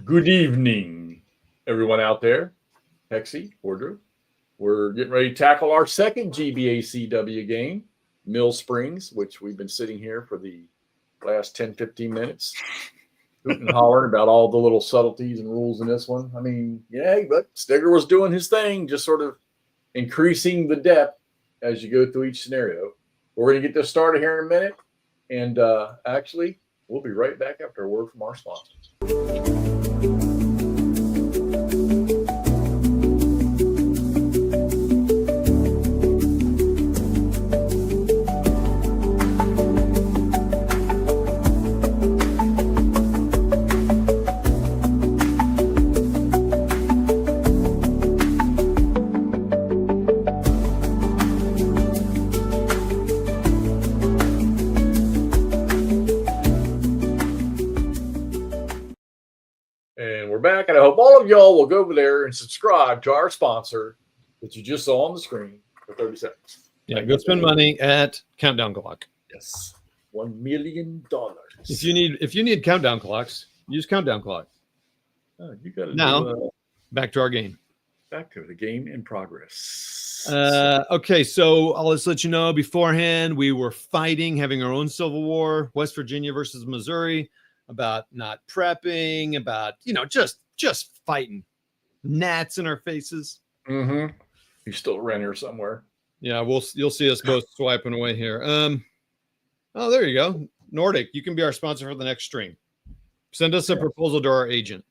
Good evening, everyone out there. Hexy, Wardrobe. We're getting ready to tackle our second GBACW game, Mill Springs, which we've been sitting here for the last 10, 15 minutes, hooting and hollering about all the little subtleties and rules in this one. I mean, yeah, but Stigger was doing his thing, just sort of increasing the depth as you go through each scenario. We're going to get this started here in a minute. And actually, we'll be right back after a word from our sponsors. Back, and I hope all of y'all will go over there and subscribe to our sponsor that you just saw on the screen for 30 seconds. Yeah, go spend money at Countdown Clock. Yes, $1 million. If you need countdown clocks, use Countdown Clock. Oh, you got to now. Back to our game. Back to the game in progress. Okay, so I'll just let you know beforehand we were fighting, having our own civil war, West Virginia versus Missouri. About not prepping, about just fighting, gnats in our faces. Mm-hmm. He's still around here somewhere. Yeah, you'll see us both swiping away here. Oh, there you go, Nordic. You can be our sponsor for the next stream. Send us a proposal to our agent,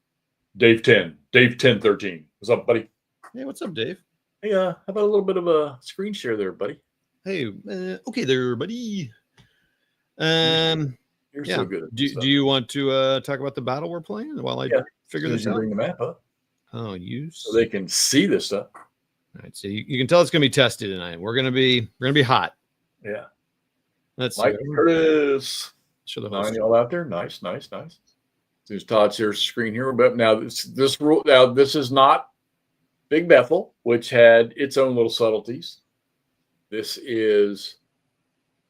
Dave 1013. What's up, buddy? Hey, what's up, Dave? Hey, how about a little bit of a screen share there, buddy? Hey, okay there, buddy. You're so good at do you want to talk about the battle we're playing while I figure this out? Bring the map up. Oh, so they can see this stuff. All right, so you can tell it's gonna be tested tonight. We're gonna be hot. Yeah. Let's Mike Curtis. Show the host. Y'all out there. Nice. There's Todd's here screen here. But now this is not Big Bethel, which had its own little subtleties. This is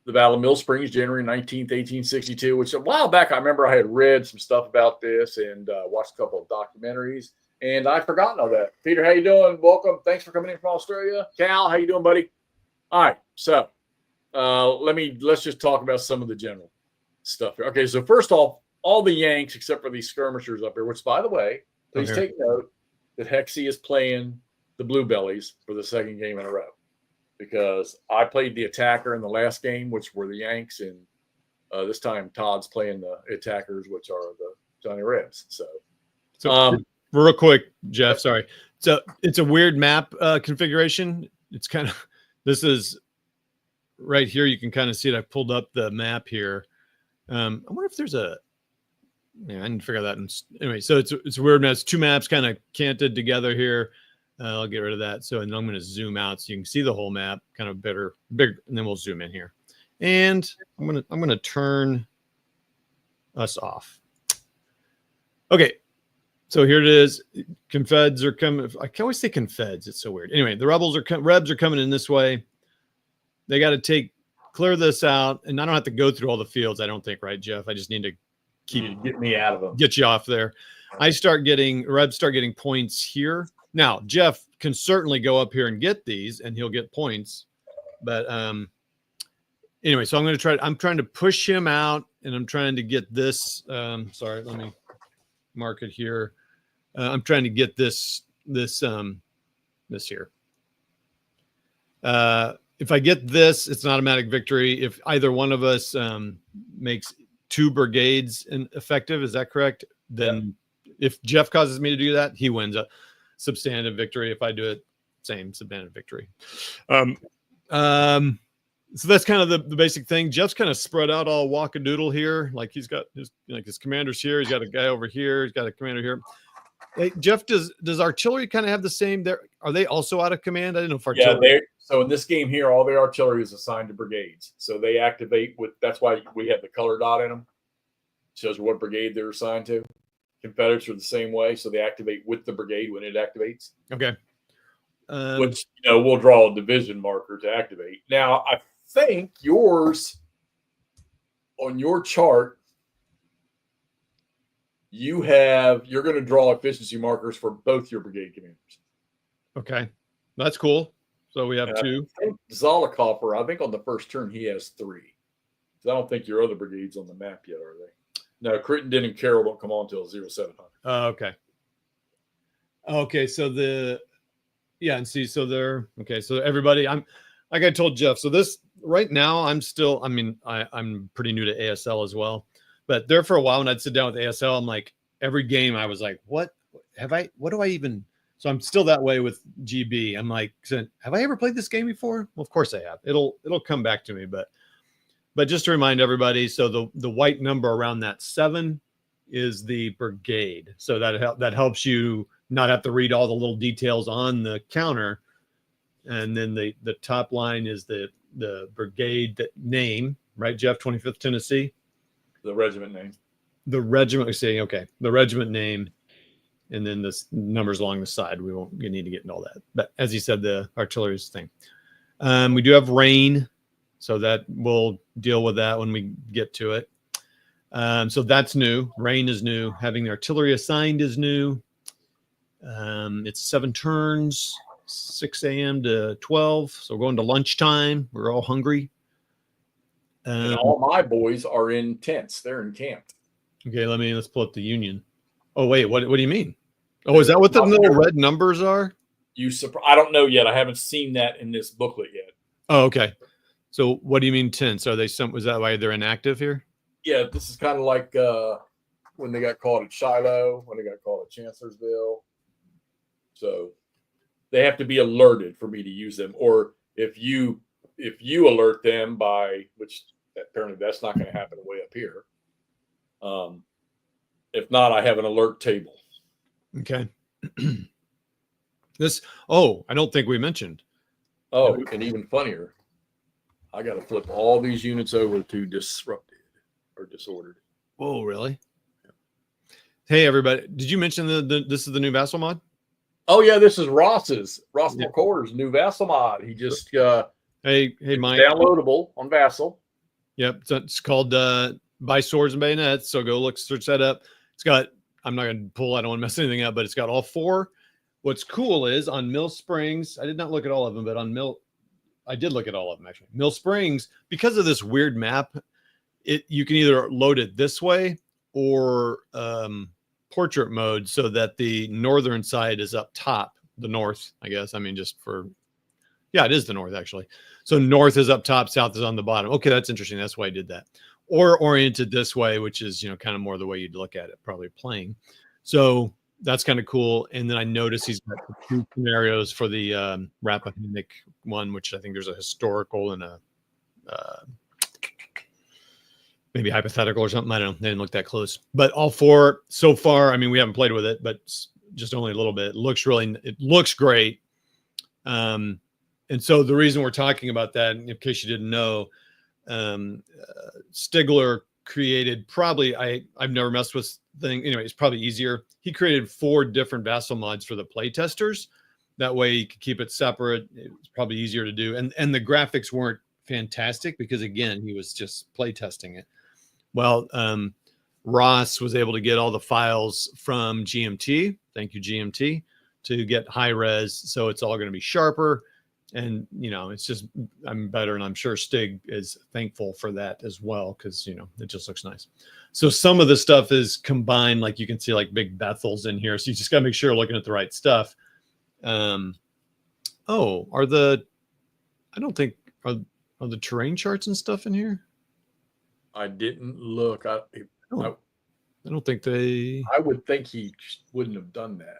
the Battle of Mill Springs, January 19th, 1862, which a while back I remember I had read some stuff about this and watched a couple of documentaries, and I'd forgotten all that. Peter, how you doing? Welcome. Thanks for coming in from Australia. Cal, how you doing, buddy? All right, so let's just talk about some of the general stuff here. Okay, so first off, all the Yanks except for these skirmishers up here, which, by the way, please take note that Hexy is playing the Blue Bellies for the second game in a row. Because I played the attacker in the last game, which were the Yanks, and this time Todd's playing the attackers, which are the Johnny Rebs. So real quick, Jeff, sorry. So it's a weird map configuration. It's kind of, this is right here. You can kind of see it. I pulled up the map here. I wonder if there's I didn't figure that. Anyway, so it's a weird map. It's two maps kind of canted together here. I'll get rid of that. So, and I'm going to zoom out so you can see the whole map, kind of bigger, and then we'll zoom in here. And I'm going to turn us off. Okay. So here it is. Confeds are coming. I can always say Confeds. It's so weird. Anyway, the Rebs are coming in this way. They got to clear this out, and I don't have to go through all the fields. I don't think, right, Jeff? I just need to get me out of them. Get you off there. Rebs start getting points here. Now, Jeff can certainly go up here and get these, and he'll get points. But anyway, so I'm trying to push him out, and I'm trying to get this. Sorry, let me mark it here. I'm trying to get this here. If I get this, it's an automatic victory. If either one of us makes 2 brigades effective, is that correct? Then if Jeff causes me to do that, he wins a substantive victory. If I do it, same substantive victory. So that's kind of the basic thing. Jeff's kind of spread out all wackadoodle here. Like he's got his commanders here. He's got a guy over here. He's got a commander here. Hey, Jeff, does artillery kind of have the same there? Are they also out of command? I didn't know if artillery. So in this game here, all their artillery is assigned to brigades. So they activate that's why we have the color dot in them. It shows what brigade they're assigned to. Confederates are the same way, so they activate with the brigade when it activates. Okay. Which we'll draw a division marker to activate. Now I think yours on your chart you're going to draw efficiency markers for both your brigade commanders. Okay, that's cool. So we have And two. I think Zollicoffer, I think on the first turn he has 3. So I don't think your other brigades on the map yet, are they? No, Crittenden and Carroll don't come on until 0700. Okay. Okay, so and see, so they're okay. So everybody, I'm like I told Jeff. So this right now, I'm pretty new to ASL as well. But there for a while, when I'd sit down with ASL, I'm like, every game I was like, what do I even? So I'm still that way with GB. I'm like, have I ever played this game before? Well, of course I have. It'll come back to me, but just to remind everybody, so the white number around that 7 is the brigade. So that helps you not have to read all the little details on the counter. And then the top line is the brigade name, right, Jeff? 25th Tennessee. The regiment name. The regiment, we say, okay, the regiment name, and then the numbers along the side. You need to get into all that. But as you said, the artillery's thing. We do have rain, so that we'll deal with that when we get to it. So that's new. Rain is new. Having the artillery assigned is new. It's 7 turns, 6 a.m. to 12. So we're going to lunchtime. We're all hungry. And all my boys are in tents. They're encamped. Okay, let's pull up the Union. Oh, wait, what do you mean? Oh, is that what the little red numbers are? I don't know yet. I haven't seen that in this booklet yet. Oh, okay. So what do you mean tents? Are they was that why they're inactive here? Yeah, this is kind of like when they got caught at Shiloh, when they got caught at Chancellorsville. So they have to be alerted for me to use them. Or if you alert them by, which apparently that's not going to happen way up here. If not, I have an alert table. Okay. I don't think we mentioned. Oh, and even funnier, I got to flip all these units over to disrupted or disordered. Oh, really? Yeah. Hey, everybody. Did you mention this is the new Vassel mod? Oh, yeah. This is Ross's. Ross McCord's new Vassel mod. He just Hey, Mike. Downloadable on Vassel. Yep. So it's called By Swords and Bayonets. So go search that up. It's got, I'm not going to pull, I don't want to mess anything up, but it's got all 4. What's cool is on Mill Springs, I did not look at all of them, but I did look at all of them actually. Mill Springs, because of this weird map, you can either load it this way or portrait mode so that the northern side is up top, the north, I guess. I mean, it is the north actually. So north is up top, south is on the bottom. Okay, that's interesting. That's why I did that. Or oriented this way, which is, kind of more the way you'd look at it, probably playing. So that's kind of cool. And then I noticed he's got 2 scenarios for the Rappahannock one, which I think there's a historical and a maybe hypothetical or something. I don't know. They didn't look that close. But all 4 so far, I mean, we haven't played with it, but just only a little bit. It looks great. And so the reason we're talking about that, in case you didn't know, Stigler created probably, I've never messed with thing. Anyway, it's probably easier. He created 4 different Vassal mods for the play testers. That way you could keep it separate. It's probably easier to do. And the graphics weren't fantastic because, again, he was just play testing it. Well, Ross was able to get all the files from GMT. Thank you, GMT, to get high res. So it's all going to be sharper. And, it's just, I'm better. And I'm sure Stig is thankful for that as well, because, it just looks nice. So some of the stuff is combined, like you can see like big Bethels in here. So you just got to make sure you're looking at the right stuff. Are the terrain charts and stuff in here? I didn't look. I don't think they. I would think he wouldn't have done that.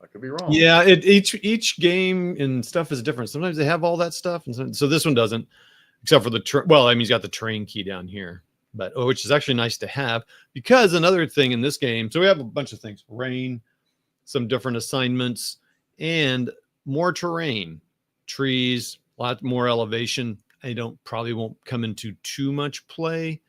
I could be wrong. Yeah, each game and stuff is different. Sometimes they have all that stuff, and so this one doesn't, except for he's got the terrain key down here, but which is actually nice to have, because another thing in this game. So we have a bunch of things: rain, some different assignments, and more terrain, trees, a lot more elevation. Probably won't come into too much play,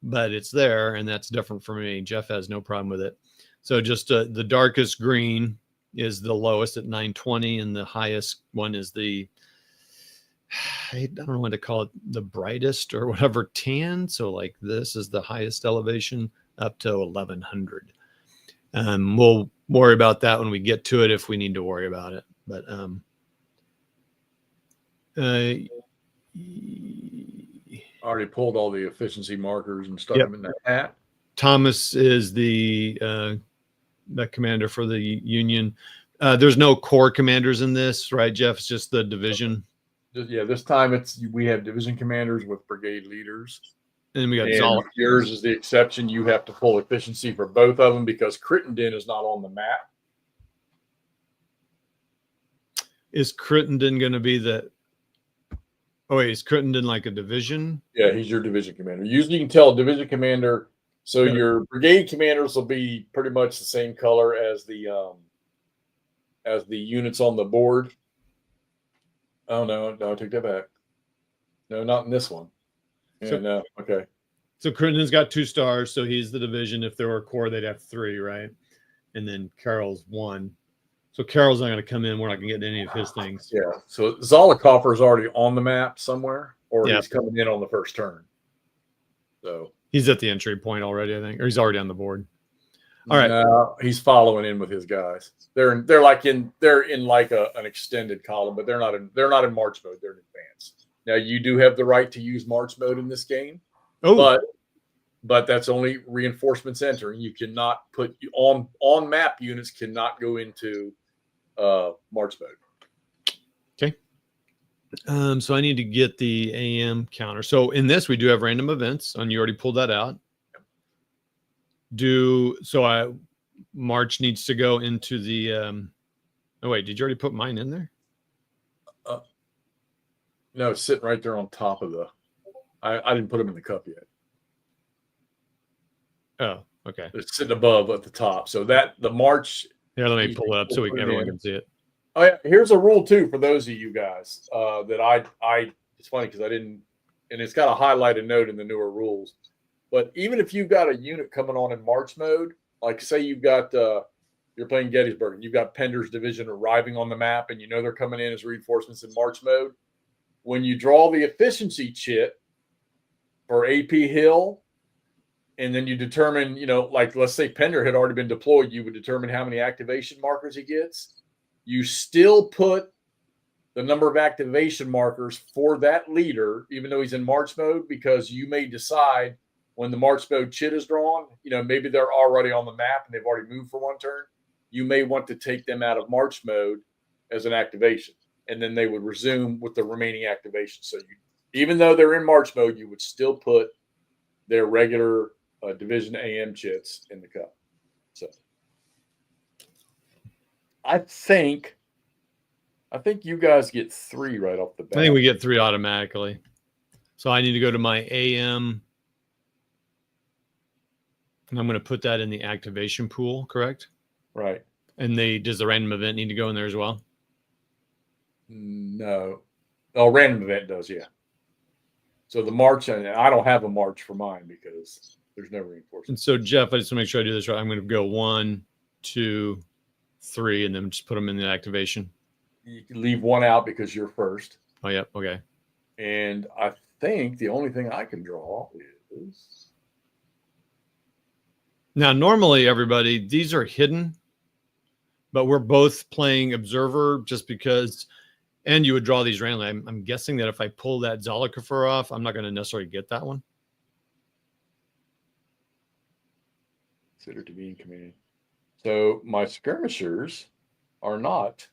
but it's there, and that's different for me. Jeff has no problem with it. So just the darkest green is the lowest at 920, and the highest one is I don't know what to call it, the brightest or whatever, tan. So like this is the highest elevation. up to 1,100. We'll worry about that when we get to it if we need to worry about it. But I already pulled all the efficiency markers and stuck them in the hat. Thomas is the commander for the Union. There's no corps commanders in this, right, Jeff? It's just the division. Yeah, this time we have division commanders with brigade leaders. And we got Zoll. Yours is the exception. You have to pull efficiency for both of them because Crittenden is not on the map. Is Crittenden going to be the... Oh, wait, is Crittenden like a division? Yeah, he's your division commander. Usually you can tell a division commander. So your brigade commanders will be pretty much the same color as the units on the board. Oh, no, I take that back. No, not in this one. Yeah, no, okay. So Crittenden's got 2 stars, so he's the division. If there were a corps, they'd have 3, right? And then Carol's 1. So Carol's not going to come in. We're not going to get any of his things. Yeah. So Zollicoffer is already on the map somewhere, or he's coming in on the first turn. So he's at the entry point already, I think, or he's already on the board. All right. No, he's following in with his guys. They're in like an extended column, but they're not in march mode. They're in advance. Now you do have the right to use march mode in this game. Oh, but that's only reinforcements entering. You cannot put on map units cannot go into march mode. Okay. So I need to get the AM counter. So in this, we do have random events, and you already pulled that out. March needs to go into the. Oh wait, did you already put mine in there? No, it's sitting right there on top of the. I didn't put them in the cup yet. Oh, okay. It's sitting above at the top. So that the March. Here, let me pull it up so everyone can see it. Oh yeah, here's a rule too for those of you guys that I. It's funny because I didn't, and it's got a highlighted note in the newer rules. But even if you've got a unit coming on in march mode, like say you've got you're playing Gettysburg and you've got Pender's division arriving on the map, and you know they're coming in as reinforcements in march mode. When you draw the efficiency chit for AP Hill, and then you determine, like let's say Pender had already been deployed, you would determine how many activation markers he gets. You still put the number of activation markers for that leader, even though he's in march mode, because you may decide when the march mode chit is drawn, maybe they're already on the map and they've already moved for one turn. You may want to take them out of march mode as an activation, and then they would resume with the remaining activation. So even though they're in march mode, you would still put their regular division AM chits in the cup. So I think you guys get 3 right off the bat. I think we get 3 automatically. So I need to go to my AM, and I'm going to put that in the activation pool, correct? Right. And does the random event need to go in there as well? No. Oh, random event does, yeah. So the march, and I don't have a march for mine because there's no reinforcement. And so, Jeff, I just want to make sure I do this right. I'm going to go 1, 2, 3, and then just put them in the activation. You can leave 1 out because you're first. Oh, yeah. Okay. And I think the only thing I can draw is. Now, normally, everybody, these are hidden, but we're both playing observer just because, and you would draw these randomly. I'm guessing that if I pull that Zollicoffer off, I'm not going to necessarily get that one. Considered to be in command. So my skirmishers are not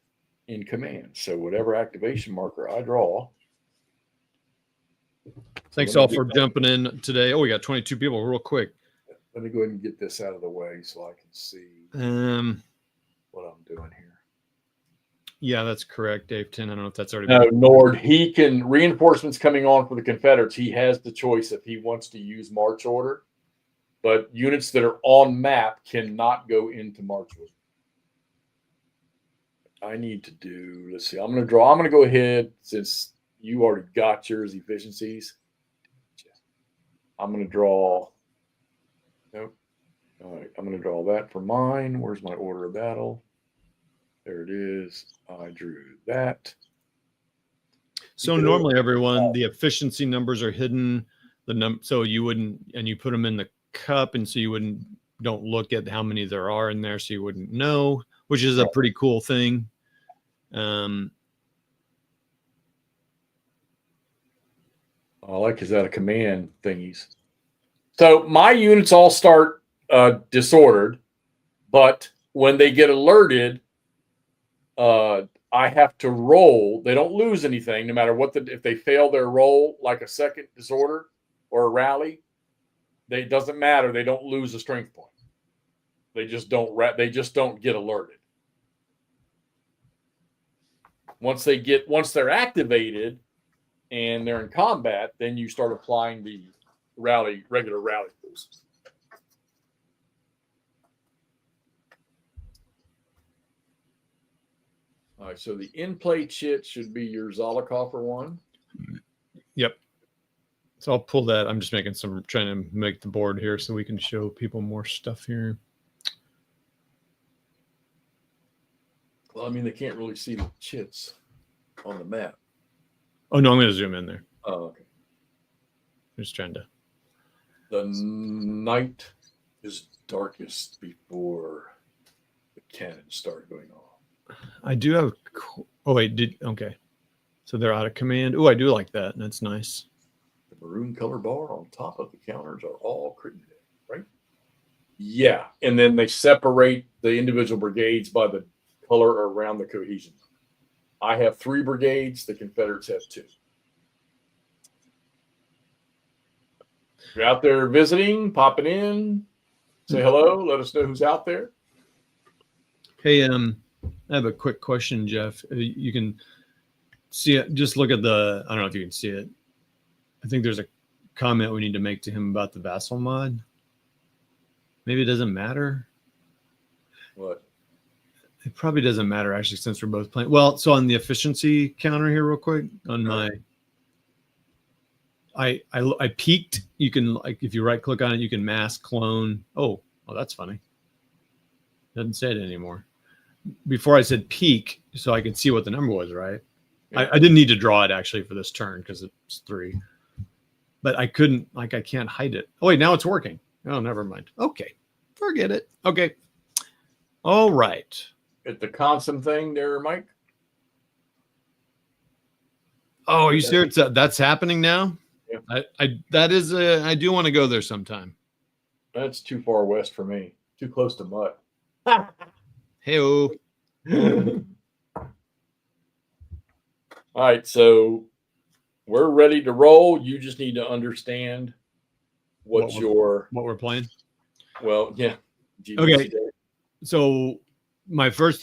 in command. So whatever activation marker I draw. Thanks all for jumping in today. Oh, we got 22 people real quick. Let me go ahead and get this out of the way so I can see what I'm doing here. Yeah, that's correct, Dave 10. I don't know if that's already been. Nord, he can reinforcements coming on for the Confederates. He has the choice if he wants to use march order, but units that are on map cannot go into march order. I need to do, let's see, I'm going to go ahead since you already got yours efficiencies. I'm going to draw. Nope. All right. I'm going to draw that for mine. Where's my order of battle? There it is. I drew that. So normally, everyone, the efficiency numbers are hidden. So you wouldn't, and you put them in the cup, and so you don't look at how many there are in there, so you wouldn't know, which is a pretty cool thing. I like his out of command thingies. So my units all start disordered, but when they get alerted, I have to roll. They don't lose anything, no matter what if they fail their roll, like a second disorder or a rally. It doesn't matter. They don't lose a strength point. They just don't. They just don't get alerted. Once they're activated and they're in combat, then you start applying the regular rally rules. All right, so the in-play chit should be your Zollicoffer one. Yep. So I'll pull that. I'm just trying to make the board here so we can show people more stuff here. Well, I mean, they can't really see the chits on the map. Oh, no, I'm going to zoom in there. Oh, okay. I'm just trying to. The night is darkest before the cannons start going off. I do have. Oh, wait. Okay. So they're out of command. Oh, I do like that. That's nice. The maroon color bar on top of the counters are all critted, right? Yeah. And then they separate the individual brigades by the color around the cohesion. I have 3 brigades. The Confederates have 2. If you're out there visiting, popping in, say hello. Let us know who's out there. Hey, I have a quick question, Jeff. You can see it. Just look at I don't know if you can see it. I think there's a comment we need to make to him about the Vassel mod. Maybe it doesn't matter. What? It probably doesn't matter, actually, since we're both playing. Well, so on the efficiency counter here real quick, on my... I peaked. You can, like, if you right click on it, you can mask clone. Oh, that's funny. Doesn't say it anymore. Before I said peak, so I could see what the number was, right? Yeah. I didn't need to draw it actually for this turn because it's 3. But I couldn't, I can't hide it. Oh, wait, now it's working. Oh, never mind. Okay. Forget it. Okay. All right. At the constant thing there, Mike? Oh, are you serious? That's happening now? Yeah. I do want to go there sometime. That's too far west for me. Too close to mud. Hey-oh. All right, so we're ready to roll. You just need to understand what we're playing. Well, yeah. Okay. So my first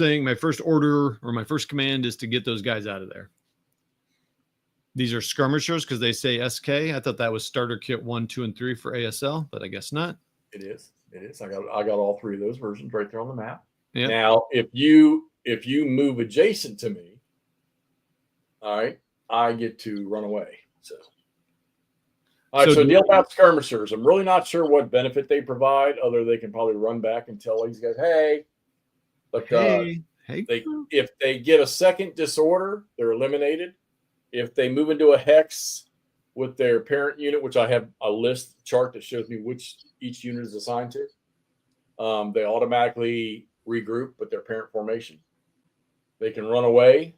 order or my first command is to get those guys out of there. These are skirmishers because they say SK. I thought that was starter kit 1, 2, and 3 for ASL, but I guess not. It is. I got all 3 of those versions right there on the map. Yeah. Now, if you move adjacent to me, all right, I get to run away. So, all right. So deal about skirmishers. I'm really not sure what benefit they provide, other they can probably run back and tell these guys, hey. But if they get a second disorder, they're eliminated. If they move into a hex with their parent unit, which I have a list chart that shows me which each unit is assigned to, they automatically regroup with their parent formation. They can run away.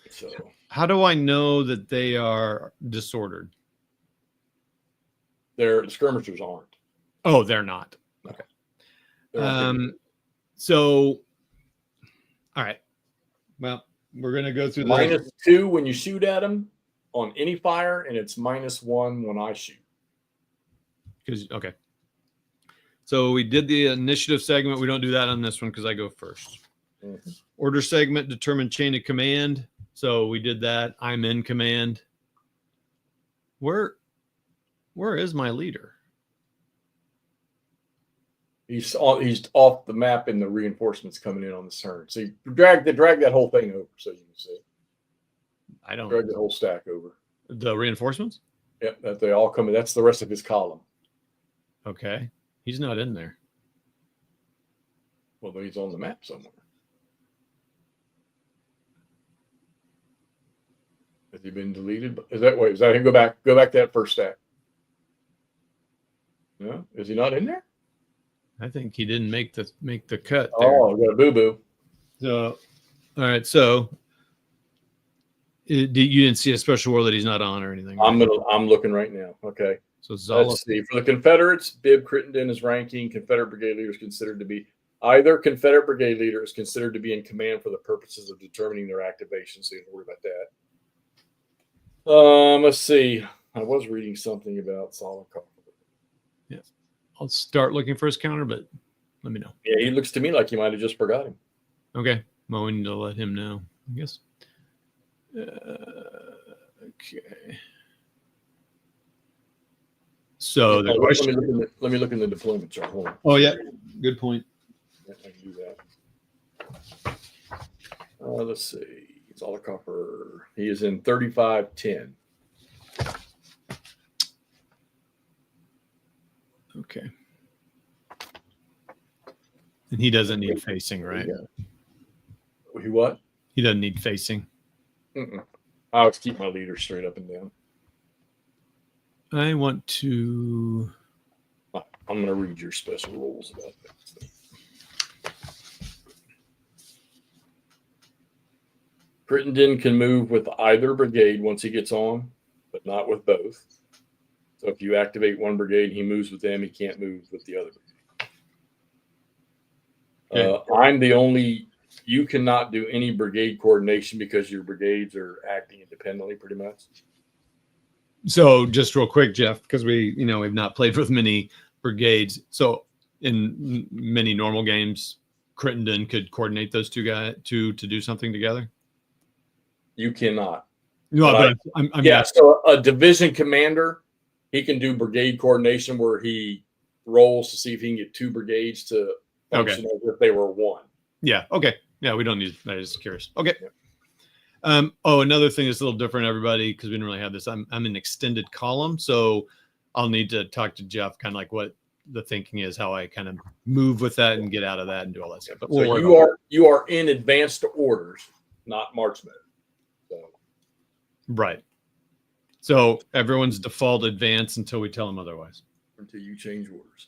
So, how do I know that they are disordered? The skirmishers aren't. Oh, they're not. Okay. So, all right. Well, we're going to go through -2 when you shoot at them on any fire, and it's -1 when I shoot. Okay. So we did the initiative segment. We don't do that on this one because I go first. Mm-hmm. Order segment, determine chain of command. So we did that. I'm in command. Where is my leader? He's off the map, and the reinforcements coming in on this turn. So you drag that whole thing over so you can see. I don't drag the whole stack over. The reinforcements? Yep, that they all come in. That's the rest of his column. Okay. He's not in there. Well, he's on the map somewhere. Has he been deleted? Is that him? Go back to that first stack. No, is he not in there? I think he didn't make the cut there. Oh, we got a boo-boo. So, all right. So, you didn't see a special war that he's not on or anything. Right? I'm looking right now. Okay. So Zola, Let's see. For the Confederates, Bibb Crittenden is ranking. Confederate brigade leader is considered to be either Confederate brigade leader is considered to be in command for the purposes of determining their activation. So you don't worry about that. Let's see. I was reading something about Solomon. Yeah, I'll start looking for his counter, but let me know. Yeah, he looks to me like you might have just forgot him. Okay. Well, we need to let him know, I guess. Okay. So the question. Let me look in the deployment chart. Hold on. Oh yeah, good point. Yeah, I can do that. Let's see. It's all a copper. He is in 3510. Okay. And he doesn't need facing, right? Yeah. He what? He doesn't need facing. I always keep my leader straight up and down. I want to. I'm going to read your special rules about that. Crittenden can move with either brigade once he gets on, but not with both. So if you activate one brigade, he moves with them. He can't move with the other brigade. Okay. I'm the only. You cannot do any brigade coordination because your brigades are acting independently, pretty much. So just real quick, Jeff, because we've not played with many brigades. So in many normal games, Crittenden could coordinate those two guys to do something together. You cannot. No, but yeah. So a division commander, he can do brigade coordination where he rolls to see if he can get two brigades to function as if they were one. Yeah. Okay. Yeah, we don't need. I was just curious. Okay. Yeah. Another thing that's a little different, everybody, because we didn't really have this. I'm in extended column, so I'll need to talk to Jeff, kind of like what the thinking is, how I kind of move with that and get out of that and do all that stuff. But so you are in advanced orders, not march mode. So. Right. So everyone's default advance until we tell them otherwise. Until you change orders.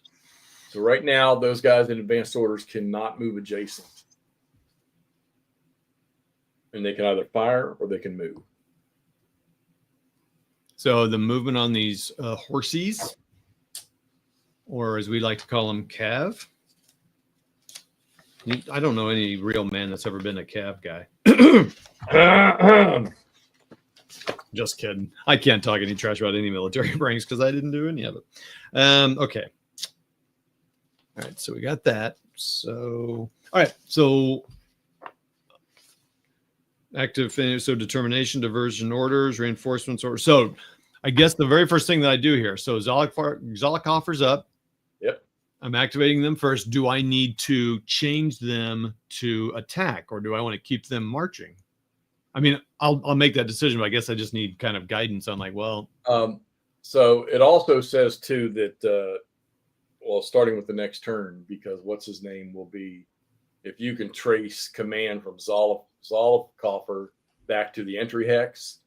So right now, those guys in advanced orders cannot move adjacent. And they can either fire or they can move. So the movement on these horsies, or as we like to call them, cav. I don't know any real man that's ever been a cav guy. Just kidding. I can't talk any trash about any military ranks because I didn't do any of it. Okay. All right. So we got that. So, all right. So active, so determination, diversion orders, reinforcements orders. So I guess the very first thing that I do here. So Zolikoffers up. Yep. I'm activating them first. Do I need to change them to attack, or do I want to keep them marching? I mean, I'll make that decision, but I guess I just need kind of guidance on like, well. So it also says too that, starting with the next turn, because what's his name will be, if you can trace command from Zolikoffer back to the entry hex,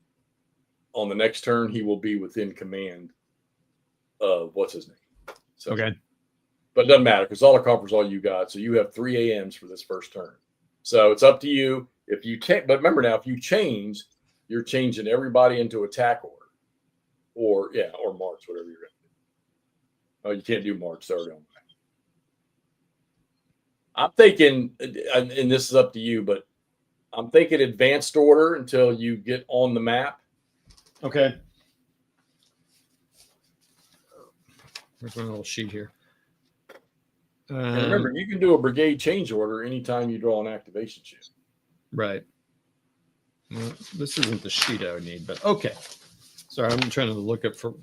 on the next turn, he will be within command of what's his name. So, okay. But it doesn't matter because Zolikoffer's all you got. So you have 3 AMs for this first turn. So it's up to you. If you take, but remember now, if you change, you're changing everybody into attack order, or march, whatever you're going to do. Oh, you can't do march. Sorry, on. I'm thinking, and this is up to you, but I'm thinking advanced order until you get on the map. Okay. Where's my little sheet here? And remember, you can do a brigade change order anytime you draw an activation sheet. Right. Well, this isn't the sheet I would need, but okay. Sorry, I'm trying to look up for.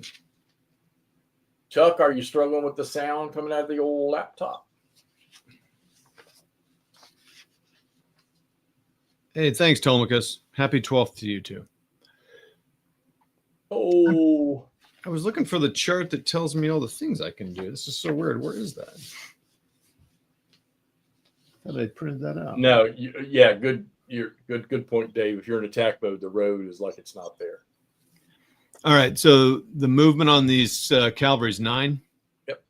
Chuck, are you struggling with the sound coming out of the old laptop? Hey, thanks, Tomicus. Happy 12th to you too. Oh. I was looking for the chart that tells me all the things I can do. This is so weird. Where is that? I thought I printed that out. No, yeah, good. Good point, Dave. If you're in attack mode, the road is like it's not there. All right. So the movement on these cavalry is 9. Yep.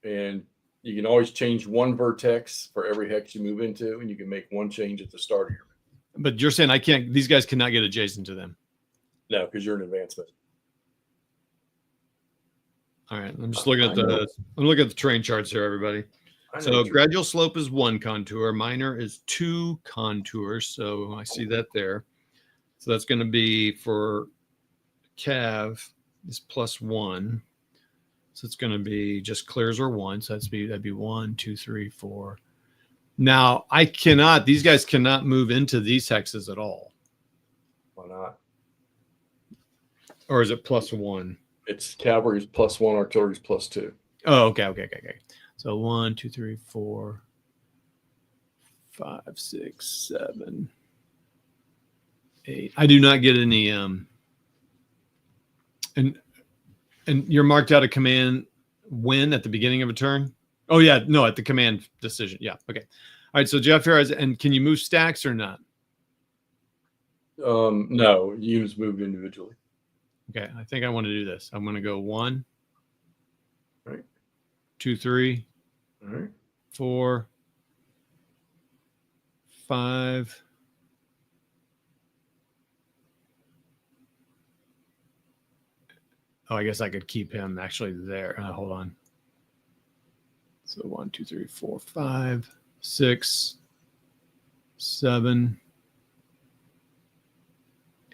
And you can always change one vertex for every hex you move into, and you can make one change at the start of your move. But you're saying I can't, these guys cannot get adjacent to them. No, because you're an advancement. All right. I'm just looking at the terrain charts here, everybody. So gradual slope is 1 contour. Minor is 2 contours. So I see that there. So that's going to be for Cav is +1. So it's going to be just clears are 1. So that'd be 1, 2, 3, 4. Now these guys cannot move into these hexes at all. Why not? Or is it +1? It's cavalry's +1, artillery's +2. Oh, okay. So 1, 2, 3, 4, 5, 6, 7, 8. I do not get any and you're marked out a command when at the beginning of a turn. Oh yeah, no, at the command decision. Yeah, okay. All right, so Jeff here has, and can you move stacks or not? No, units move individually. Okay, I think I want to do this. I'm going to go 1, all right, 2, 3, all right, 4, 5. Oh, I guess I could keep him actually there. Hold on. So 1, 2, 3, 4, 5, 6, 7,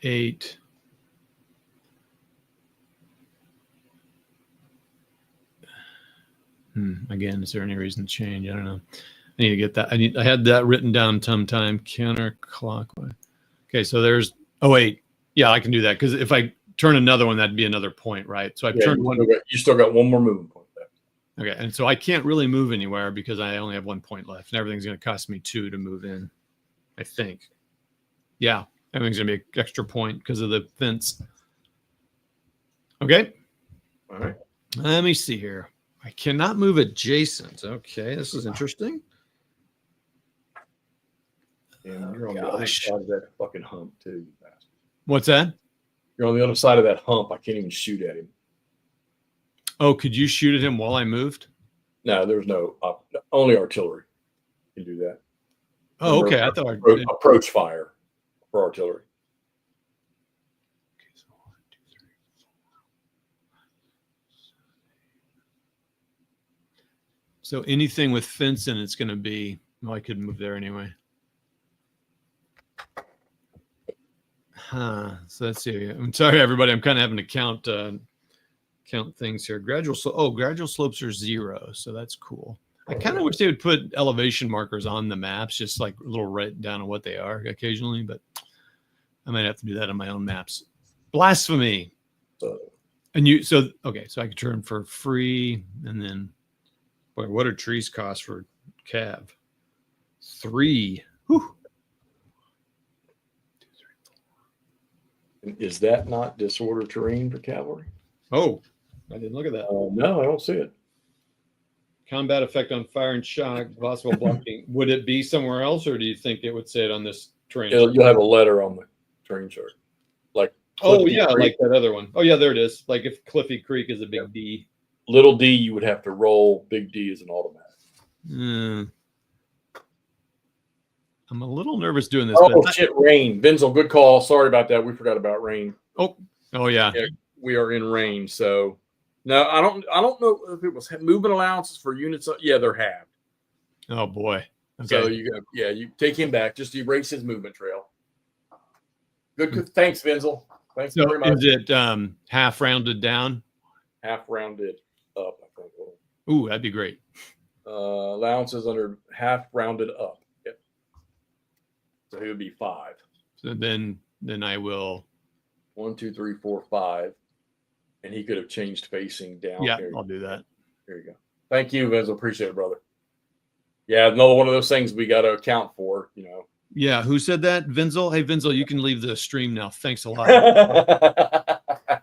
8. Again, is there any reason to change? I don't know. I need to get that. I had that written down sometime. Counterclockwise. Okay, so there's. Oh wait, yeah, I can do that because if I turn another one, that'd be another point, right? So I've turned one. You still got one more moving point there. Okay, and so I can't really move anywhere because I only have 1 point left, and everything's going to cost me 2 to move in. I think. Yeah, everything's going to be an extra point because of the fence. Okay. All right. Let me see here. I cannot move adjacent. Okay, this is interesting. And you're on the other side of that fucking hump too. You bastard. What's that? You're on the other side of that hump. I can't even shoot at him. Oh, could you shoot at him while I moved? No, there's no only artillery can do that. Oh, okay. I thought approach fire for artillery. Okay, so 1, 2, 3, 4. So anything with fence in it's going to be. Well, I could move there anyway. So let's see. I'm sorry, everybody. I'm kind of having to count things here. Gradual slopes are 0, so that's cool. I kind of wish they would put elevation markers on the maps, just like a little write down on what they are occasionally, but I might have to do that on my own maps. Blasphemy. So I could turn for free, and then, boy, what do trees cost for Cav? 3. Whew. Is that not disorder terrain for cavalry? Oh, I didn't look at that. No, I don't see it. Combat effect on fire and shock, possible blocking. Would it be somewhere else, or do you think it would say it on this terrain chart? You'll have a letter on the terrain chart. Like Cliffy Creek. Like that other one. Oh, yeah, there it is. Like if Cliffy Creek is a big D. Little D, you would have to roll. Big D is an automatic. I'm a little nervous doing this. Oh, shit, rain. Vinzel, good call. Sorry about that. We forgot about rain. Oh, yeah. We are in rain, so no, I don't know if it was movement allowances for units. Yeah, they're halved. Oh boy. Okay. So you take him back. Just erase his movement trail. Good. Thanks, Vinzel. Thanks very much. Is it half rounded down? Half rounded up, I think. Ooh, that'd be great. Allowances under half rounded up. Yep. So he would be 5. So then I will 1, 2, 3, 4, 5. And he could have changed facing down. Yeah, I'll do that. There you go. Thank you, Vinzel. Appreciate it, brother. Yeah, another one of those things we got to account for, Yeah, who said that? Vinzel? Hey, Vinzel, you can leave the stream now. Thanks a lot.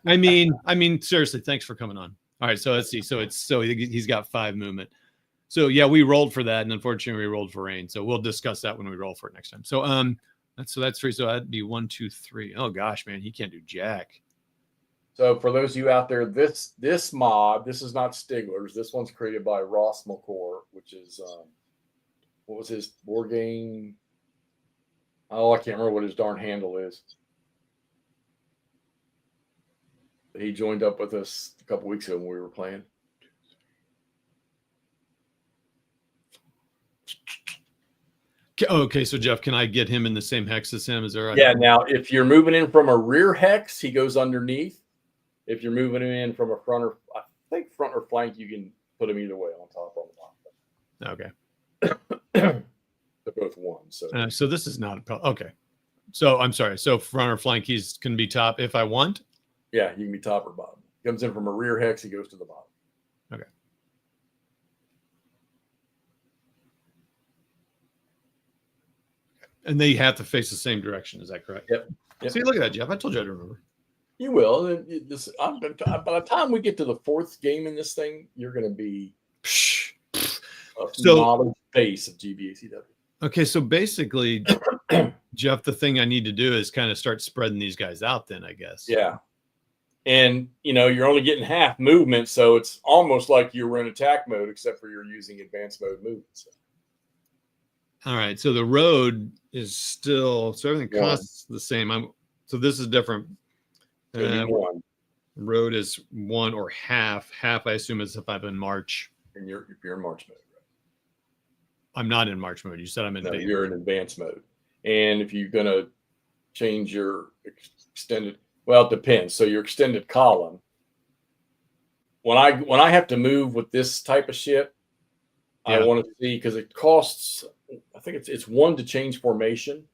I mean, seriously, thanks for coming on. All right, so let's see. So he's got 5 movement. So yeah, we rolled for that, and unfortunately, we rolled for rain. So we'll discuss that when we roll for it next time. So that's 3. So that'd be 1, 2, 3. Oh gosh, man, he can't do jack. So for those of you out there, this mod, this is not Stigler's. This one's created by Ross McCord, which is what was his board game? Oh, I can't remember what his darn handle is. He joined up with us a couple weeks ago when we were playing. Okay, so Jeff, can I get him in the same hex as him? Is there? Yeah. Now, if you're moving in from a rear hex, he goes underneath. If you're moving him in from a front or I think front or flank, you can put him either way, on top or on the bottom. Okay. They're both one. So this is not a problem. Okay. So I'm sorry. So front or flank, he's can be top if I want. Yeah, you can be top or bottom. Comes in from a rear hex, he goes to the bottom. Okay. And they have to face the same direction. Is that correct? Yep. See, look at that, Jeff. I told you I'd remember. You will. By the time we get to the fourth game in this thing, you're going to be a knowledge base of GBACW. Okay, so basically, Jeff, the thing I need to do is kind of start spreading these guys out then, I guess. Yeah. And, you're only getting half movement, so it's almost like you were in attack mode, except for you're using advanced mode movements. All right, so the road is still, so everything costs the same. So this is different. One. Road is 1 or half. Half, I assume, is if I'm in March. And you're in March mode, right? I'm not in March mode. You said I'm in. No, you're in advanced mode. And if you're going to change your extended, well, it depends. So your extended column. When I have to move with this type of shit, I want to see, because it costs. I think it's 1 to change formation.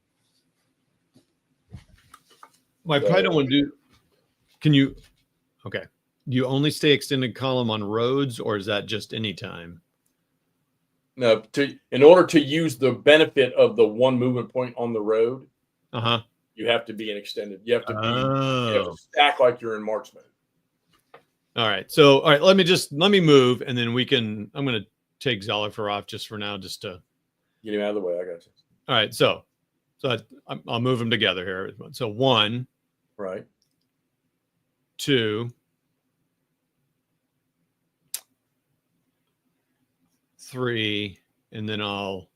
Well, I probably don't want to do. Can you? Okay. Do you only stay extended column on roads, or is that just any time? No, in order to use the benefit of the 1 movement point on the road, you have to be an extended. You have to be. You have to stack like you're in March mode. All right. So, all right. Let me move, and then we can. I'm going to take Zolifer off just for now, just to get him out of the way. I got you. All right. So I'll move them together here. So 1, right, 2, 3, and then I'll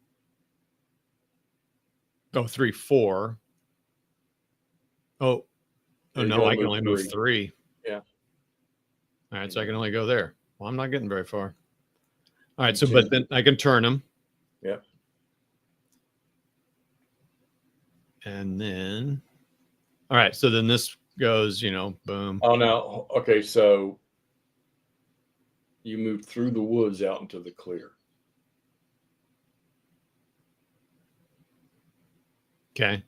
go 3, 4. Oh no, I can only move 3. Yeah. All right, so I can only go there. Well, I'm not getting very far. All right, so but then I can turn them. Yep. And then, all right, so then this goes, boom. Oh no, okay, so you move through the woods out into the clear. Okay.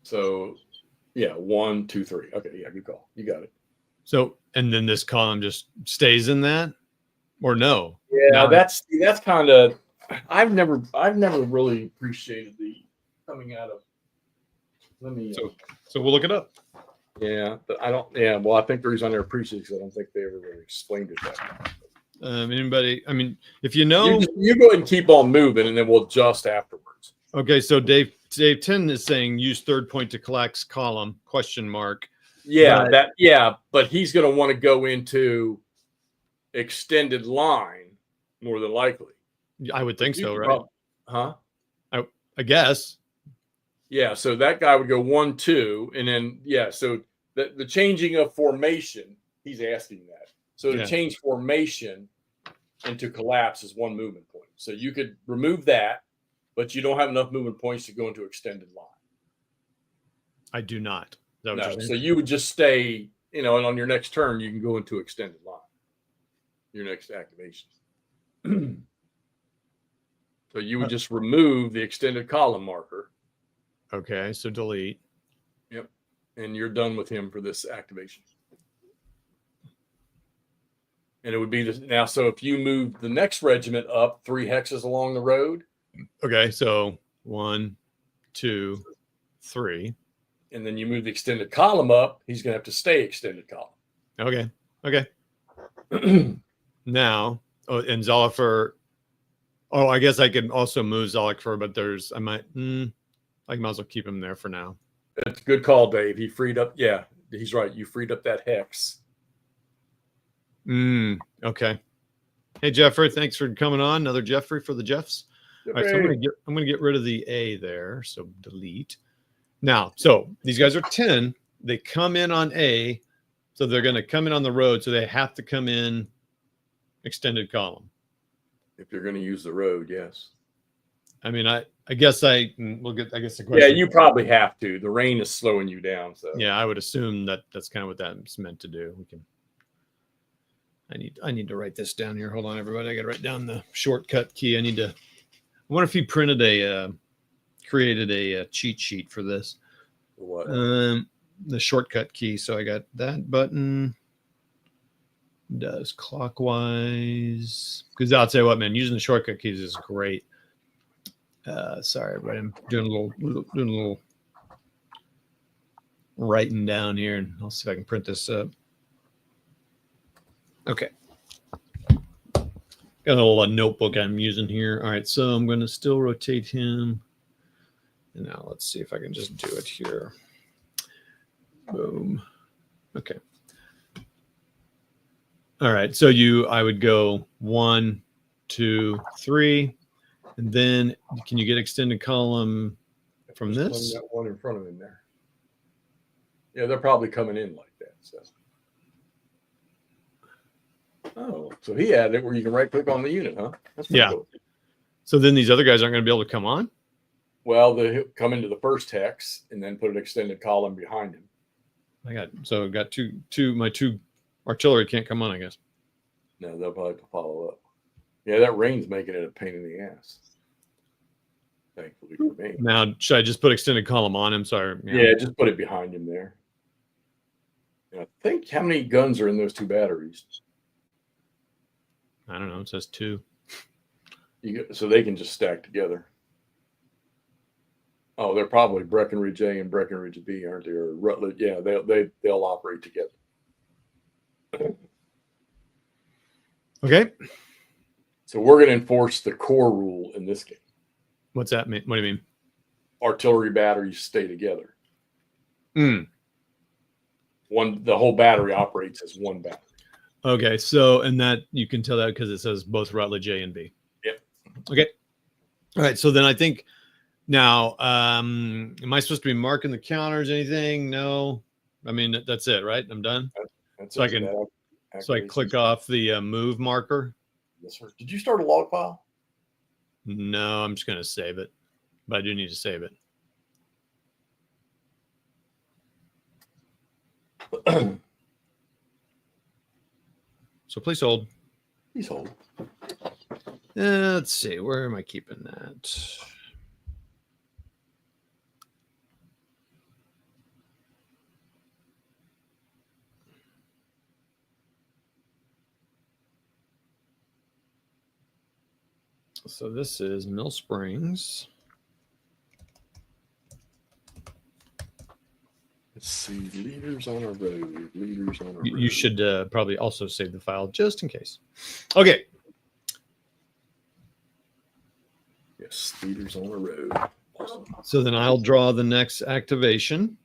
So, yeah, 1, 2, 3. Okay, yeah, good call. You got it. So, and then this column just stays in that, or no? Yeah, that's kind of. I've never really appreciated the coming out of. Let me. So we'll look it up. Yeah, but I don't. Yeah, well, I think the reason I never appreciate it is I don't think they ever really explained it that way. Anybody? I mean, if you know, you go ahead and keep on moving, and then we'll adjust afterwards. Okay, so Dave 10 is saying use third point to collapse column ? Yeah, but he's going to want to go into extended line more than likely. I would think so, right? Huh? I guess. Yeah, so that guy would go 1, 2, and then so the changing of formation, he's asking that. So to change formation and to collapse is 1 movement point. So you could remove that, but you don't have enough movement points to go into extended line. I do not. No, so you would just stay, and on your next turn, you can go into extended line. Your next activation. So you would just remove the extended column marker. Okay, so delete. Yep. And you're done with him for this activation. And it would be this now. So if you move the next regiment up 3 hexes along the road. Okay, so 1, 2, 3. And then you move the extended column up, he's going to have to stay extended column. Okay. Now, and Zolifer. Oh, I guess I could also move Zolifer, but I might as well keep him there for now. That's a good call, Dave. He freed up. Yeah, he's right. You freed up that hex. Okay. Hey, Jeffrey, thanks for coming on. Another Jeffrey for the Jeffs. All right, so I'm gonna get rid of the A there. So delete. Now, so these guys are 10. They come in on A, so they're gonna come in on the road. So they have to come in extended column. If you're going to use the road, yes. I mean, I guess we'll get. I guess the Yeah, question. you probably have to. The rain is slowing you down. So Yeah, I would assume that that's kind of what that's meant to do. We can. I need to write this down here. Hold on, everybody. I got to write down the shortcut key. I wonder if he created a cheat sheet for this. what? The shortcut key. So I got that button. Does clockwise, because I'll tell you what, man, using the shortcut keys is great. Sorry, everybody, I'm doing a little writing down here, and I'll see if I can print this up. Okay, got a little notebook I'm using here. All right, so I'm going to still rotate him, and now let's see if I can just do it here. Boom. Okay. All right, so I would go 1, 2, 3, and then can you get extended column from this? That one in front of him there. Yeah, they're probably coming in like that. So. Oh, so he had it where you can right click on the unit, huh? That's pretty cool. So then these other guys aren't going to be able to come on? Well, they'll come into the first hex and then put an extended column behind him. I got my two artillery can't come on, I guess. No, they'll probably follow up. Yeah, that rain's making it a pain in the ass. Thankfully for me. Now, should I just put extended column on him? Sorry. Yeah, just put it behind him there. I think how many guns are in those 2 batteries? I don't know. It says 2. So they can just stack together. Oh, they're probably Breckenridge A and Breckenridge B, aren't they? Or Rutledge? Yeah, they'll operate together. Okay. So we're going to enforce the core rule in this game. What's that mean? What do you mean? Artillery batteries stay together. The whole battery operates as one battery. Okay, so and that you can tell that because it says both Rutledge A and B. Yep. Okay. All right. So then I think now, am I supposed to be marking the counters? Anything? No. I mean that's it, right? I'm done. So I click off the move marker. Yes, sir. Did you start a log file? No, I'm just going to save it, but I do need to save it. So please hold. Please hold. Let's see. Where am I keeping that? So this is Mill Springs. Let's see. Leaders on a road. Leaders on a road. You should probably also save the file just in case. Okay. Yes, leaders on a road. Awesome. So then I'll draw the next activation.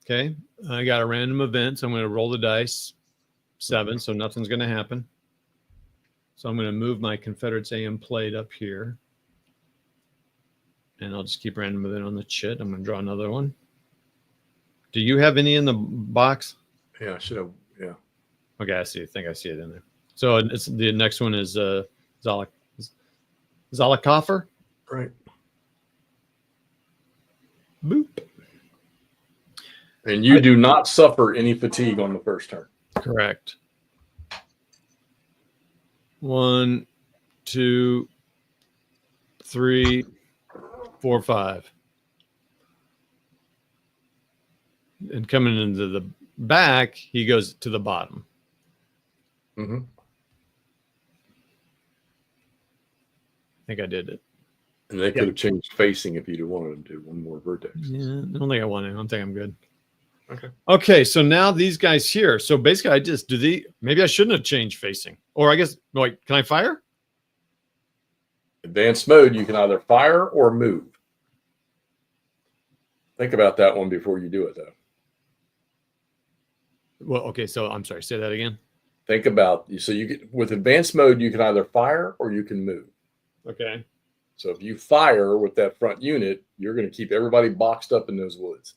Okay. I got a random event, so I'm going to roll the dice. 7, so nothing's going to happen. So I'm going to move my Confederates AM plate up here. And I'll just keep random event on the chit. I'm going to draw another one. Do you have any in the box? Yeah, I should have. Yeah. Okay, I see. I think I see it in there. So the next one is Zollicoffer. Right. Boop. And you do not suffer any fatigue on the first turn. Correct. 1, 2, 3, 4, 5. And coming into the back, he goes to the bottom. Mm-hmm. I think I did it. And they could have changed facing if you'd wanted them to. One more vertex. Yeah, I don't think I want it. I don't think I'm good. Okay. Okay, so now these guys here. So basically, maybe I shouldn't have changed facing. Or I guess, wait, can I fire? Advanced mode, you can either fire or move. Think about that one before you do it, though. Well, okay, so I'm sorry, say that again. Think about, so you get, with advanced mode, you can either fire or you can move. Okay. So if you fire with that front unit, you're going to keep everybody boxed up in those woods.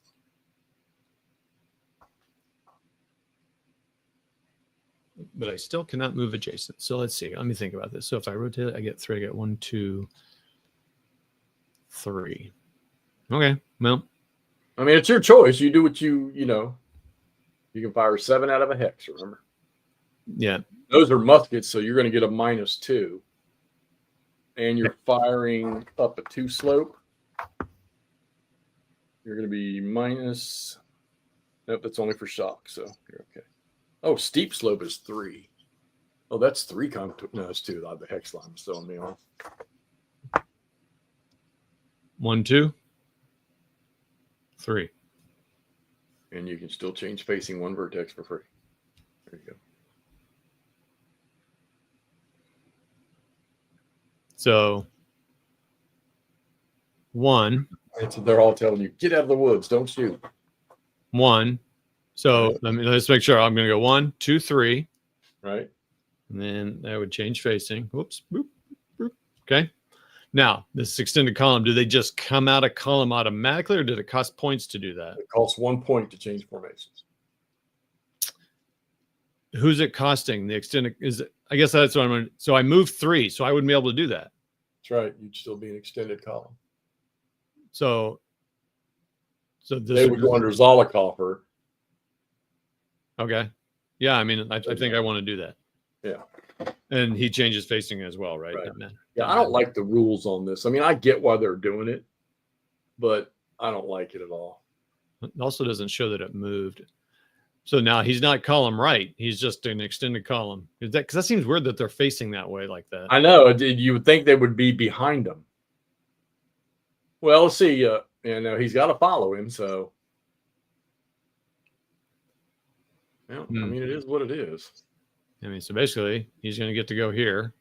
But I still cannot move adjacent. So let's see. Let me think about this. So if I rotate it, I get 3. I get 1, 2, 3. Okay. Well, I mean, it's your choice. You do what you know. You can fire 7 out of a hex, remember? yeah. Those are muskets, so you're going to get a -2. And you're firing up a 2 slope. You're going to be minus. Nope, that's only for shock, so you're okay. Oh, steep slope is 3. Oh, that's 3 contour. No, it's 2. The hex line is throwing me off. 1, 2, 3. And you can still change facing 1 vertex for free. There you go. So 1. So they're all telling you, get out of the woods, don't shoot. 1. So let's make sure. I'm going to go 1, 2, 3. Right. And then I would change facing. Whoops. Boop, boop. Okay. Now, this extended column, do they just come out of column automatically, or did it cost points to do that? It costs 1 point to change formations. Who's it costing? The extended is it, I guess that's what I'm going to. So I moved 3, so I wouldn't be able to do that. That's right. You'd still be an extended column. So this they would go under Zollicoffer. Okay. Yeah, I mean, I think I want to do that. Yeah. And he changes facing as well, right? Yeah, I don't like the rules on this. I mean, I get why they're doing it, but I don't like it at all. It also doesn't show that it moved. So now he's not column right. He's just an extended column. Is that because that seems weird that they're facing that way like that? I know. You would think they would be behind him. Well, let's see. He's got to follow him. So, I mean, it is what it is. I mean, so basically, he's going to get to go here.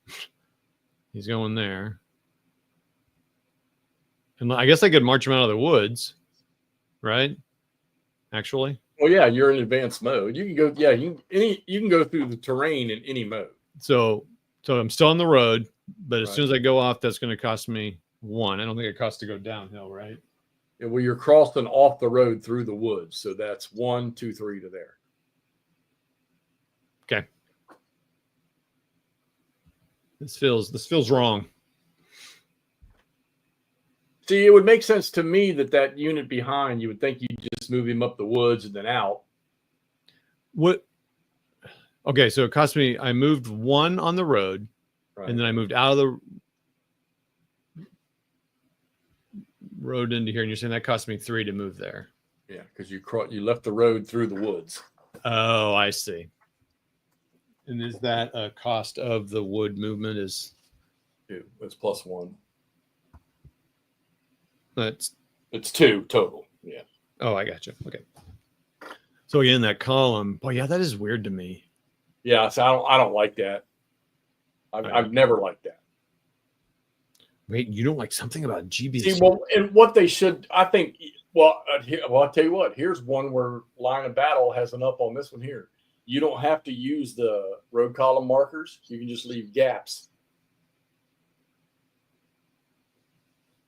He's going there. And I guess I could march him out of the woods, right? Actually. Well, yeah, you're in advanced mode. You can go. Yeah, you can go through the terrain in any mode. So I'm still on the road, but as soon as I go off, that's going to cost me 1. I don't think it costs to go downhill, right? Yeah, well, you're crossing off the road through the woods, so that's 1, 2, 3 to there. Okay. This feels wrong. See, it would make sense to me that unit behind, you would think you just move him up the woods and then out. What? Okay, so it cost me. I moved 1 on the road, and then I moved out of the road into here, and you're saying that cost me 3 to move there. Yeah, because you left the road through the woods. Oh, I see. And is that a cost of the wood movement? Is 2? It's +1. It's 2 total. Yeah. Oh, I got you. Okay. So again, that column. Boy, yeah, that is weird to me. Yeah, so I don't like that. I've never liked that. Wait, you don't like something about GBACW? See, well, and what they should, I think. Well, I'll tell you what. Here's one where line of battle has an up on this one here. You don't have to use the road column markers. You can just leave gaps.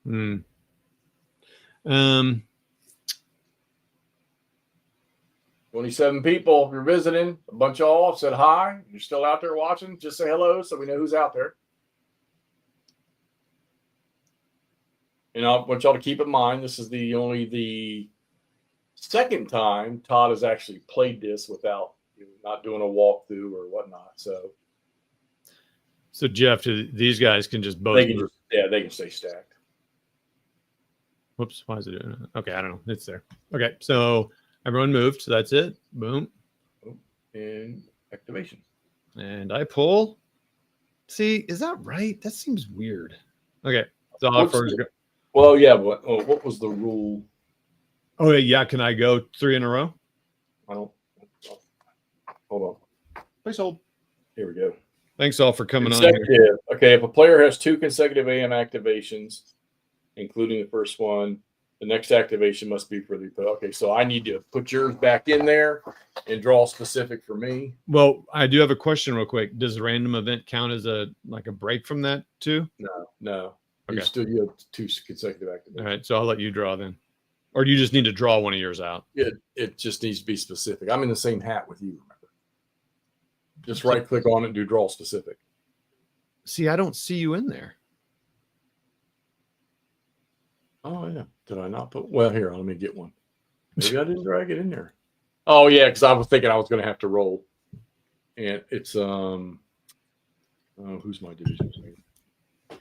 27 people. If you're visiting, a bunch of y'all said hi. You're still out there watching. Just say hello so we know who's out there. And I want y'all to keep in mind, this is only the second time Todd has actually played this without not doing a walkthrough or whatnot. So Jeff, these guys can just both. They can stay stacked. Whoops, why is it doing that? Okay, I don't know. It's there. Okay, so everyone moved. So that's it. Boom. And activation. And I pull. See, is that right? That seems weird. Okay. So well, yeah. What was the rule? Oh, yeah. Can I go 3 in a row? I don't. Hold on. Please hold. Here we go. Thanks all for coming on here. Okay, if a player has 2 consecutive AM activations, including the first one, The next activation must be for the. Okay, so I need to put yours back in there and draw specific for me. Well, I do have a question real quick. Does a random event count as a break from that too? No. Okay. You have 2 consecutive activations. All right, so I'll let you draw then. Or do you just need to draw one of yours out? It just needs to be specific. I'm in the same hat with you, remember? Just right click on it and do draw specific. See, I don't see you in there. Oh, yeah. Did I not put? Well, here, let me get one. Maybe I didn't drag it in there. Oh, yeah, because I was thinking I was going to have to roll. And it's, who's my division?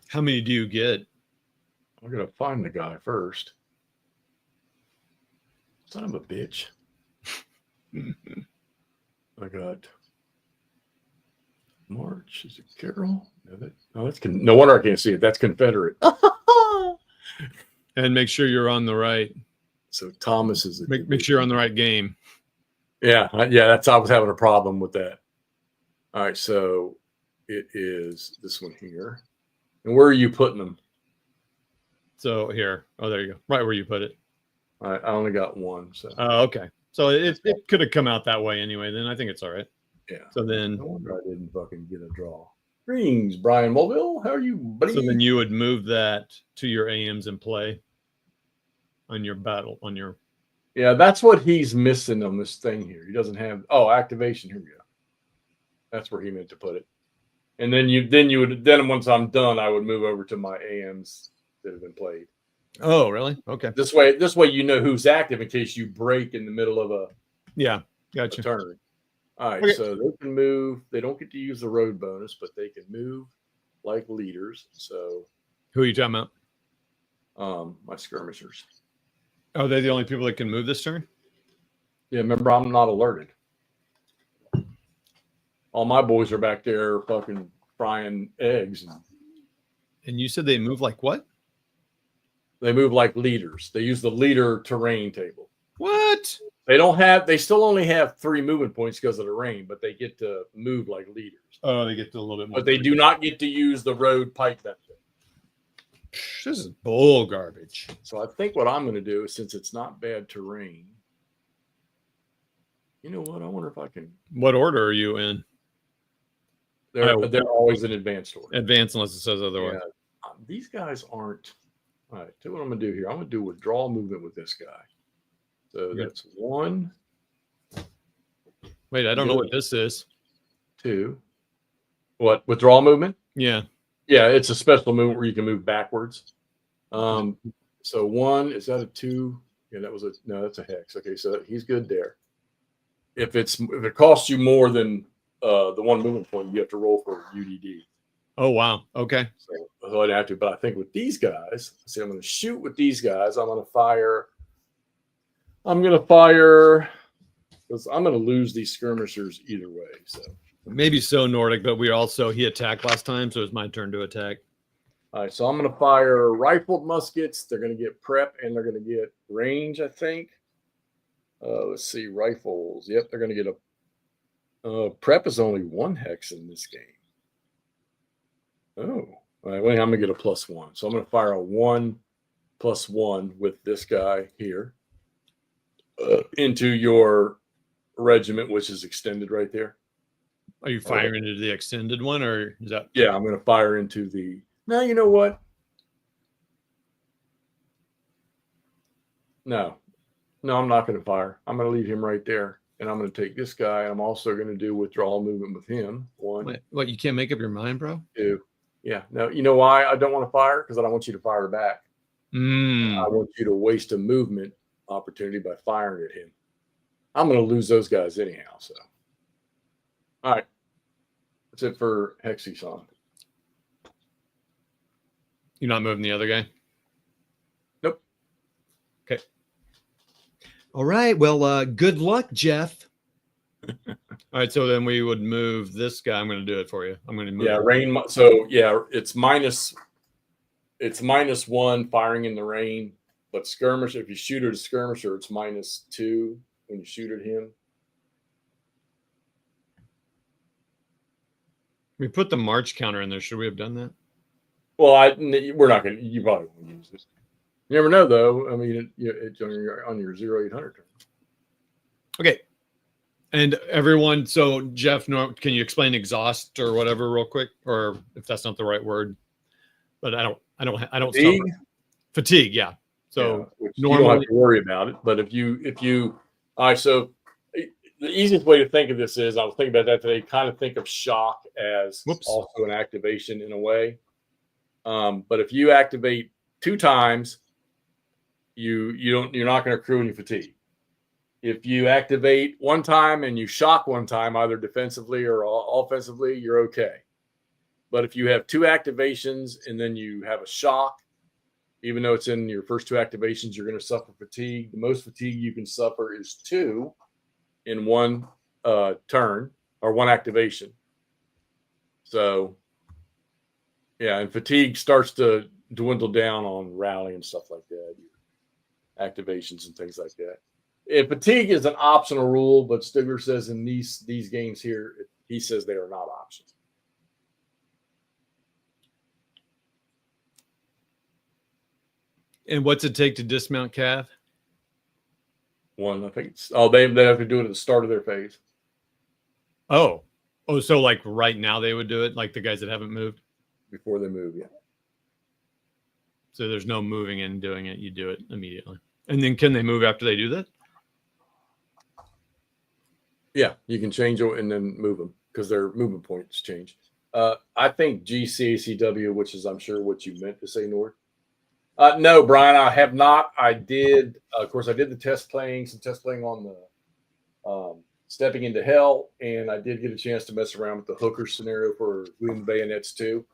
How many do you get? I'm going to find the guy first. Son of a bitch. I got March. Is it Carol? No, that's no wonder I can't see it. That's Confederate. And make sure you're on the right. So Thomas is. Make sure you're on the right game. Yeah. That's I was having a problem with that. All right, so it is this one here. And where are you putting them? So here. Oh, there you go. Right where you put it. All right, I only got one. So. Oh, okay. So it could have come out that way anyway. Then I think it's all right. Yeah. So then. No wonder I didn't fucking get a draw. Greetings, Brian Mulville. How are you, buddy? So then you would move that to your AMs and play on your battle on your. Yeah, that's what he's missing on this thing here. He doesn't have activation. Here we go. That's where he meant to put it. And then once I'm done, I would move over to my AMs that have been played. Oh, really? Okay. This way you know who's active in case you break in the middle of a gotcha. turn. All right, okay. So they can move. They don't get to use the road bonus, but they can move like leaders. So who are you talking about? My skirmishers. Oh, they're the only people that can move this turn? Yeah, remember I'm not alerted. All my boys are back there fucking frying eggs. And you said they move like what? They move like leaders. They use the leader terrain table. What? They still only have 3 movement points because of the rain, but they get to move like leaders. Oh, they get to a little bit more. But they do not get to use the road pike benefit. This is bull garbage. So I think what I'm going to do is, since it's not bad terrain, you know what? I wonder if I can. What order are you in? They're always in advanced order. Advanced unless it says otherwise. Yeah. These guys aren't. All right. So what I'm going to do here, I'm going to do withdrawal movement with this guy. So that's 1. Wait, I don't know what this is. 2. What? Withdrawal movement? Yeah. Yeah, it's a special movement where you can move backwards. So 1, is that a 2? Yeah, that's a hex. Okay, so he's good there. If it costs you more than the 1 movement point, you have to roll for UDD. Oh wow. Okay. So I'd have to, but I think with these guys, I'm going to shoot with these guys. I'm going to fire because I'm going to lose these skirmishers either way. So maybe so, Nordic, but he attacked last time, so it's my turn to attack. All right, so I'm going to fire rifled muskets. They're going to get prep and they're going to get range, I think. Let's see, rifles. Yep, they're going to get a prep is only 1 hex in this game. Oh, all right. Well, I'm going to get a +1. So I'm going to fire a 1+1 with this guy here into your regiment, which is extended right there. Are you firing into the extended one, or is that? Yeah, I'm going to fire into the. Now you know what? No, I'm not going to fire. I'm going to leave him right there, and I'm going to take this guy. And I'm also going to do withdrawal movement with him. 1. Wait, what? You can't make up your mind, bro? 2. Yeah. No, you know why I don't want to fire? Because I don't want you to fire back. I want you to waste a movement opportunity by firing at him. I'm going to lose those guys anyhow. So, all right. That's it for Hexy song. You're not moving the other guy? Nope. Okay. All right. Well, good luck, Jeff. All right, so then we would move this guy. I'm going to do it for you. I'm going to move. Yeah, rain. So yeah, it's -1 firing in the rain, but skirmish. If you shoot at a skirmisher, it's -2 when you shoot at him. We put the march counter in there. Should we have done that? Well, we're not going to. You probably won't use it. You never know, though. I mean, it's on your 0800 turn. Okay. And everyone, so Jeff, can you explain exhaust or whatever real quick, or if that's not the right word? But I don't Fatigue? Fatigue, yeah. So yeah, normally you don't have to worry about it. But if you, all right. So the easiest way to think of this is, I was thinking about that today. Kind of think of shock as also an activation in a way. But if you activate 2 times, you're not going to accrue any fatigue. If you activate 1 time and you shock 1 time, either defensively or offensively, you're okay. But if you have 2 activations and then you have a shock, even though it's in your first 2 activations, you're going to suffer fatigue. The most fatigue you can suffer is 2 in 1 turn or 1 activation. So, yeah, and fatigue starts to dwindle down on rally and stuff like that, activations and things like that. Fatigue is an optional rule, but Stigler says in these games here, he says they are not optional. And what's it take to dismount Cav? 1, I think it's they have to do it at the start of their phase. Oh, so like right now they would do it, like the guys that haven't moved before they move, yeah. So there's no moving and doing it; you do it immediately. And then can they move after they do that? Yeah, you can change it and then move them because their movement points change. I think GBACW, which is I'm sure what you meant to say, Nord. No, Brian, I have not. I did, of course, I did some test playing on the Stepping into Hell, and I did get a chance to mess around with the hooker scenario for Swords and Bayonets too.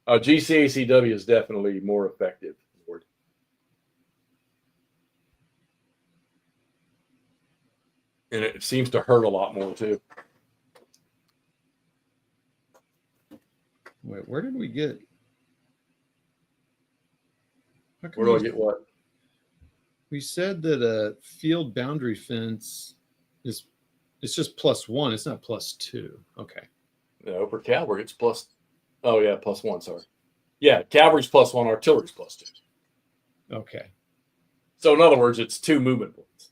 GCACW is definitely more effective. And it seems to hurt a lot more too. Wait, where did we get? Where do I get what? We said that a field boundary fence it's just +1. It's not +2. Okay. No, for cavalry it's plus. Oh yeah, +1. Sorry. Yeah, cavalry's +1. Artillery's +2. Okay. So in other words, it's 2 movement points.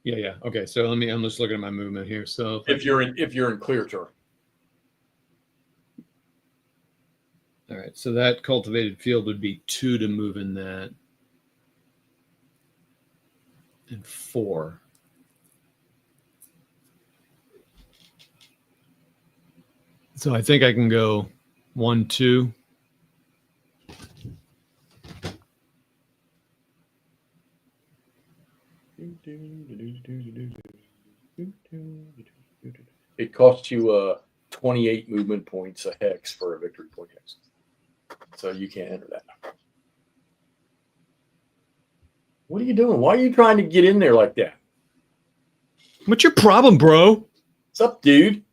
Yeah. Okay. So I'm just looking at my movement here. So if you're in clear turn. All right. So that cultivated field would be 2 to move in that. And 4. So I think I can go 1, 2. It costs you 28 movement points a hex for a victory point hex. So you can't enter that. What are you doing? Why are you trying to get in there like that? What's your problem, bro? What's up, dude?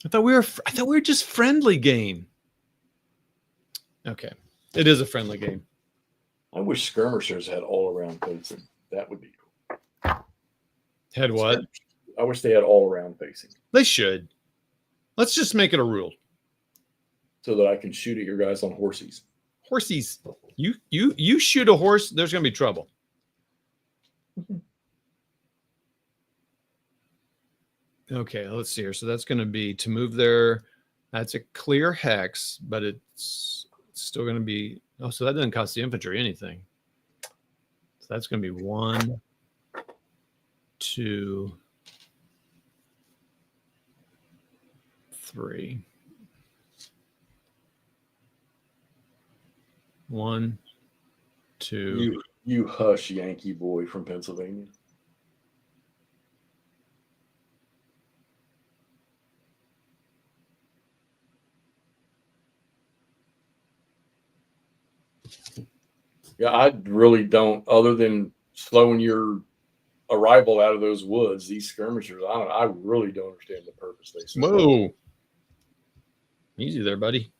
I thought we were just friendly game. Okay. It is a friendly game. I wish skirmishers had all around facing. That would be cool. Had what? I wish they had all around facing. They should. Let's just make it a rule. So that I can shoot at your guys on horsies. Horsies. You shoot a horse, there's gonna be trouble. Okay, let's see here. So that's going to be to move there. That's a clear hex, but it's still going to be. Oh, so that doesn't cost the infantry anything. So that's going to be 1, 2, 3. 1, 2. You hush, Yankee boy from Pennsylvania. Yeah, I really don't. Other than slowing your arrival out of those woods, these skirmishers, I really don't understand the purpose they serve. Whoa, easy there, buddy.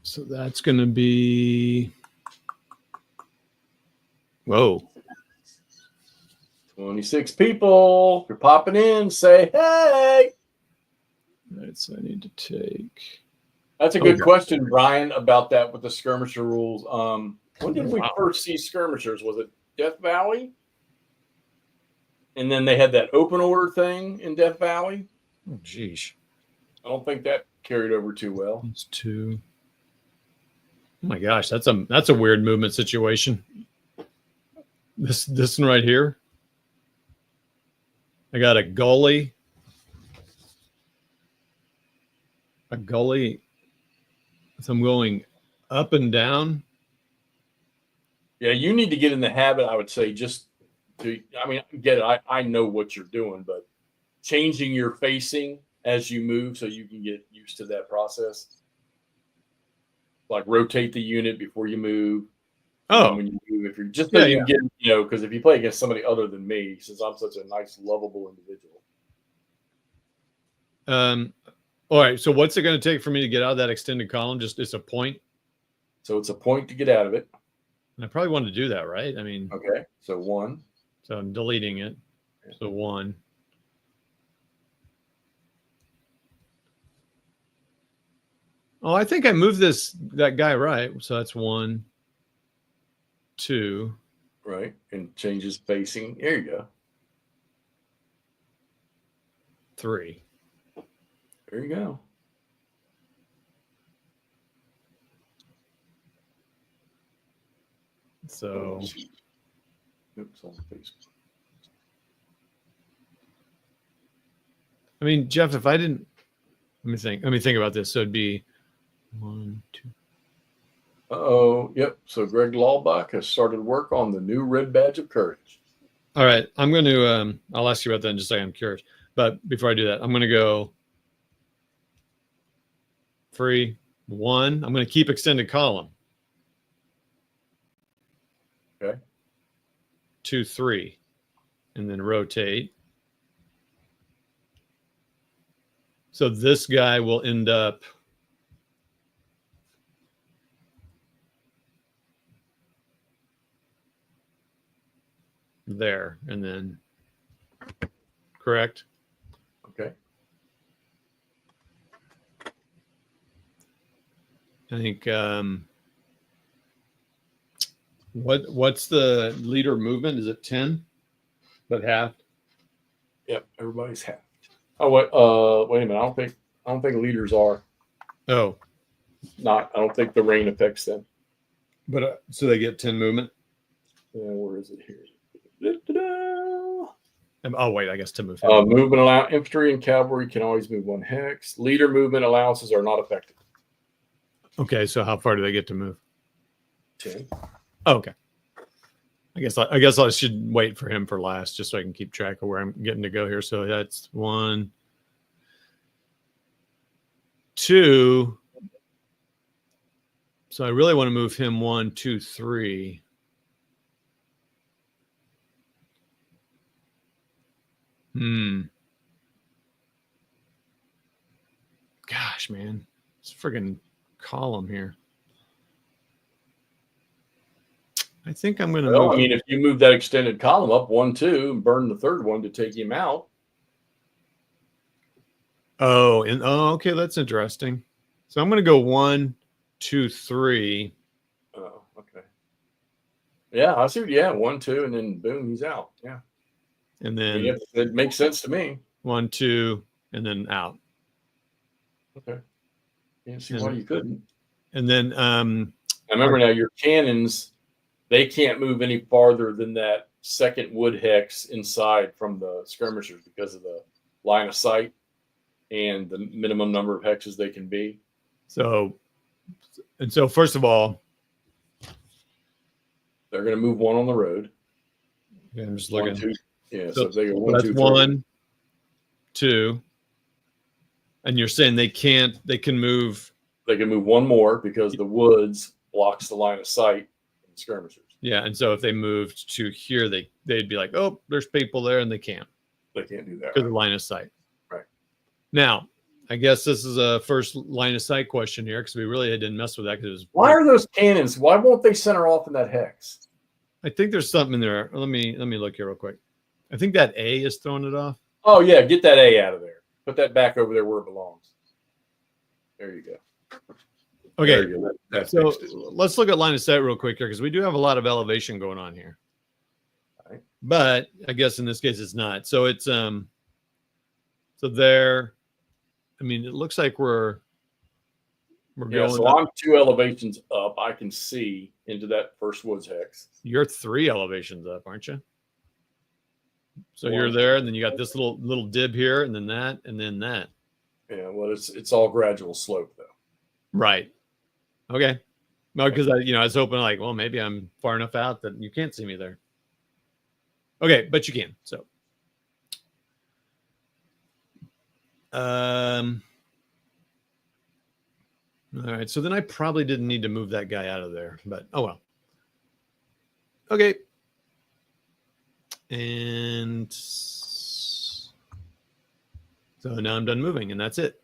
So that's going to be. Whoa. 26 people. If you're popping in, say hey. All right, so I need to take. That's a good question, Brian, about that with the skirmisher rules. When did we first see skirmishers? Was it Death Valley? And then they had that open order thing in Death Valley. Oh, geez. I don't think that carried over too well. It's 2. Oh my gosh, that's a weird movement situation. This one right here. I got a gully. So I'm going up and down. Yeah, you need to get in the habit, I would say, just to, I mean, get it. I know what you're doing, but changing your facing as you move so you can get used to that process. Like rotate the unit before you move. Oh, when you move, if you're just so you can get, because if you play against somebody other than me, since I'm such a nice, lovable individual. All right. So what's it going to take for me to get out of that extended column? Just it's a point. So it's a point to get out of it. And I probably want to do that, right? I mean, okay. So 1. So I'm deleting it. So 1. Oh, I think I moved that guy right. So that's 1, 2. Right. And changes facing. There you go. 3. There you go. So oops, on Facebook. I mean, Jeff, if I didn't let me think about this. So it'd be 1, 2. Uh-oh. Yep. So Greg Lawbach has started work on the new red badge of courage. All right. I'm going to I'll ask you about that in just a second. I'm curious. But before I do that, I'm going to go free 1. I'm going to keep extended column. Okay. 2, 3. And then rotate. So this guy will end up there, and then correct. Okay. I think what's the leader movement? Is it 10? But half? Yep, everybody's half. Oh wait a minute. I don't think leaders are. Oh. I don't think the rain affects them. But so they get 10 movement? Yeah, where is it here? Oh wait, I guess to move. Movement allow infantry and cavalry can always move 1 hex. Leader movement allowances are not affected. Okay, so how far do they get to move? 10. Oh, okay. I guess I should wait for him for last, just so I can keep track of where I'm getting to go here. So that's 1, 2. So I really want to move him 1, 2, 3. Gosh, man, it's a friggin' column here. I think I'm going to move. I mean, if you move that extended column up 1, 2, and burn the third one to take him out. Oh, okay, that's interesting. So I'm going to go 1, 2, 3. Oh, okay. Yeah, I see. Yeah, 1, 2, and then boom, he's out. Yeah. And then it makes sense to me. 1, 2, and then out. Okay. Can't see why you couldn't. And then I remember now your cannons, they can't move any farther than that second wood hex inside from the skirmishers because of the line of sight and the minimum number of hexes they can be. So first of all, they're going to move 1 on the road. Yeah, I'm just looking. 1, 2. Yeah, so if they go 1, that's 2, 1, 2. And you're saying they can move. They can move 1 more because the woods blocks the line of sight in skirmishers. Yeah, and so if they moved to here, they'd be like, oh, there's people there, and they can't. They can't do that. Because of the line of sight. Right. Now, I guess this is a first line of sight question here because we really didn't mess with that because it was. Why are those cannons? Why won't they center off in that hex? I think there's something in there. Let me look here real quick. I think that A is throwing it off. Oh yeah, get that A out of there. Put that back over there where it belongs. There you go. Okay. There you go. That's So fixed it. let's look at line of sight real quick here because we do have a lot of elevation going on here. Right. But I guess in this case it's not. So it's so there. I mean, it looks like we're Yeah, going. so up. I'm 2 elevations up. I can see into that first woods hex. You're 3 elevations up, aren't you? So 1, you're there, and then you got this little dib here, and then that, and then that. Yeah, well, it's all gradual slope though. Right. Okay. No, because I was hoping like, well, maybe I'm far enough out that you can't see me there. Okay, but you can. So, all right. So then I probably didn't need to move that guy out of there, but oh well. Okay. And so now I'm done moving, and that's it.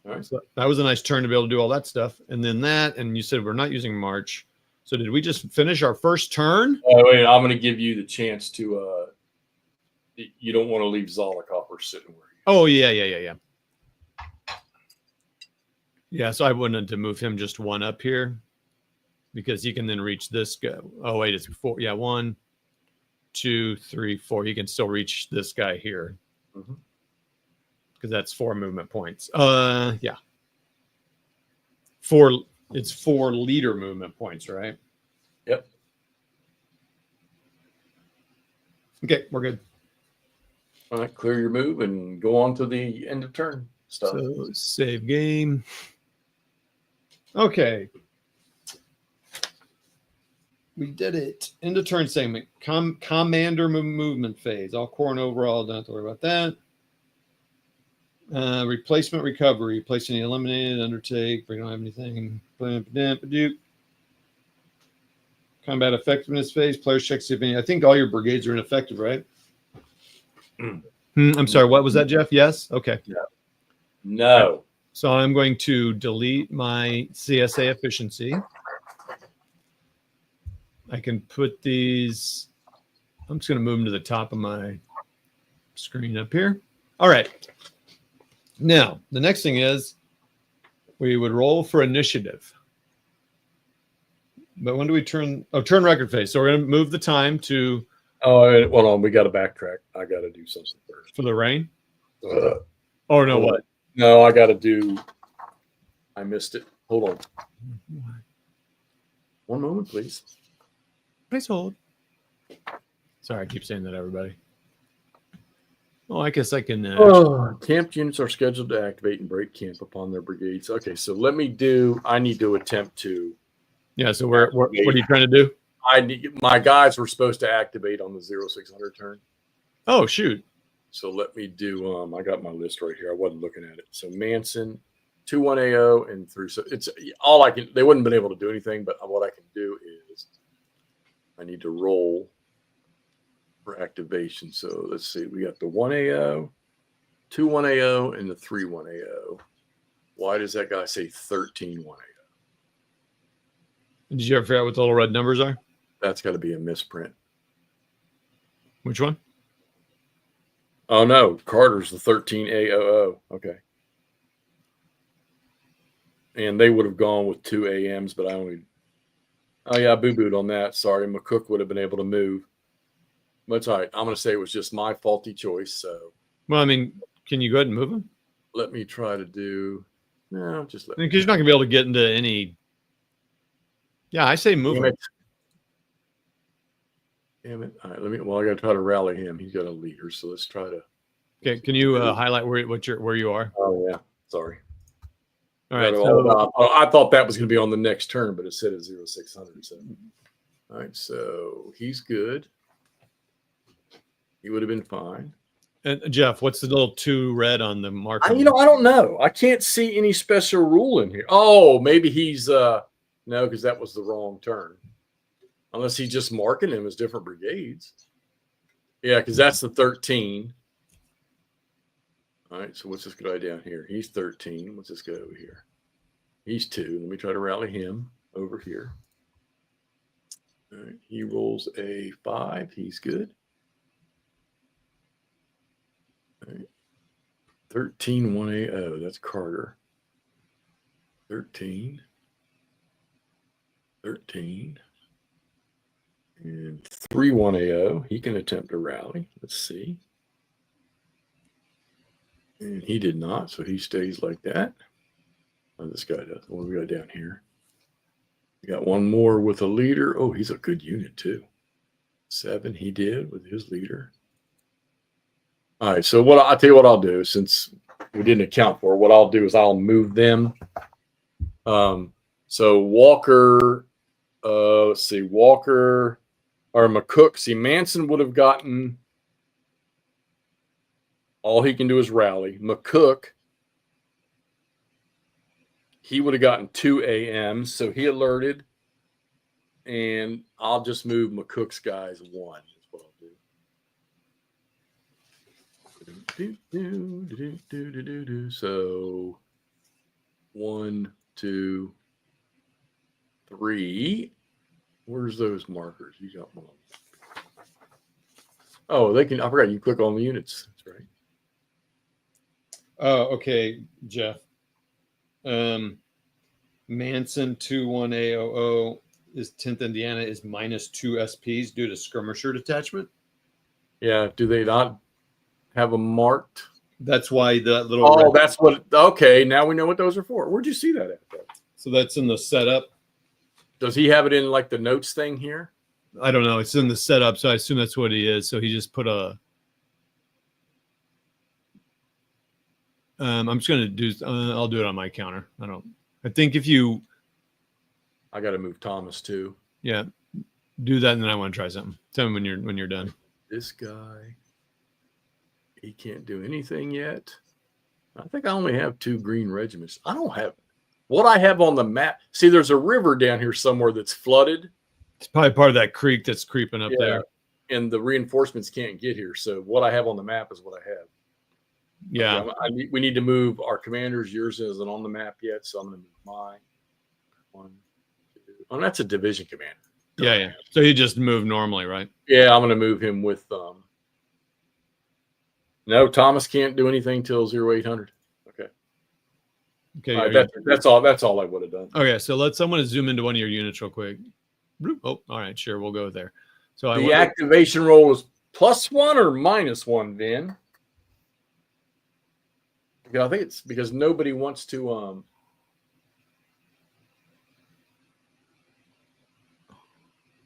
All right. So that was a nice turn to be able to do all that stuff. And then that, and you said we're not using March. So did we just finish our first turn? Wait, I'm going to give you the chance to. You don't want to leave Zollicopper sitting where you. Oh yeah. Yeah, so I wanted to move him just 1 up here because he can then reach this guy. Oh wait, it's 4. Yeah, 1, 2, 3, 4. He can still reach this guy here. Mm-hmm. Because that's 4 movement points. Yeah. 4. It's 4 leader movement points, right? Yep. Okay, we're good. All right, clear your move and go on to the end of turn stuff. So save game. Okay. We did it. End of turn segment. Commander movement phase. All core and overall. Don't have to worry about that. Replacement recovery. Place any eliminated. Undertake. We don't have anything. Combat effectiveness phase. Players check see if any. I think all your brigades are ineffective, right? I'm sorry. What was that, Jeff? Yes. Okay. No. So I'm going to delete my CSA efficiency. I can put these. I'm just going to move them to the top of my screen up here. All right. Now, the next thing is we would roll for initiative. But when do we turn? Oh, turn record phase. So we're going to move the time to. Oh, hold on. We got to backtrack. I got to do something first. For the rain? Oh, no, what? No, I got to do. I missed it. Hold on. 1 moment, please. Please hold. Sorry, I keep saying that, everybody. Oh, I guess I can. Camped units are scheduled to activate and break camp upon their brigades. Okay, so let me do. I need to attempt to. Yeah. So what are you trying to do? My guys were supposed to activate on the 0600 turn. Oh shoot. So let me do. I got my list right here. I wasn't looking at it. So Manson, 2-1 AO and 3. So it's all I can. They wouldn't have been able to do anything, but what I can do is I need to roll for activation. So let's see. We got the 1 AO, 2-1 AO, and the 3-1 AO. Why does that guy say 13-1 AO? Did you ever figure out what the little red numbers are? That's got to be a misprint. Which one? Oh no, Carter's the 13AOO. Okay. And they would have gone with 2 AMs, but I only. Oh yeah, I boo-booed on that. Sorry, McCook would have been able to move. But it's all right. I'm going to say it was just my faulty choice. So. Well, I mean, can you go ahead and move them? Let me try to do. No, just let. Because you're not going to be able to get into any. Yeah, I say move him. Damn it. All right, let me. Well, I got to try to rally him. He's got a leader, so let's try to. Okay, can you highlight where you are? Oh yeah, sorry. All right. So, I thought that was going to be on the next turn, but it said at 0600. So, all right, so he's good. He would have been fine. And Jeff, what's the little 2 red on the marker? I don't know. I can't see any special rule in here. Oh, maybe he's no, because that was the wrong turn. Unless he's just marking them as different brigades. Yeah, because that's the 13. All right, so what's this guy down here? He's 13. What's this guy over here? He's 2. Let me try to rally him over here. All right, he rolls a 5. He's good. All right. 13 1AO. That's Carter. 13. 13. And 3 1AO. He can attempt a rally. Let's see. And he did not, so he stays like that. Oh, this guy does. What do we got down here? We got one more with a leader. Oh, he's a good unit too. 7 he did with his leader. All right, so I'll tell you what I'll do, since we didn't account for it, what I'll do is I'll move them. So Walker, let's see, Walker or McCook. See, Manson would have gotten, all he can do is rally. McCook, he would have gotten 2 AMs, so he alerted. And I'll just move McCook's guys 1. That's what I'll do. So 1, 2, 3. Where's those markers? You got one. Oh, they can. I forgot you click on the units. That's right. Oh, okay, Jeff. Manson 21AOO is 10th Indiana is -2 SPs due to skirmisher detachment. Yeah. Do they not have a marked? That's why that little. Oh, that's what. Okay, now we know what those are for. Where'd you see that at? Though? So that's in the setup. Does he have it in like the notes thing here? I don't know. It's in the setup, so I assume that's what he is. So he just put a. I'm just gonna do. I'll do it on my counter. I think if you. I got to move Thomas too. Yeah, do that, and then I want to try something. Tell me when you're done. This guy, he can't do anything yet. I think I only have 2 green regiments. I don't have what I have on the map. See, there's a river down here somewhere that's flooded. It's probably part of that creek that's creeping up there. And the reinforcements can't get here. So what I have on the map is what I have. Yeah. Okay, we need to move our commanders. Yours isn't on the map yet, so I'm going to move mine. 1, 2. Oh, that's a division commander. Yeah. So he just moved normally, right? Yeah, I'm going to move him with. No, Thomas can't do anything till 0800. Okay. Okay. Right, that's all. That's all I would have done. Okay, so I'm going to zoom into one of your units real quick. Oh, all right, sure, we'll go there. So the activation roll is +1 or -1, Vin? I think it's because nobody wants to.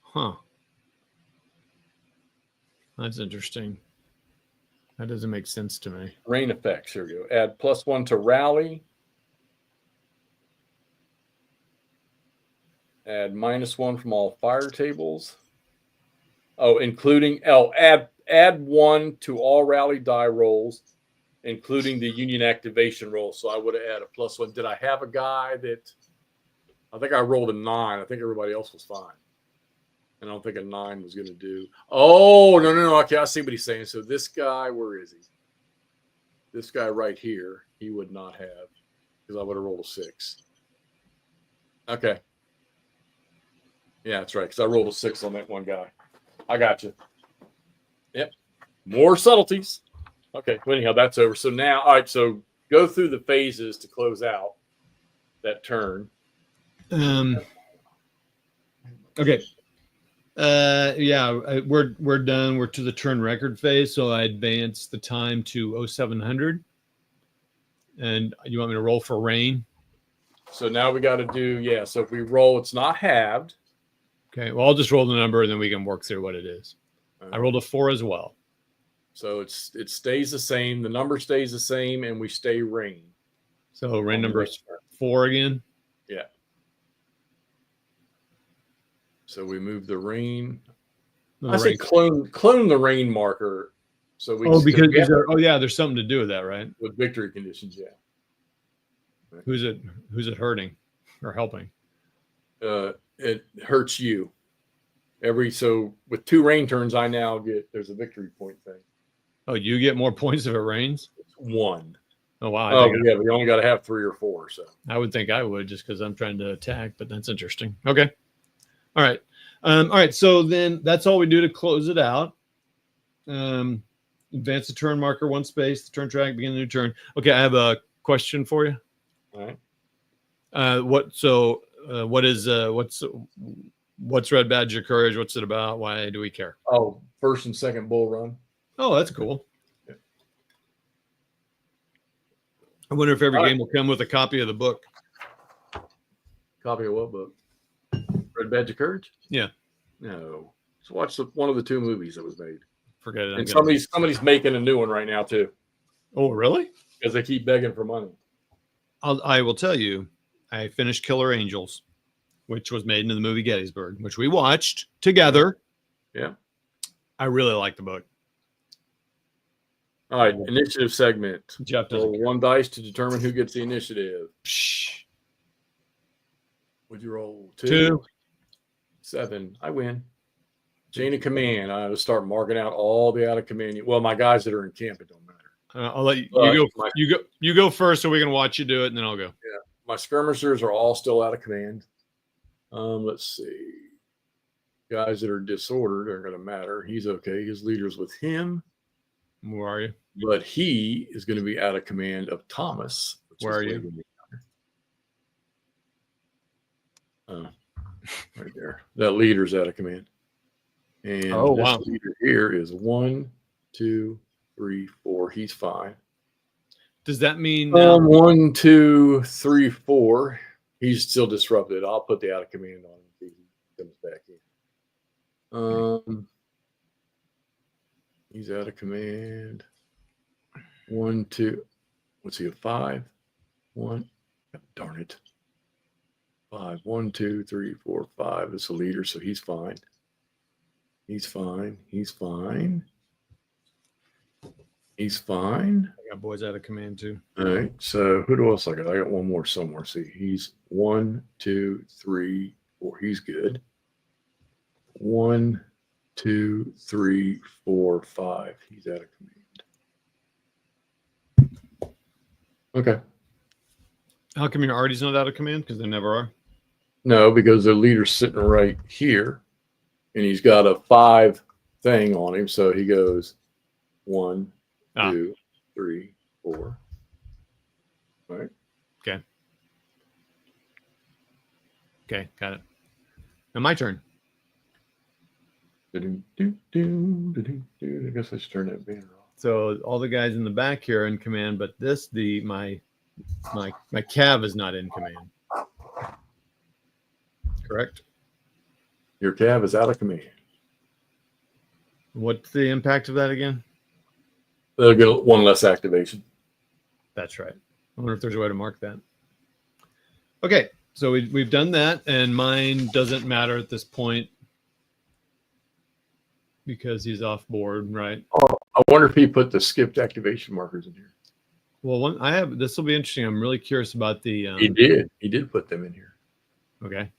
Huh. That's interesting. That doesn't make sense to me. Rain effects. Here we go. Add +1 to rally. Add -1 from all fire tables. Oh, including add 1 to all rally die rolls, including the union activation roll. So I would have added a +1. Did I have a guy that? I think I rolled a 9. I think everybody else was fine. I don't think a 9 was going to do. Oh, no. Okay, I see what he's saying. So this guy, where is he? This guy right here, he would not have, because I would have rolled a 6. Okay. Yeah, that's right, because I rolled a 6 on that one guy. I got you. Yep. More subtleties. Okay, well, anyhow, that's over. So now, all right, so go through the phases to close out that turn. Okay. Yeah, we're done. We're to the turn record phase, so I advance the time to 0700. And you want me to roll for rain? So now we got to do, yeah, so if we roll, it's not halved. Okay, well, I'll just roll the number, and then we can work through what it is. I rolled a 4 as well. So it stays the same. The number stays the same, and we stay rain. So rain number is 4 again? Yeah. So we move the rain. I say clone the rain marker. So we there's something to do with that, right? With victory conditions, yeah. Right. Who's it hurting or helping? It hurts you. So with 2 rain turns, there's a victory point thing. Oh, you get more points if it rains? It's 1. Oh wow. Yeah, but you only got to have 3 or 4. So I would think I would, just because I'm trying to attack, but that's interesting. Okay. All right. All right. So then that's all we do to close it out. Advance the turn marker 1 space. The turn track. Begin the new turn. Okay, I have a question for you. All right. What's Red Badge of Courage? What's it about? Why do we care? Oh, first and second bull run. Oh, that's cool. Yeah. I wonder if every All game will come with a copy of the book. Copy of what book? Red Badge of Courage? Yeah. No. Just watch one of the 2 movies that was made. Forget it. And somebody's making a new one right now too, Oh, really? because they keep begging for money. I will tell you, I finished Killer Angels, which was made into the movie Gettysburg, which we watched together. Yeah. I really like the book. All right, initiative segment. Jeff doesn't Roll 1 dice to determine who gets the initiative. Psh. Would you roll 2? 7? I win. Chain of command. I will start marking out all the out of command. Well, my guys that are in camp, it don't matter. I'll let you go. You go first, so we can watch you do it, and then I'll go. Yeah, my skirmishers are all still out of command. Let's see. Guys that are disordered aren't going to matter. He's okay. His leader's with him. Where are you? But he is going to be out of command of Thomas. Where are you? Right there. That leader's out of command. And this leader here is 1, 2, 3, 4. He's fine. Does that mean 1, 2, 3, 4? He's still disrupted. I'll put the out of command on him if he comes back in. He's out of command. 1, 2. What's he? 5? 1. Darn it. 5. 1, 2, 3, 4, 5. It's a leader, so he's fine. He's fine. He's fine. He's fine. I got boys out of command too. All right. So who else I got? I got one more somewhere. See, he's 1, 2, 3, 4. He's good. 1, 2, 3, 4, 5. He's out of command. Okay. How come your Artie's not out of command? Because they never are. No, because the leader's sitting right here, and he's got a 5 thing on him. So he goes 1, 2, 3, 4. All right. Okay. Okay, got it. Now my turn. I guess I should turn that banner off. So all the guys in the back here are in command, but my cav is not in command. Correct? Your cav is out of command. What's the impact of that again? They'll get 1 less activation. That's right. I wonder if there's a way to mark that. Okay, so we've done that, and mine doesn't matter at this point because he's off board, right? Oh, I wonder if he put the skipped activation markers in here. Well, this will be interesting. I'm really curious about the. He did put them in here. Okay.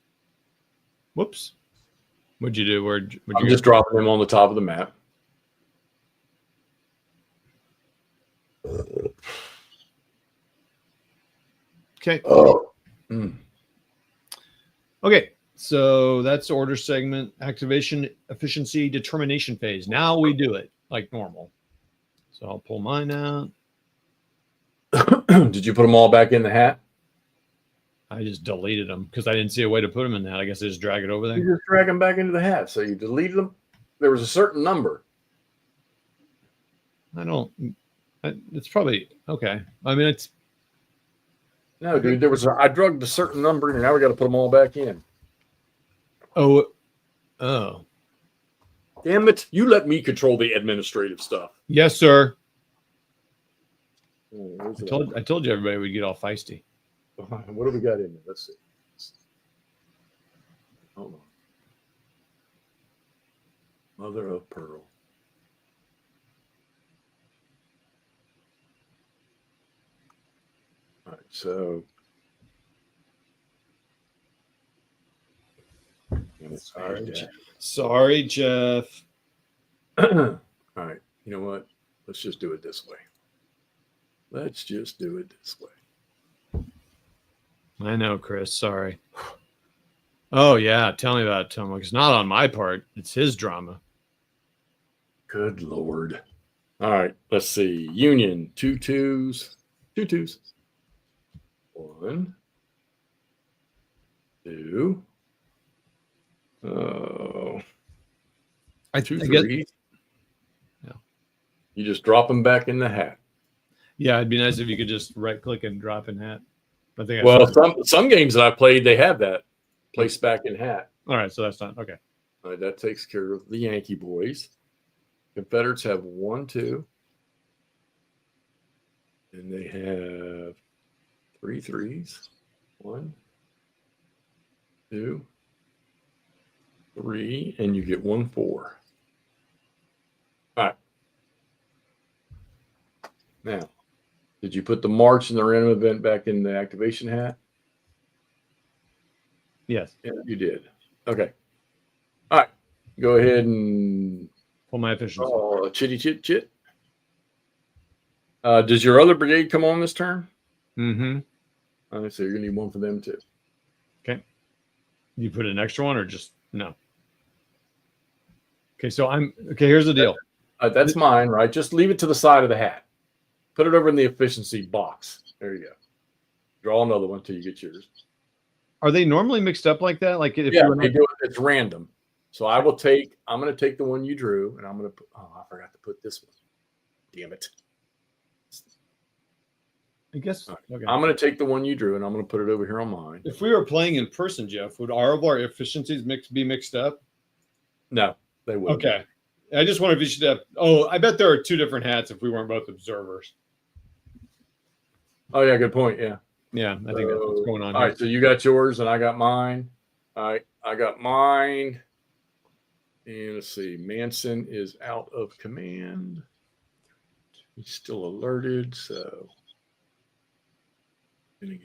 Whoops. What'd you do? I'm just dropping them on the top of the map. Okay. Oh. Okay. So that's order segment, activation, efficiency, determination phase. Now we do it like normal. So I'll pull mine out. Did you put them all back in the hat? I just deleted them because I didn't see a way to put them in that. I guess I just drag it over there. You just drag them back into the hat. So you deleted them. There was a certain number. It's probably okay. I mean, it's. No, dude, I drugged a certain number and now we got to put them all back in. Oh. Damn it. You let me control the administrative stuff. Yes, sir. Oh, I told you everybody would get all feisty. What do we got in there? Let's see. Hold on. Mother of pearl. All right, so Sorry, Jeff. All right, you know what? Let's just do it this way. Let's just do it this way. I know, Chris. Sorry. Oh, yeah. Tell me about it, Tom. It's not on my part. It's his drama. Good Lord. All right, let's see. Union, 2 2s, 2 2s. 1, 2. Oh, I 2 get. 3s. Yeah. You just drop them back in the hat. Yeah, it'd be nice if you could just right click and drop in hat. I think. Well, some games that I played, they have that place back in hat. All right, so that's not okay. All right, that takes care of the Yankee boys. Confederates have 1 2. And they have 3 3s. 1, 2, 3, and you get 1 4. All right. Now, did you put the march and the random event back in the activation hat? Yes. Yeah, you did. Okay. All right. Go ahead and Pull my efficiency. oh, chitty chit chit. Does your other brigade come on this turn? Mm-hmm. All right, so you're gonna need one for them too. Okay. You put an extra one or just no? Okay, so here's the deal. That's mine, right? Just leave it to the side of the hat. Put it over in the efficiency box. There you go. Draw another one till you get yours. Are they normally mixed up like that? Like if Yeah, you they do it. It's random. So I'm going to take the one you drew, and I'm going to put, oh, I forgot to put this one. Damn it. I guess Right. okay. I'm going to take the one you drew, and I'm going to put it over here on mine. If we were playing in person, Jeff, would all of our efficiencies be mixed up? No, they wouldn't. Okay. I just wonder if you should have. Oh, I bet there are 2 different hats if we weren't both observers. Oh, yeah, good point. Yeah. Yeah, I think that's what's going on. All right, so you got yours, and I got mine. All right, I got mine. And let's see, Manson is out of command. He's still alerted, so gonna get.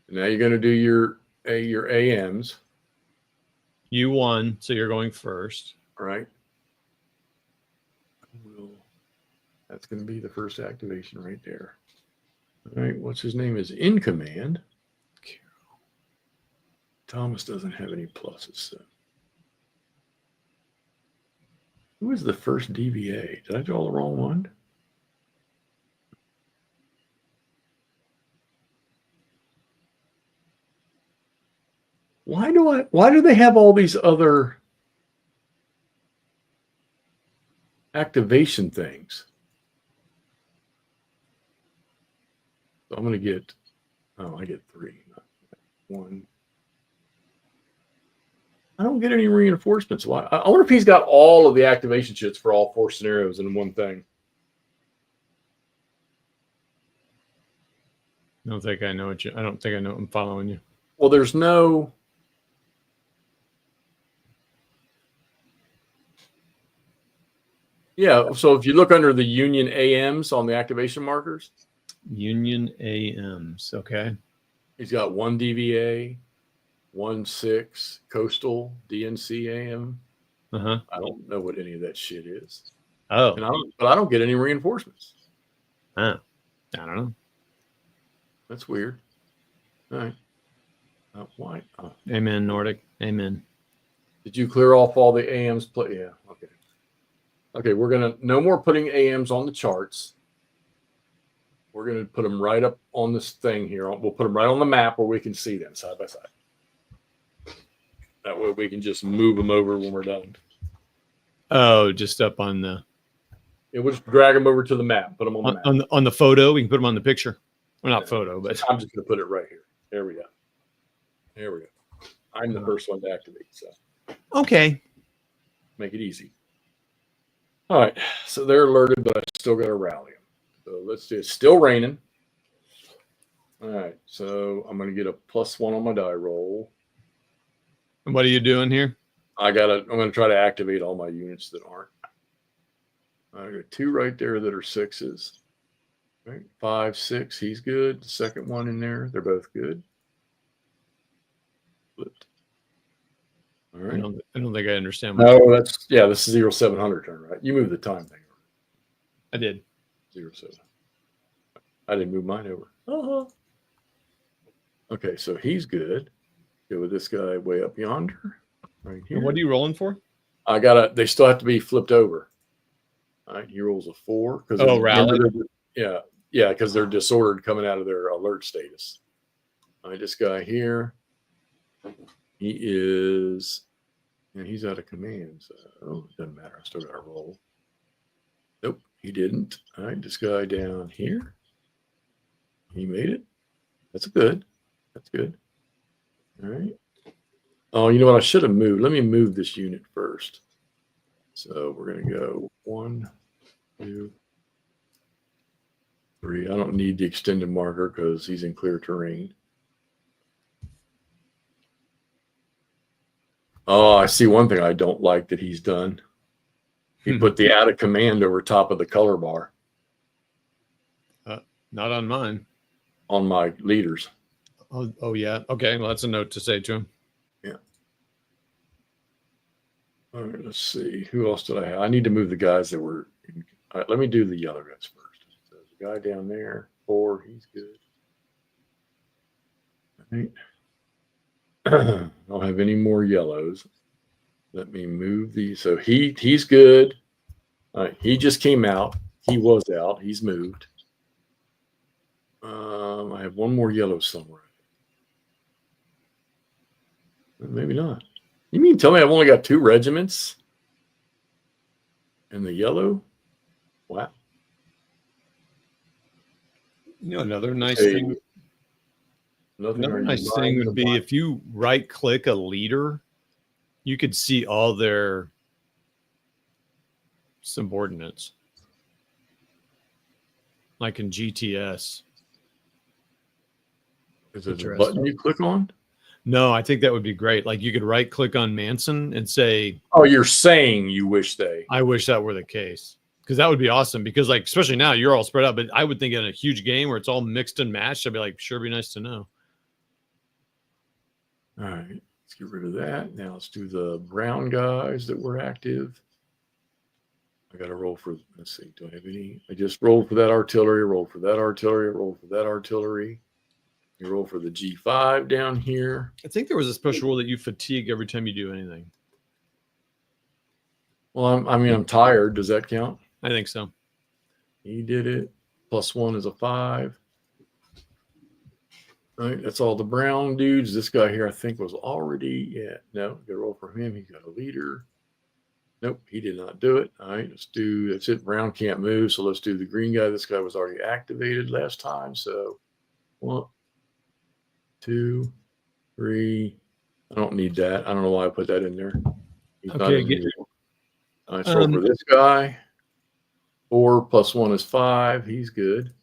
Now you're gonna do your AMs. You won, so you're going first. All right. That's gonna be the first activation right there. All right, what's his name is in command. Thomas doesn't have any pluses, so. Who was the first DVA? Did I draw the wrong one? Why do they have all these other activation things? So I'm going to get, I get 3, not 1. I don't get any reinforcements. Why? I wonder if he's got all of the activation shits for all 4 scenarios in one thing. I don't think I know I'm following you. Well, there's no. Yeah, so if you look under the Union AMs on the activation markers. Union AMs, okay. He's got 1 DVA, 1 6 coastal DNC AM. Uh-huh. I don't know what any of that shit is. Oh. But I don't get any reinforcements. I don't know. That's weird. All right. Why? Oh. Amen, Nordic. Amen. Did you clear off all the AMs? Yeah. Okay. Okay, we're going to no more putting AMs on the charts. We're going to put them right up on this thing here. We'll put them right on the map where we can see them side by side. That way we can just move them over when we're done. Oh, just up on the. Yeah, we'll just drag them over to the map. Put them on the map. On the photo. We can put them on the picture. Well, not photo, but I'm just going to put it right here. There we go. There we go. I'm the first one to activate, so okay. Make it easy. All right, so they're alerted, but I still got to rally them. So let's do it. Still raining. All right, so I'm going to get a +1 on my die roll. And what are you doing here? I'm going to try to activate all my units that aren't. I got 2 right there that are 6s. Right, 5, 6. He's good. The second one in there, they're both good. But, all right. I don't think I understand. No, this is 0700 turn, right? You moved the time thing over. I did. 07. I didn't move mine over. Uh-huh. Okay, so he's good. Go with this guy way up yonder, right here. And what are you rolling for? They still have to be flipped over. All right, he rolls a 4 because rally. Yeah, because they're disordered coming out of their alert status. All right, this guy here, he is, and he's out of command, so it doesn't matter. I still got to roll. Nope, he didn't. All right, this guy down here, he made it. That's good. That's good. All right. Oh, you know what? I should have moved. Let me move this unit first. So we're going to go 1, 2, 3. I don't need the extended marker because he's in clear terrain. Oh, I see one thing I don't like that he's done. He put the out of command over top of the color bar. Not on mine. On my leaders. Oh yeah. Okay. Well, that's a note to say to him. Yeah. All right, let's see. Who else did I have? I need to move the guys that were. All right, let me do the yellow guys first. So the guy down there, 4, he's good. All right. I don't have any more yellows. Let me move these. So he's good. All right, he just came out. He was out. He's moved. I have one more yellow somewhere. Maybe not. You mean tell me I've only got 2 regiments in the yellow? Wow. Another nice thing. Another nice thing would be if you right-click a leader, you could see all their subordinates, like in GTS. Is it a button you click on? No, I think that would be great. Like you could right-click on Manson and say, "Oh, you're saying you wish they." I wish that were the case because that would be awesome. Because like especially now you're all spread out, but I would think in a huge game where it's all mixed and matched, I'd be like, sure, be nice to know. All right, let's get rid of that. Now let's do the brown guys that were active. I got to roll for. Let's see. Do I have any? I just rolled for that artillery. Rolled for that artillery. Rolled for that artillery. You roll for the G5 down here. I think there was a special rule that you fatigue every time you do anything. Well, I'm tired. Does that count? I think so. He did it. +1 is a 5. All right, that's all the brown dudes. This guy here, I think, was already, no, got to roll for him. He's got a leader. Nope, he did not do it. All right, that's it. Brown can't move, so let's do the green guy. This guy was already activated last time, so 1, 2, 3. I don't need that. I don't know why I put that in there. He's okay, all right, so roll for this guy. 4 + 1 is 5. He's good.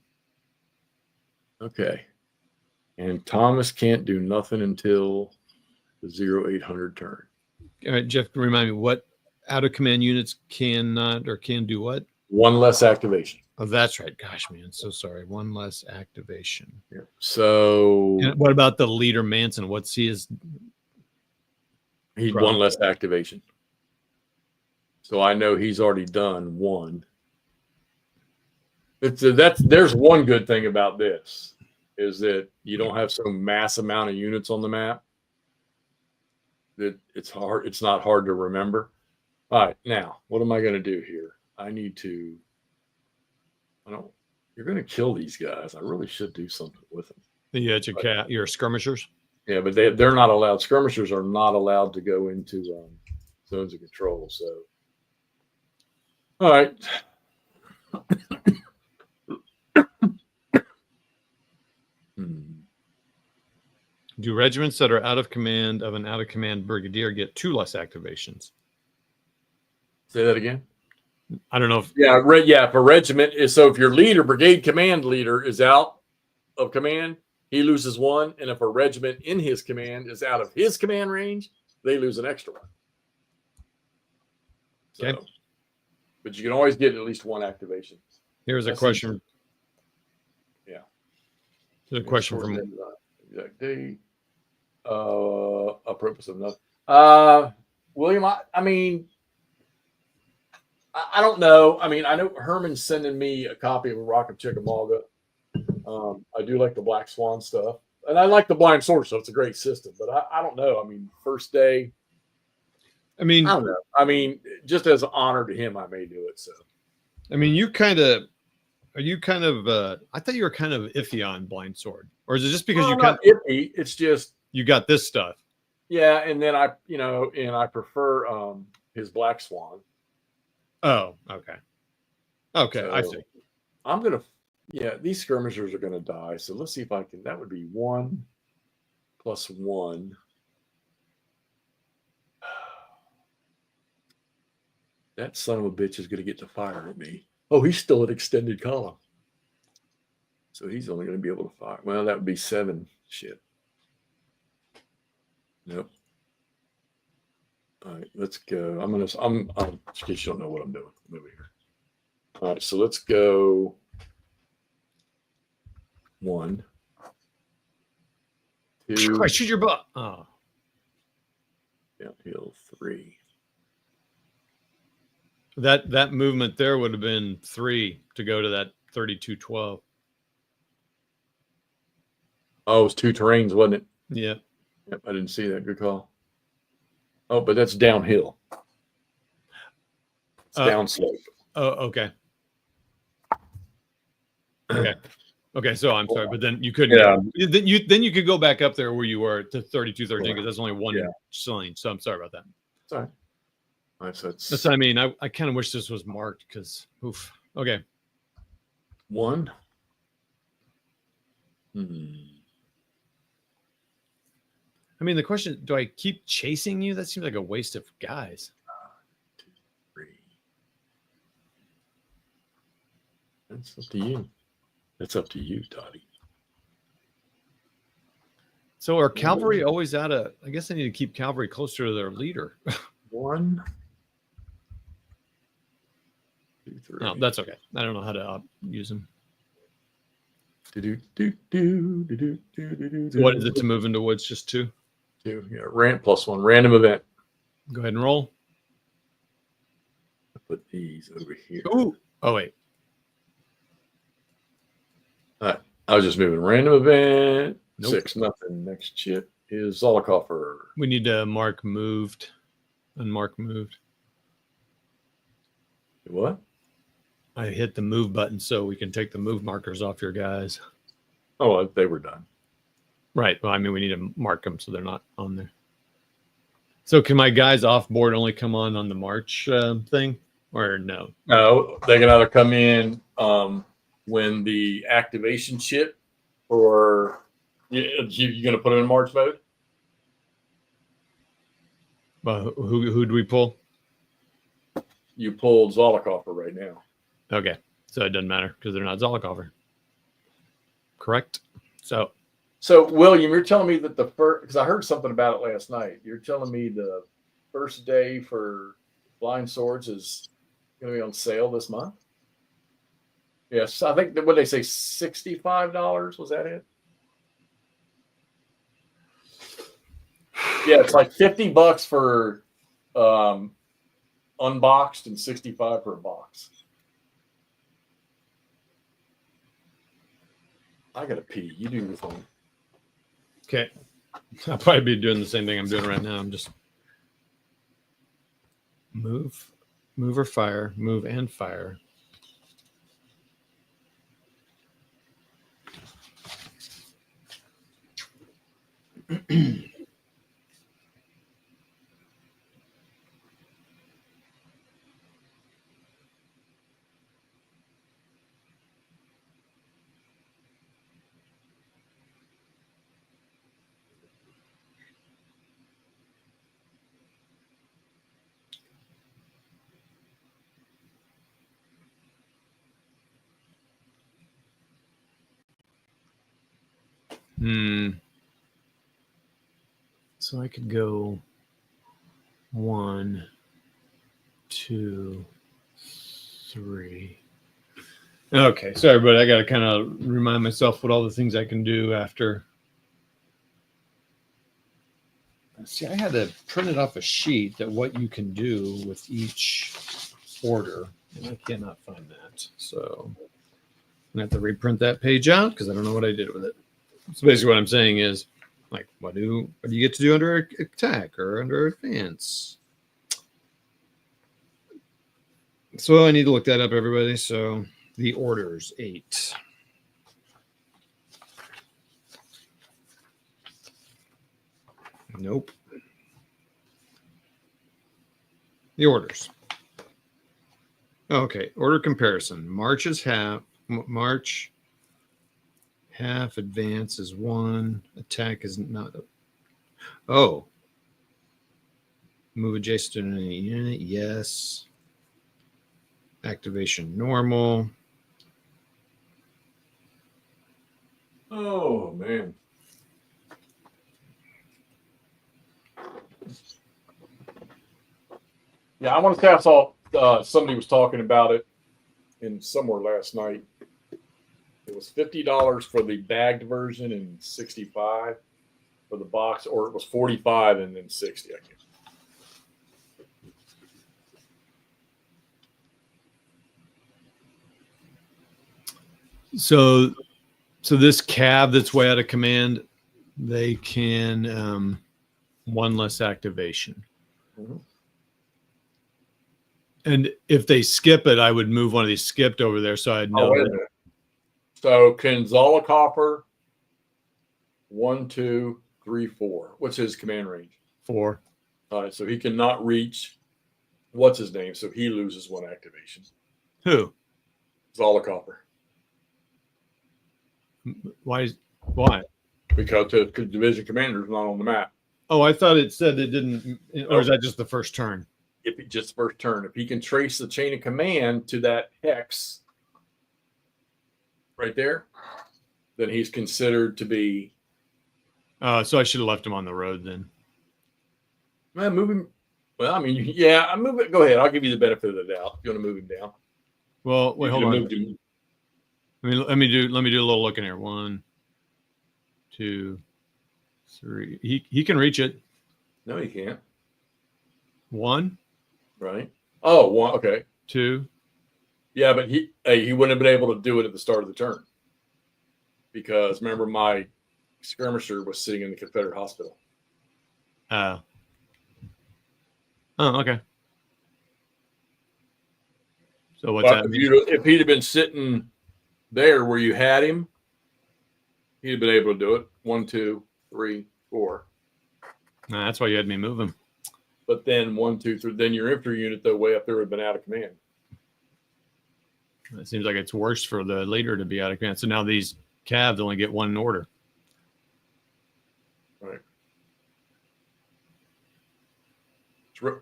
Okay. And Thomas can't do nothing until the 0800 turn. All right, Jeff, remind me what out of command units cannot or can do what? 1 less activation. Oh, that's right. Gosh, man, so sorry. 1 less activation. Yeah. So and what about the leader Manson? What's his? He's 1 less activation. So I know he's already done 1. There's one good thing about this is that you don't have some mass amount of units on the map. That it's not hard to remember. All right, now what am I going to do here? You're going to kill these guys. I really should do something with them. Your skirmishers. Yeah, but they're not allowed. Skirmishers are not allowed to go into zones of control. So, all right. Do regiments that are out of command of an out of command brigadier get 2 less activations? Say that again. I don't know if if a regiment is so if your leader, brigade command leader, is out of command, he loses 1, and if a regiment in his command is out of his command range, they lose an extra 1. So, okay. But you can always get at least 1 activation. Here's a question. Yeah. Here's a question from exact date. A purpose of nothing. William, I mean, I don't know. I mean, I know Herman's sending me a copy of A Rock of Chickamauga. I do like the Black Swan stuff. And I like the Blind Sword, so it's a great system. But I don't know. I mean, first day. I don't know. I mean, just as an honor to him, I may do it. So I mean, you kind of I thought you were kind of iffy on blind sword, or is it just because Well, you I'm kind not iffy. It's just you got this stuff? yeah, and then I prefer his black swan. Oh, okay. Okay, I So see. I'm gonna yeah, these skirmishers are gonna die. So let's see if I can that would be 1 + 1. That son of a bitch is gonna get to fire at me. Oh, he's still at extended column. So he's only gonna be able to fire. Well, that would be 7. Shit. Nope. All right, let's go. I'm in case you don't know what I'm doing. I'm over here. All right, so let's go 1, 2, I shoot your butt. Oh, downhill 3. that movement there would have been 3 to go to that 3212. Oh, it was 2 terrains, wasn't it? Yeah. Yep, I didn't see that. Good call. Oh, but that's downhill. It's downslope. Oh, okay. Okay. Okay, so I'm sorry, but then you couldn't. Yeah. Then you could go back up there where you were to 3213 because that's only one lane. So I'm sorry about that. Sorry. All right, so it's That's what I mean. I kind of wish this was marked because oof. Okay. 1. I mean, the question: do I keep chasing you? That seems like a waste of guys. 2, 3. That's up to you. That's up to you, Toddy. So are cavalry always out of? I guess I need to keep cavalry closer to their leader. 1, 2, 3. No, that's okay. I don't know how to use them. What Is it to move into woods? Just 2? 2. Yeah, +1 random event. Go ahead and roll. I'll put these over here. Ooh. Oh wait. I was just moving random event. Nope. 6 nothing. Next shit is Zolokoffer. We need to mark moved. Unmark moved. What? I hit the move button so we can take the move markers off your guys. Oh, they were done. Right. Well, I mean, we need to mark them so they're not on there. So can my guys off board only come on the march thing or no? No, they can either come in when the activation shit or you're going to put them in march mode? Who do we pull? You pulled Zolokoffer right now. Okay. So it doesn't matter because they're not Zolokoffer. Correct? So, William, you're telling me that the first, because I heard something about it last night. You're telling me the first day for blind swords is going to be on sale this month? Yes. I think, what did they say, $65? Was that it? Yeah, it's like $50 for unboxed and $65 for a box. I gotta pee. You do your thing. okay. I'll probably be doing the same thing I'm doing right now. I'm just move or fire, move and fire. So I could go 1, 2, 3. Okay, sorry, but I got to kind of remind myself what all the things I can do after. See, I had to print it off a sheet that what you can do with each order, and I cannot find that. So I'm gonna have to reprint that page out because I don't know what I did with it. So basically, what I'm saying is, like, what do you get to do under attack or under advance? So I need to look that up, everybody. So the orders 8. Nope. The orders. Okay, order comparison. March is half. March half. Advance is 1. Attack is not. Oh. Move adjacent to any unit. Yes. Activation normal. Oh man. Yeah, I want to say I saw somebody was talking about it in somewhere last night. It was $50 for the bagged version and $65 for the box, or it was $45 and then $60. I can't. So this cav that's way out of command, they can 1 less activation. Mm-hmm. And if they skip it, I would move one of these skipped over there so I'd know. Oh, wait a minute. So can Zollicoffer 1, 2, 3, 4? What's his command range? 4. All right, so he cannot reach what's his name, so he loses 1 activation. Who? Zollicoffer. Why? Because the division commander is not on the map. Oh, I thought it said it didn't. Or is that just the first turn? If he just first turn, if he can trace the chain of command to that hex right there, then he's considered to be. So I should have left him on the road then. Man, move him. Well, I mean, yeah, I move it. Go ahead. I'll give you the benefit of the doubt. If you want to move him down. Well, wait, hold on. Him. Let me do a little looking here. 1, 2, 3. He can reach it. No, he can't. 1. Right. Oh, 1. Okay. 2. Yeah, but he wouldn't have been able to do it at the start of the turn because remember my skirmisher was sitting in the Confederate hospital. Oh, okay. So what's that mean? If he'd have been sitting there where you had him, he'd have been able to do it. 1, 2, 3, 4. Nah, that's why you had me move him. But then 1, 2, 3. Then your infantry unit, though, way up there would have been out of command. It seems like it's worse for the leader to be out of command. So now these calves only get 1 order. Right.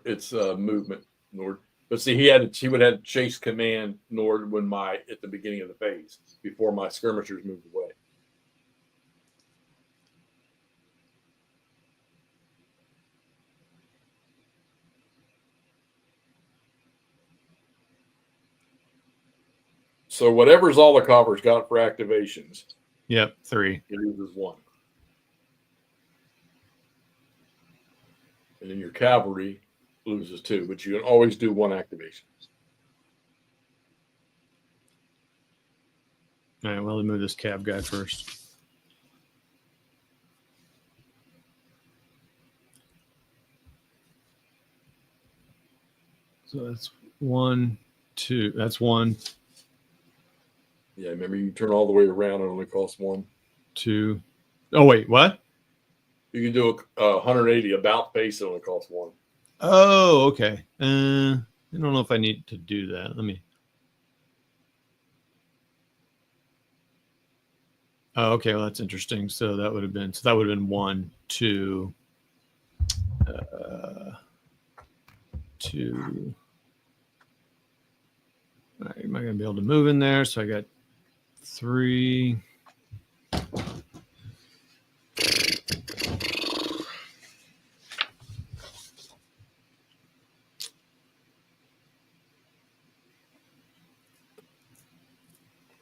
It's movement, Nord. But see, he would have had chase command Nord at the beginning of the phase before my skirmishers moved away. So whatever's all the coffers got for activations. Yep, 3. He loses 1. And then your cavalry loses 2, but you can always do 1 activation. All right, well, let me move this cab guy first. So that's 1, 2. That's 1. Yeah, remember you turn all the way around, it only costs 1. 2. Oh, wait, what? You can do a 180 about face, it only costs 1. Oh, okay. I don't know if I need to do that. Let me. Oh, okay. Well, that's interesting. So that would have been 1, 2, 2. All right, am I going to be able to move in there? So I got 3.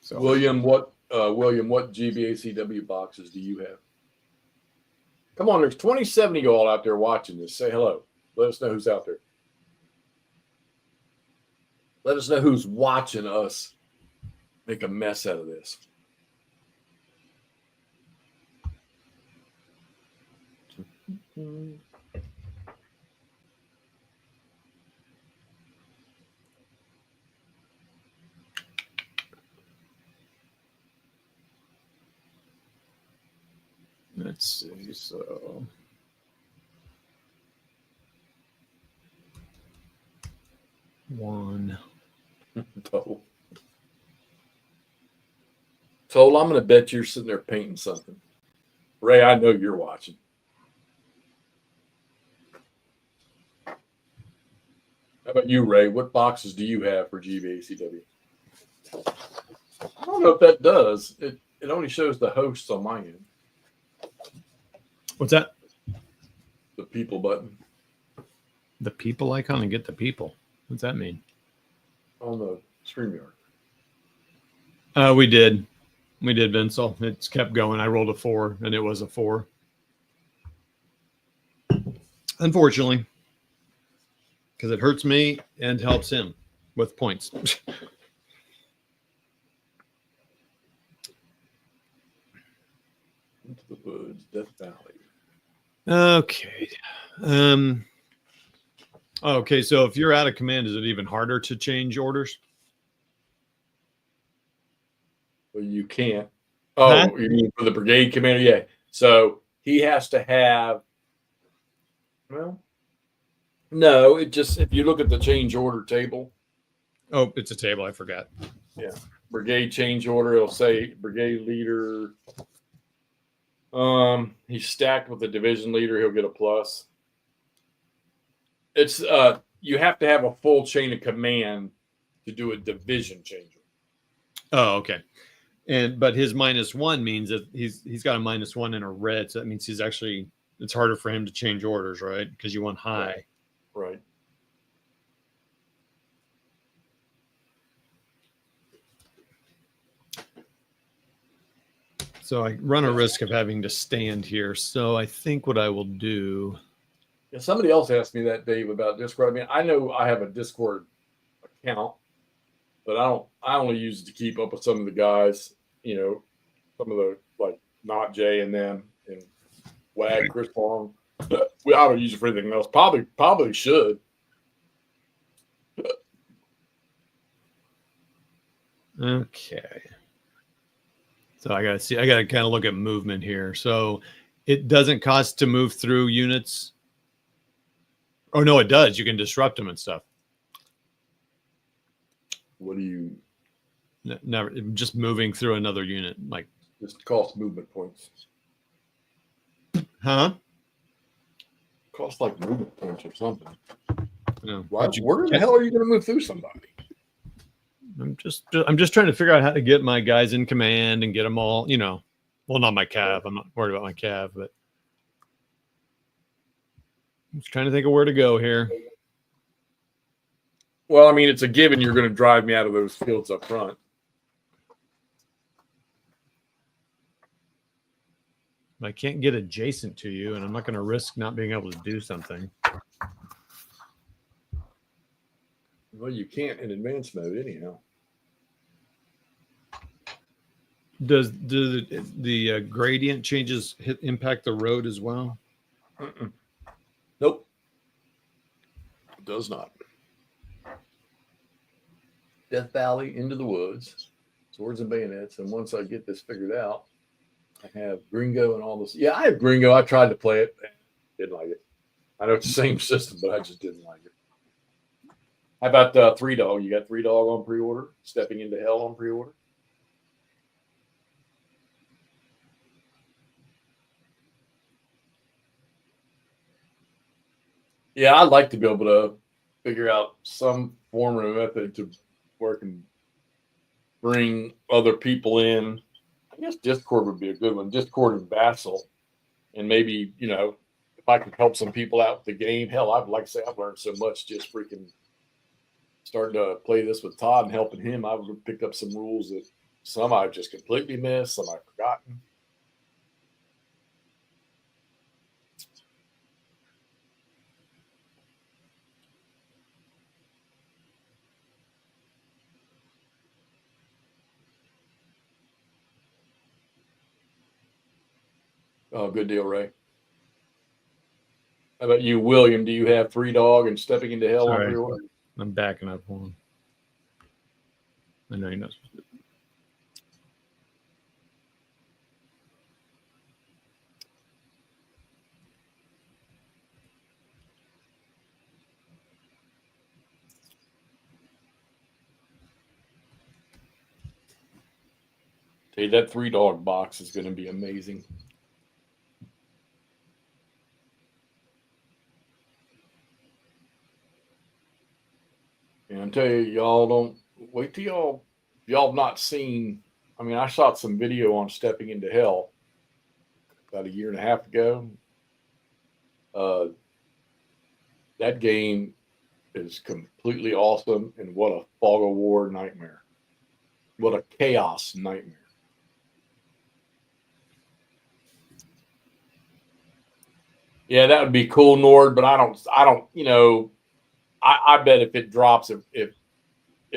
So William, what GBACW boxes do you have? Come on, there's 27 of you all out there watching this. Say hello. Let us know who's out there. Let us know who's watching us make a mess out of this. Let's see. So one total. Total. I'm going to bet you're sitting there painting something. Ray, I know you're watching. How about you, Ray? What boxes do you have for GBACW? I don't know if that does. It only shows the hosts on my end. What's that? The people button. The people icon and get the people. What's that mean? On the StreamYard. We did. We did, Vincel. It's kept going. I rolled a 4, and it was a 4. Unfortunately. Because it hurts me and helps him with points. Into the Woods, Death Valley. Okay. Okay, so if you're out of command, is it even harder to change orders? Well, you can't. Oh, Huh? you mean for the brigade commander? Yeah. So he has to have. Well, no. It just if you look at the change order table. Oh, it's a table. I forgot. Yeah. Brigade change order. It'll say brigade leader. He's stacked with the division leader. He'll get a plus. It's you have to have a full chain of command to do a division change. Oh, okay. But his -1 means that he's got a -1 in a red, so that means he's actually it's harder for him to change orders, right? Because you want high. Right. So I run a risk of having to stand here. So I think what I will do. Yeah, somebody else asked me that, Dave, about Discord. I mean, I know I have a Discord account, but I only use it to keep up with some of the guys, you know, some of the like Not Jay and them and Wag, Chris Long. But I don't use it for anything else. Probably should. Okay. So I got to kind of look at movement here. So it doesn't cost to move through units. Oh, no, it does. You can disrupt them and stuff. What do you? Never just moving through another unit, like Just cost movement points. huh? Cost like movement points or something. No. Why, where the hell are you going to move through somebody? I'm just trying to figure out how to get my guys in command and get them all, you know. Well, not my cav. I'm not worried about my cav, but I'm just trying to think of where to go here. Well, I mean, it's a given you're going to drive me out of those fields up front. I can't get adjacent to you, and I'm not going to risk not being able to do something. Well, you can't in advanced mode anyhow. Does the gradient changes impact the road as well? Nope. It does not. Death Valley, Into the Woods, Swords and Bayonets. And once I get this figured out, I have Gringo and all this. Yeah, I have Gringo. I tried to play it. Didn't like it. I know it's the same system, but I just didn't like it. How about Three Dog? You got Three Dog on pre-order? Stepping into Hell on pre-order? Yeah, I'd like to be able to figure out some form or method to work and bring other people in. I guess Discord would be a good one. Discord and Vassel. And maybe, you know, if I could help some people out with the game. Hell, I'd like to say I've learned so much just freaking starting to play this with Todd and helping him. I would have picked up some rules that some I've just completely missed, some I've forgotten. Oh, good deal, Ray. How about you, William? Do you have Three Dog and Stepping into Hell on pre-order? I'm backing up one. I know you're not supposed to. Hey, that 3-dog box is going to be amazing. And I tell you, y'all don't wait till y'all have not seen. I mean, I shot some video on Stepping into Hell about a year and a half ago. That game is completely awesome, and what a fog of war nightmare! What a chaos nightmare! Yeah, that would be cool, Nord. But I don't. You know, I bet if it drops, if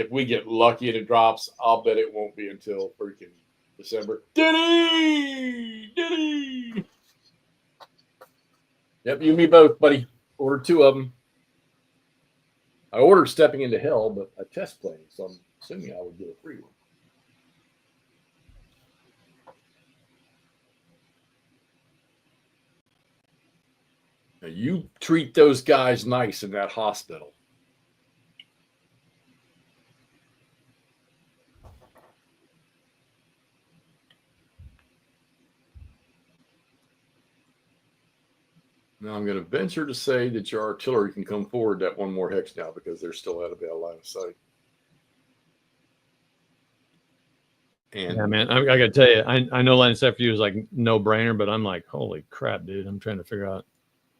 we get lucky and it drops, I'll bet it won't be until freaking December. Diddy. Yep, you and me both, buddy. Ordered 2 of them. I ordered Stepping into Hell, but a test playing, so I'm assuming I would get a free one. Now you treat those guys nice in that hospital. Now I'm going to venture to say that your artillery can come forward that one more hex now because they're still out of the line of sight. And yeah, man, I got to tell you, I know line of sight for you is like no brainer, but I'm like, holy crap, dude! I'm trying to figure out.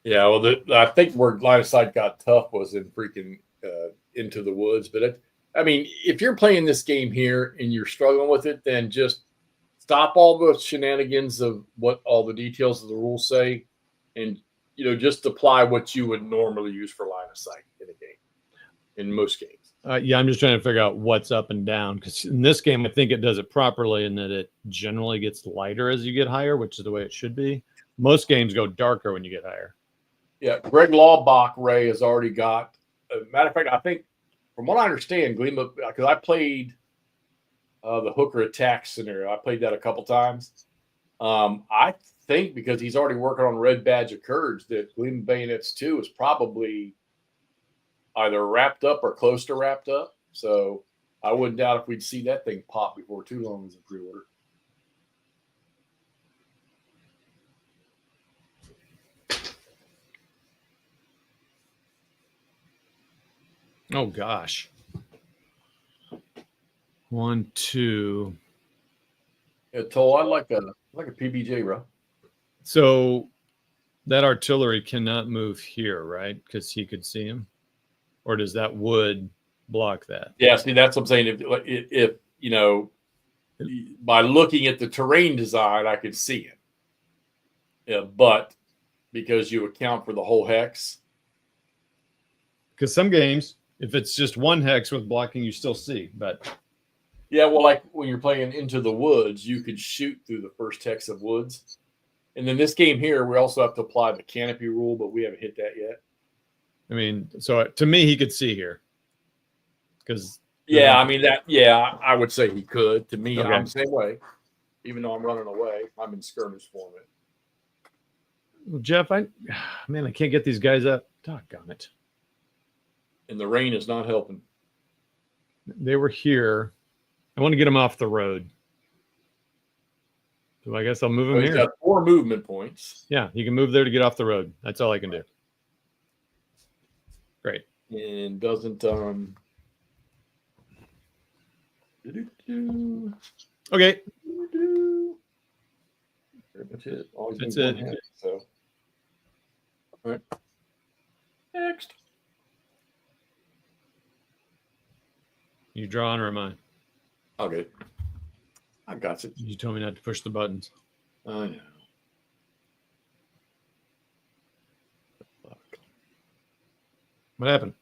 Yeah, well, I think where line of sight got tough was in freaking Into the Woods. But I mean, if you're playing this game here and you're struggling with it, then just stop all the shenanigans of what all the details of the rules say, and just apply what you would normally use for line of sight in a game. In most games. Yeah, I'm just trying to figure out what's up and down because in this game, I think it does it properly in that it generally gets lighter as you get higher, which is the way it should be. Most games go darker when you get higher. Yeah, Greg Laubach, Ray, has already got. Matter of fact, I think, from what I understand, Glima, because I played the hooker attack scenario. I played that a couple times. I think because he's already working on Red Badge of Courage, that Gleam Bayonets 2 is probably either wrapped up or close to wrapped up. So I wouldn't doubt if we'd see that thing pop before too long as a pre-order. Oh gosh. 1, 2. Yeah, Toll, I like a PBJ, bro. So that artillery cannot move here, right? Because he could see him. Or does that wood block that? Yeah, see, that's what I'm saying. If by looking at the terrain design, I could see him. Yeah, but because you account for the whole hex. Because some games, if it's just one hex with blocking, you still see. But yeah, well, like when you're playing Into the Woods, you could shoot through the first hex of woods. And then this game here, we also have to apply the canopy rule, but we haven't hit that yet. I mean, so to me, he could see here. Because I mean that. Yeah, I would say he could. To me, okay. I'm the same way. Even though I'm running away, I'm in skirmish format. Well, Jeff, I can't get these guys up. Doggone it. And the rain is not helping. They were here. I want to get them off the road. So I guess I'll move them He's here. got 4 movement points. Yeah, you can move there to get off the road. That's all I can do. Great. And doesn't Okay. Pretty much it. Always That's been it. one hit, so. All right. Next. You draw on or am I? Okay. I got it. You told me not to push the buttons. I know. What happened?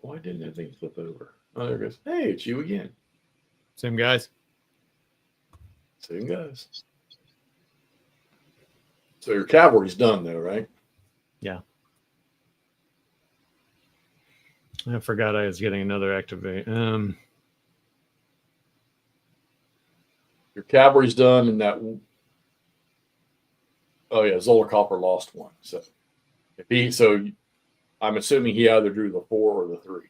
Why didn't that thing flip over? Oh, there it goes. Hey, it's you again. Same guys. Same guys. So your cavalry's done, though, right? Yeah. I forgot I was getting another activate. Your cavalry's done, and that. Oh yeah, Zolokopper lost one. So I'm assuming he either drew the 4 or the 3.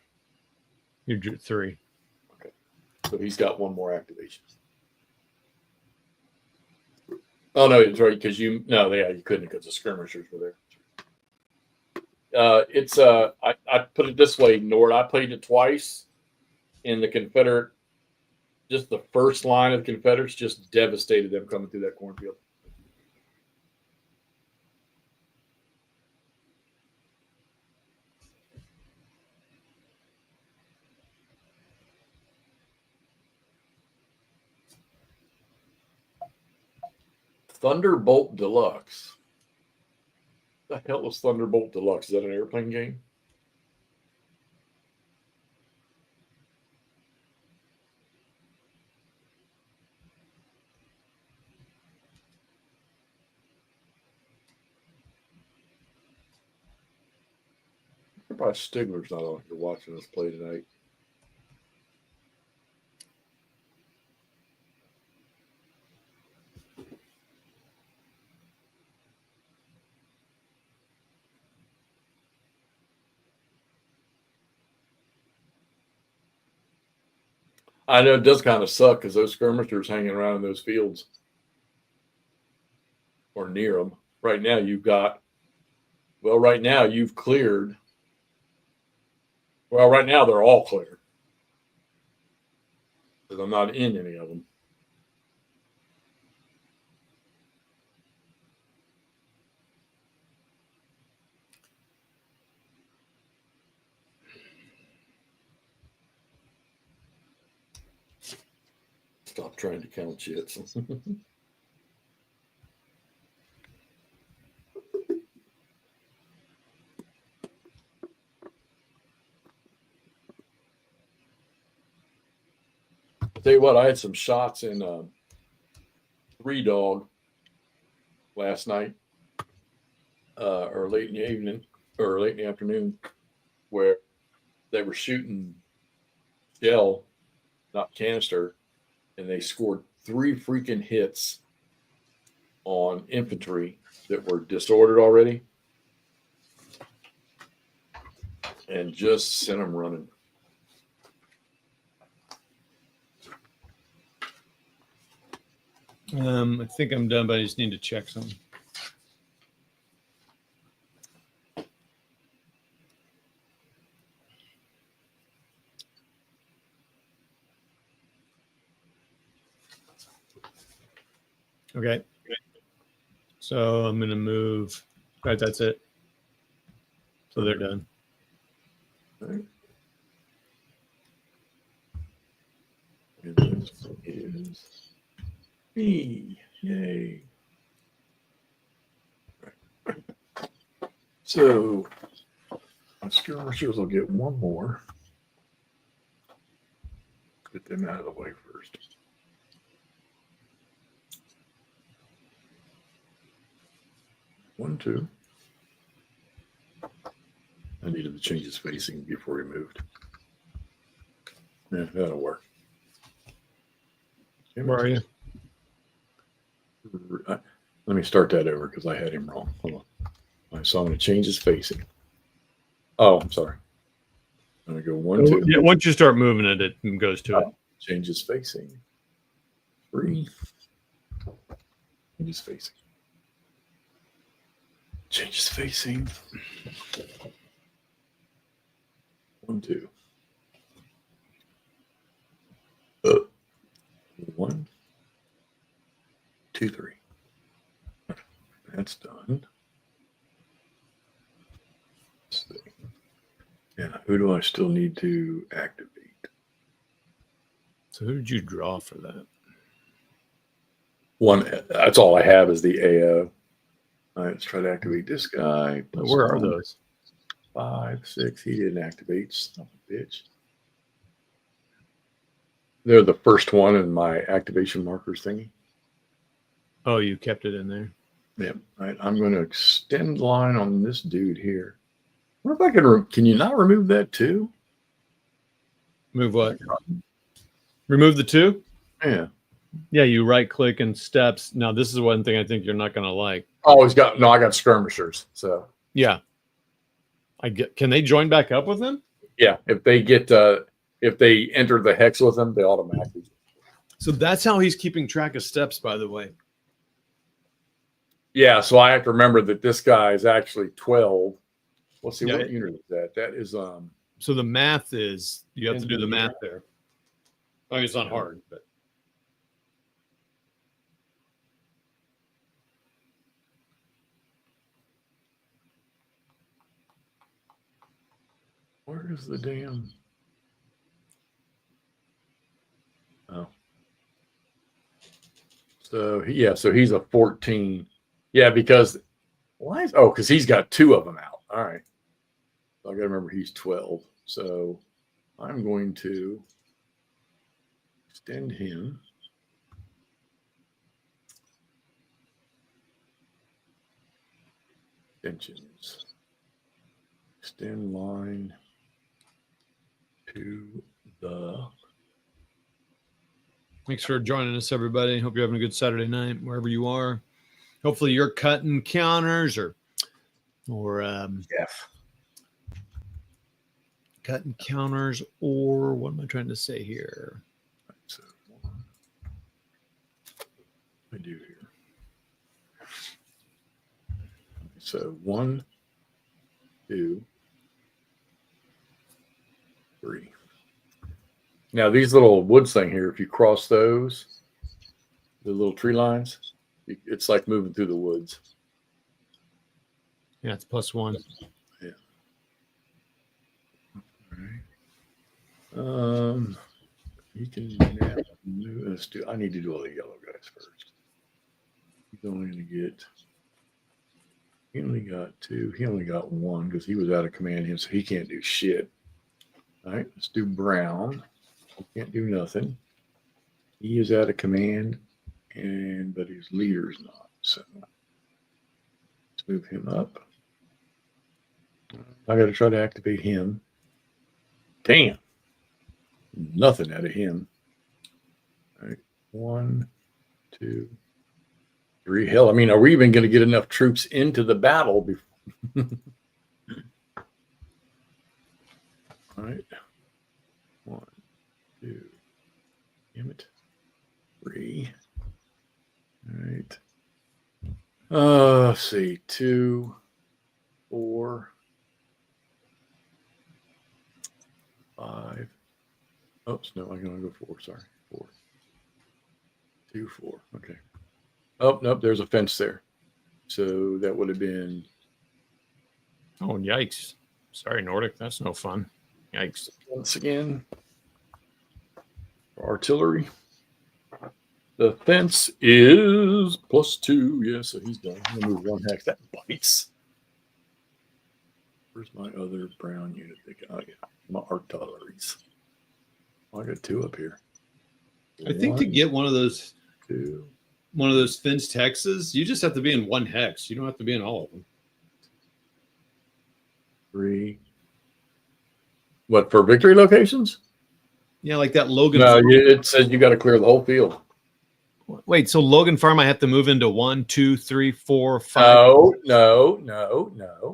You drew 3. Okay, so he's got one more activation. Oh no, it's right because you couldn't because the skirmishers were there. I put it this way, Nord. I played it twice in the Confederate. Just the first line of the Confederates just devastated them coming through that cornfield. Thunderbolt Deluxe. What the hell was Thunderbolt Deluxe? Is that an airplane game? Probably Stigler's not on here watching us play tonight. I know it does kind of suck because those skirmishers hanging around in those fields or near them. Right now you've cleared. Well, right now they're all cleared because I'm not in any of them. Stop trying to count shits. I'll tell you what, I had some shots in Three Dog last night, or late in the evening, or late in the afternoon, where they were shooting shell, not canister, and they scored 3 freaking hits on infantry that were disordered already, and just sent them running. I think I'm done, but I just need to check something. Okay. So I'm going to move. All right, that's it. So they're done. All right. And this is me. Yay. So my skirmishers will get one more. Get them out of the way first. One, two. I needed to change his facing before he moved. Yeah, that'll work. Where are you? Let me start that over because I had him wrong. Hold on. All right, so I'm going to change his facing. Oh, I'm sorry. I'm going to go 1, 2. Yeah, once you start moving it, it goes to it. Change his facing. 3. Change his facing. Change his facing. 1, 2. 1, 2, 3. That's done. Let's see. And who do I still need to activate? So who did you draw for that? One. That's all I have is the AO. All right, let's try to activate this guy. Where are those? 5, 6. He didn't activate. Son of a bitch. They're the first one in my activation markers thingy. Oh, you kept it in there. Yep. All right. I'm going to extend line on this dude here. What if I can you not remove that too? Move what? Remove the 2? Yeah. Yeah, you right click and steps. Now, this is one thing I think you're not going to like. Oh, I got skirmishers. So yeah. Can they join back up with them? Yeah. If they enter the hex with them, they automatically. So that's how he's keeping track of steps, by the way. Yeah, so I have to remember that this guy is actually 12. Let's see, Yeah, what unit is that? That is So the math is you have to do the math there. I mean, it's not hard, but where is the damn? Oh, so yeah, so he's a 14. Yeah, because why is because he's got 2 of them out. All right, so I got to remember he's 12. So I'm going to extend him. Extensions. Extend line to the. thanks for joining us, everybody. Hope you're having a good Saturday night wherever you are. Hopefully you're cutting counters or F. cutting counters, or what am I trying to say here? So I do here. So 1, 2, 3. Now these little woods thing here, if you cross those, the little tree lines, it's like moving through the woods. Yeah, it's +1. Yeah. All right. You can now move. Let's do. I need to do all the yellow guys first. He's only going to get. He only got 2. He only got 1 because he was out of command him, so he can't do shit. All right, let's do brown. He can't do nothing. He is out of command, but his leader's not. So let's move him up. I got to try to activate him. Damn. Nothing out of him. All right. 1, 2, 3. Hell, I mean, are we even going to get enough troops into the battle before? All right. 1, 2. Damn it. 3. All right. Let's see. 2, 4, 5. Oops, no, I'm going to go 4. Sorry. 4. 2, 4. Okay. Oh, nope, there's a fence there. So that would have been. Oh, yikes. Sorry, Nordic. That's no fun. Yikes. Once again, for artillery. The fence is +2. Yeah, so he's done. I'm going to move 1 hex. That bites. Where's my other brown unit? Oh, yeah. My artilleries. Oh, I got 2 up here. I think to get one of those 2. fenced hexes, you just have to be in 1 hex. You don't have to be in all of them. 3. What, for victory locations? Yeah, like that Logan. No, it says you got to clear the whole field. Wait, so Logan Farm, I have to move into 1, 2, 3, 4, 5. No.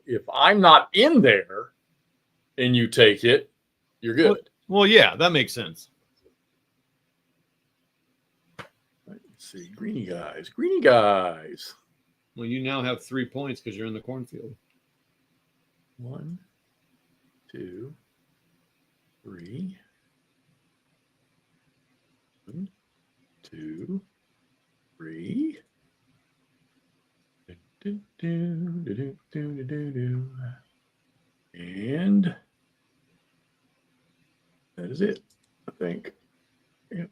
If I'm not in there and you take it, you're good. Well, yeah, that makes sense. Let's see. Greeny guys. Well, you now have 3 points because you're in the cornfield. 1, 2, 3. 1, 2, 3. And that is it, I think. Yep.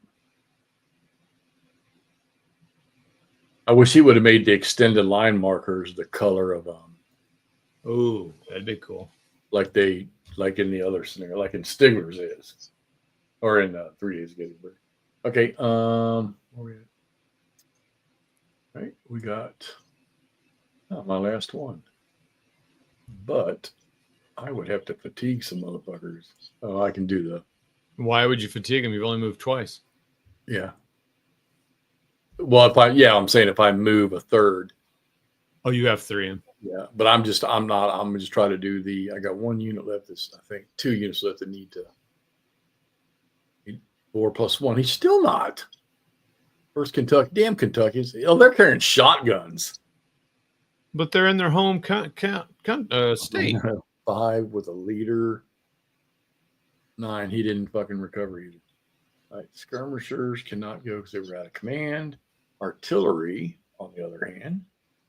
I wish he would have made the extended line markers the color of Oh, that'd be cool. like in the other scenario, like in Stigler's is, or in 3 Days of Gettysburg. Okay, where we at? Right, we got my last one, but I would have to fatigue some motherfuckers. Oh, I can do the. Why would you fatigue him? You've only moved twice. Yeah. Well, I'm saying if I move a third. Oh, you have 3 in. Yeah, but I'm just trying to do I got 1 unit left. That's, I think, 2 units left that need 4 + 1. He's still not. First Kentucky, damn Kentuckians. Oh, they're carrying shotguns. But they're in their home state. 5 with a leader. 9, he didn't fucking recover either. All right, skirmishers cannot go because they were out of command. Artillery, on the other hand,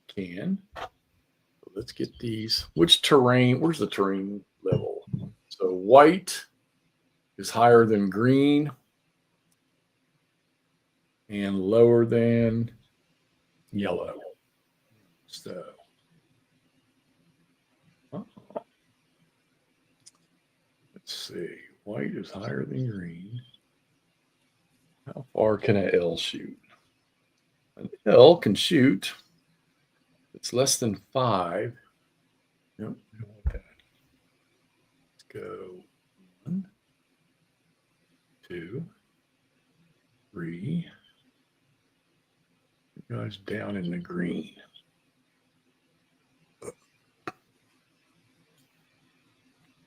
can. So let's get these. Which terrain? Where's the terrain level? So white is higher than green and lower than yellow. So, let's see. White is higher than green. How far can an L shoot? An L can shoot. It's less than 5. Nope, we don't want that. Let's go 1, 2, 3. You guys down in the green.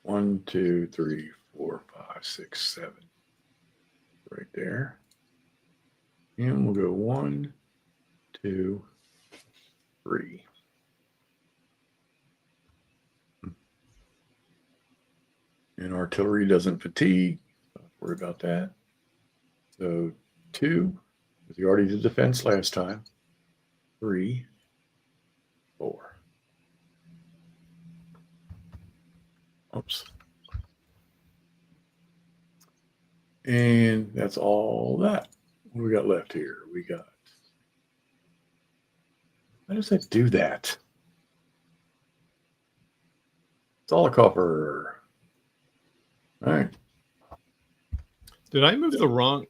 One, 2, 3, 4, 5, 6, 7. Right there. And we'll go 1, 2, 3. And artillery doesn't fatigue. Don't worry about that. So 2, because you already did defense last time. 3, 4. Oops. And that's all that. What do we got left here? We got. How does that do that? It's all a copper. All right. Did I move the wrong?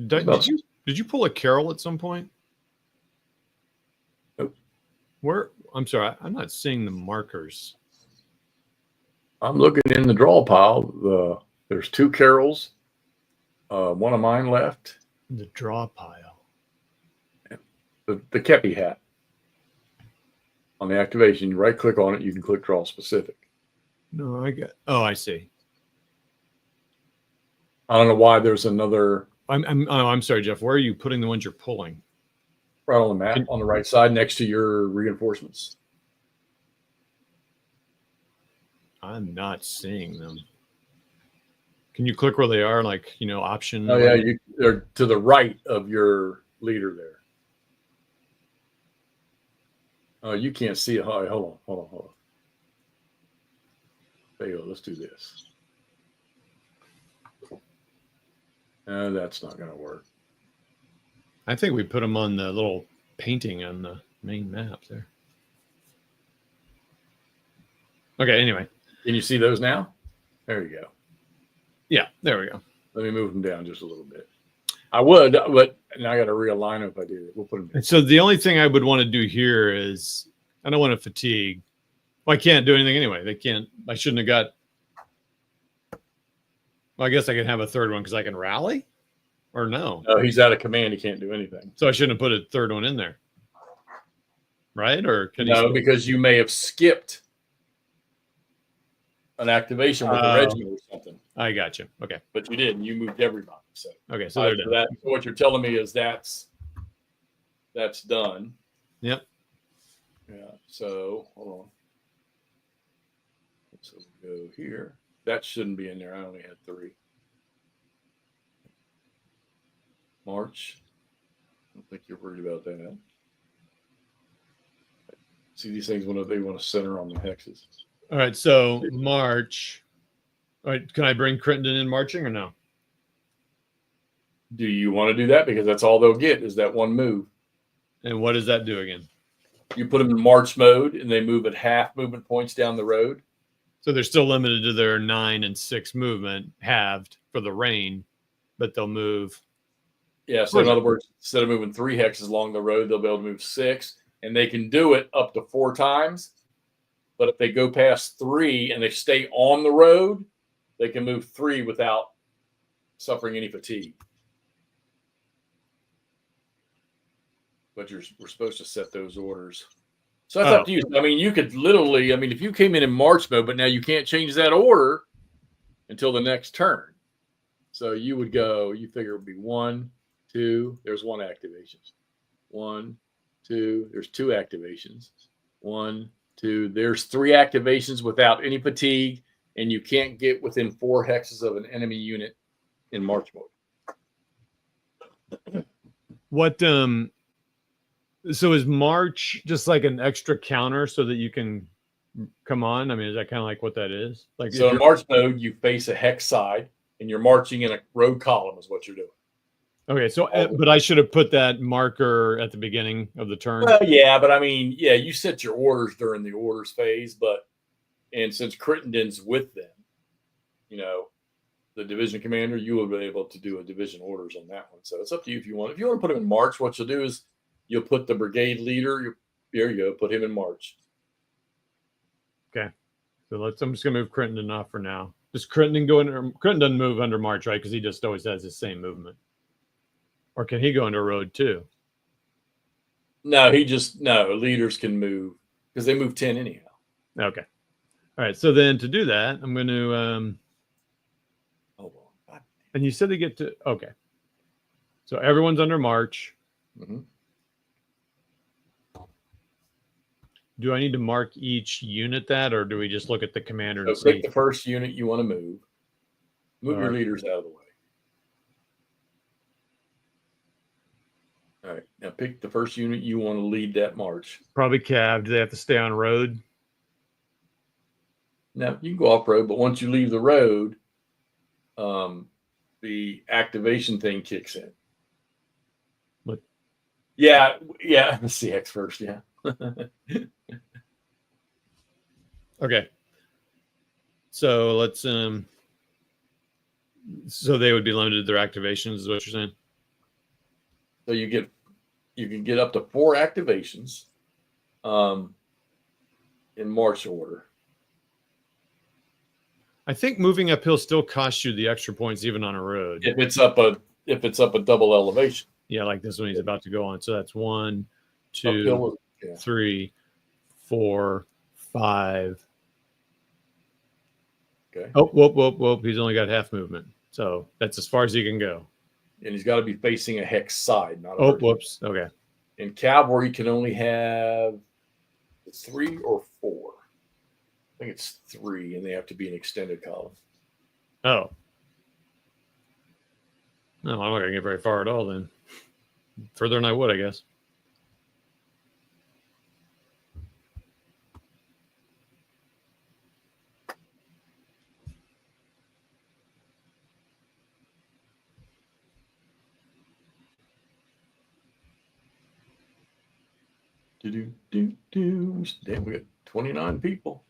Did you pull a Carol at some point? Nope. Where? I'm sorry, I'm not seeing the markers. I'm looking in the draw pile. There's 2 carols. One of mine left. The draw pile. The Kepi hat. On the activation, you right click on it, you can click draw specific. No, I see. I don't know why there's another. I'm sorry, Jeff. Where are you putting the ones you're pulling? Right on the map, on the right side, next to your reinforcements. I'm not seeing them. Can you click where they are, like, option? Oh yeah, they're to the right of your leader there. Oh, you can't see it. Hold on. There you go. Let's do this. That's not going to work. I think we put them on the little painting on the main map there. Okay, anyway. Can you see those now? There you go. Yeah, there we go. Let me move them down just a little bit. I would, but now I got to realign them if I do it. We'll put them down. And so the only thing I would want to do here is I don't want to fatigue. Well, I can't do anything anyway. I shouldn't have got. Well, I guess I can have a third one because I can rally, or no? No, he's out of command. He can't do anything. So I shouldn't have put a third one in there, right? Or can no, because you may have skipped an activation with a regiment or something. I got you. Okay, but you didn't. You moved everybody. So okay, so they're done. So what you're telling me is that's done. Yep. Yeah. So hold on. So we go here. That shouldn't be in there. I only had 3. March. I don't think you're worried about that. See these things when they want to center on the hexes. All right. So March. All right. Can I bring Crittenden in marching or no? Do you want to do that? Because that's all they'll get is that one move. And what does that do again? You put them in march mode and they move at half movement points down the road. So they're still limited to their 9 and 6 movement, halved for the rain, but they'll move. Yeah. So in other words, instead of moving 3 hexes along the road, they'll be able to move 6, and they can do it up to 4 times. But if they go past 3 and they stay on the road, they can move 3 without suffering any fatigue. But we're supposed to set those orders. So that's up to you. I mean, you could literally, if you came in march mode, but now you can't change that order until the next turn. So you would go, you figure it would be 1, 2, there's 1 activation. 1, 2. There's 2 activations. 1, 2. There's 3 activations without any fatigue, and you can't get within 4 hexes of an enemy unit in march mode. What so is March just like an extra counter so that you can come on? I mean, is that kind of like what that is? Like, so in march mode, you face a hex side, and you're marching in a road column is what you're doing. Okay, so but I should have put that marker at the beginning of the turn. Well, yeah, but I mean, yeah, you set your orders during the orders phase, and since Crittenden's with them, you know, the division commander, you will be able to do a division orders on that one. So it's up to you if you want. If you want to put him in march, what you'll do is you'll put the brigade leader. There you go. Put him in march. Okay. So I'm just gonna move Crittenden off for now. Does Crittenden go under? Crittenden doesn't move under march, right? Because he just always has the same movement. Or can he go into road too? No, leaders can move because they move 10 anyhow. Okay. All right. So then to do that, I'm going to hold on. And you said they get to okay. So everyone's under march. Mm-hmm. Do I need to mark each unit that, or do we just look at the commander and pick the first unit you want to move? Move your leaders out of the way. All right. Now pick the first unit you want to lead that march. Probably Cav. Do they have to stay on road? No, you can go off road, but once you leave the road, the activation thing kicks in. What? Yeah. Let's see X first. Yeah. Okay. So let's so they would be limited to their activations, is what you're saying? So you can get up to 4 activations in march order. I think moving uphill still costs you the extra points even on a road. If it's up a double elevation. Yeah, like this one he's about to go on. So that's 1, 2, 3, 4, 5. Okay. Oh, whoop. He's only got half movement. So that's as far as he can go. And he's got to be facing a hex side, not a Oh, whoops. Okay. And cavalry can only have 3 or 4. I think it's 3, and they have to be an extended column. Oh. No, I'm not going to get very far at all then. Further than I would, I guess. Damn, we got 29 people.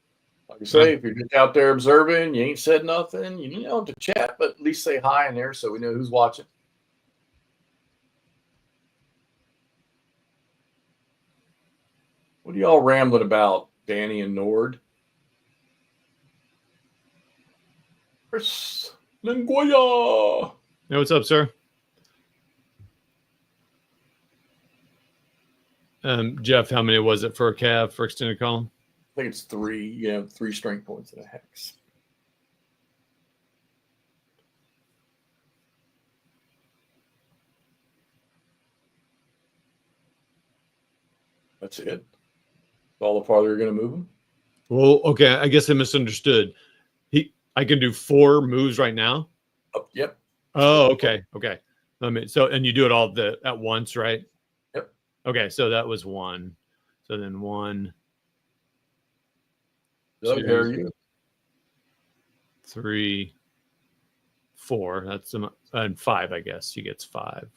Like I say, if you're just out there observing, you ain't said nothing, you don't have to chat, but at least say hi in there so we know who's watching. What are y'all rambling about, Danny and Nord? Chris Linguia. Hey, what's up, sir? Jeff, how many was it for a Cav for extended column? I think it's 3. You have 3 strength points in a hex. That's it. That's all the farther you're going to move them. Well, okay. I guess I misunderstood. I can do 4 moves right now. Yep. Oh, okay. And you do it all at once, right? Yep. Okay, so that was 1. So then 1. Doug, 2, how are you? 3, 4. That's and 5, I guess. He gets 5.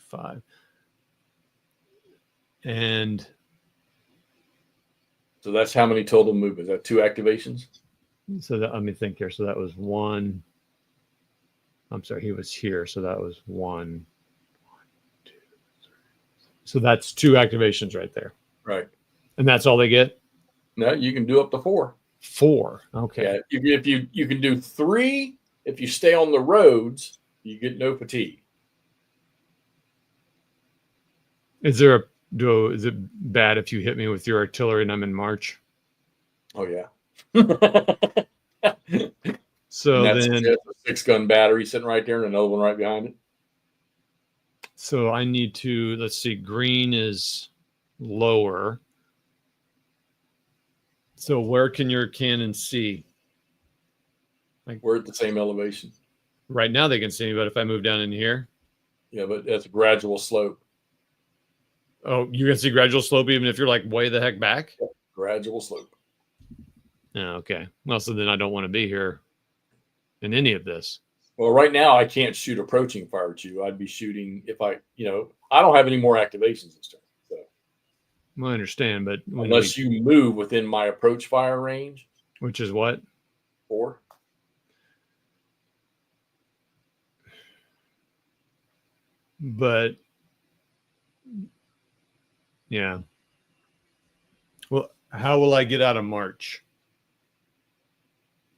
And so that's how many total movements? Is that 2 activations? So let me think here. So that was 1. I'm sorry, he was here. So that was 1, 2, 3. So that's 2 activations right there. Right. And that's all they get? No, you can do up to 4. 4. Okay. Yeah. If you can do 3, if you stay on the roads, you get no fatigue. Is it bad if you hit me with your artillery and I'm in march? Oh yeah. So then a 6-gun battery sitting right there and another one right behind it. So I need to, let's see, green is lower. So where can your cannon see? Like we're at the same elevation. Right now they can see me, but if I move down in here. Yeah, but that's a gradual slope. Oh, you can see gradual slope even if you're like way the heck back? Yep. Gradual slope. Oh, okay. Well, so then I don't want to be here in any of this. Well, right now I can't shoot approaching fire at you. I'd be shooting if I don't have any more activations this turn. So. Well, I understand, but unless you move within my approach fire range. Which is what? 4. But yeah. Well, how will I get out of March?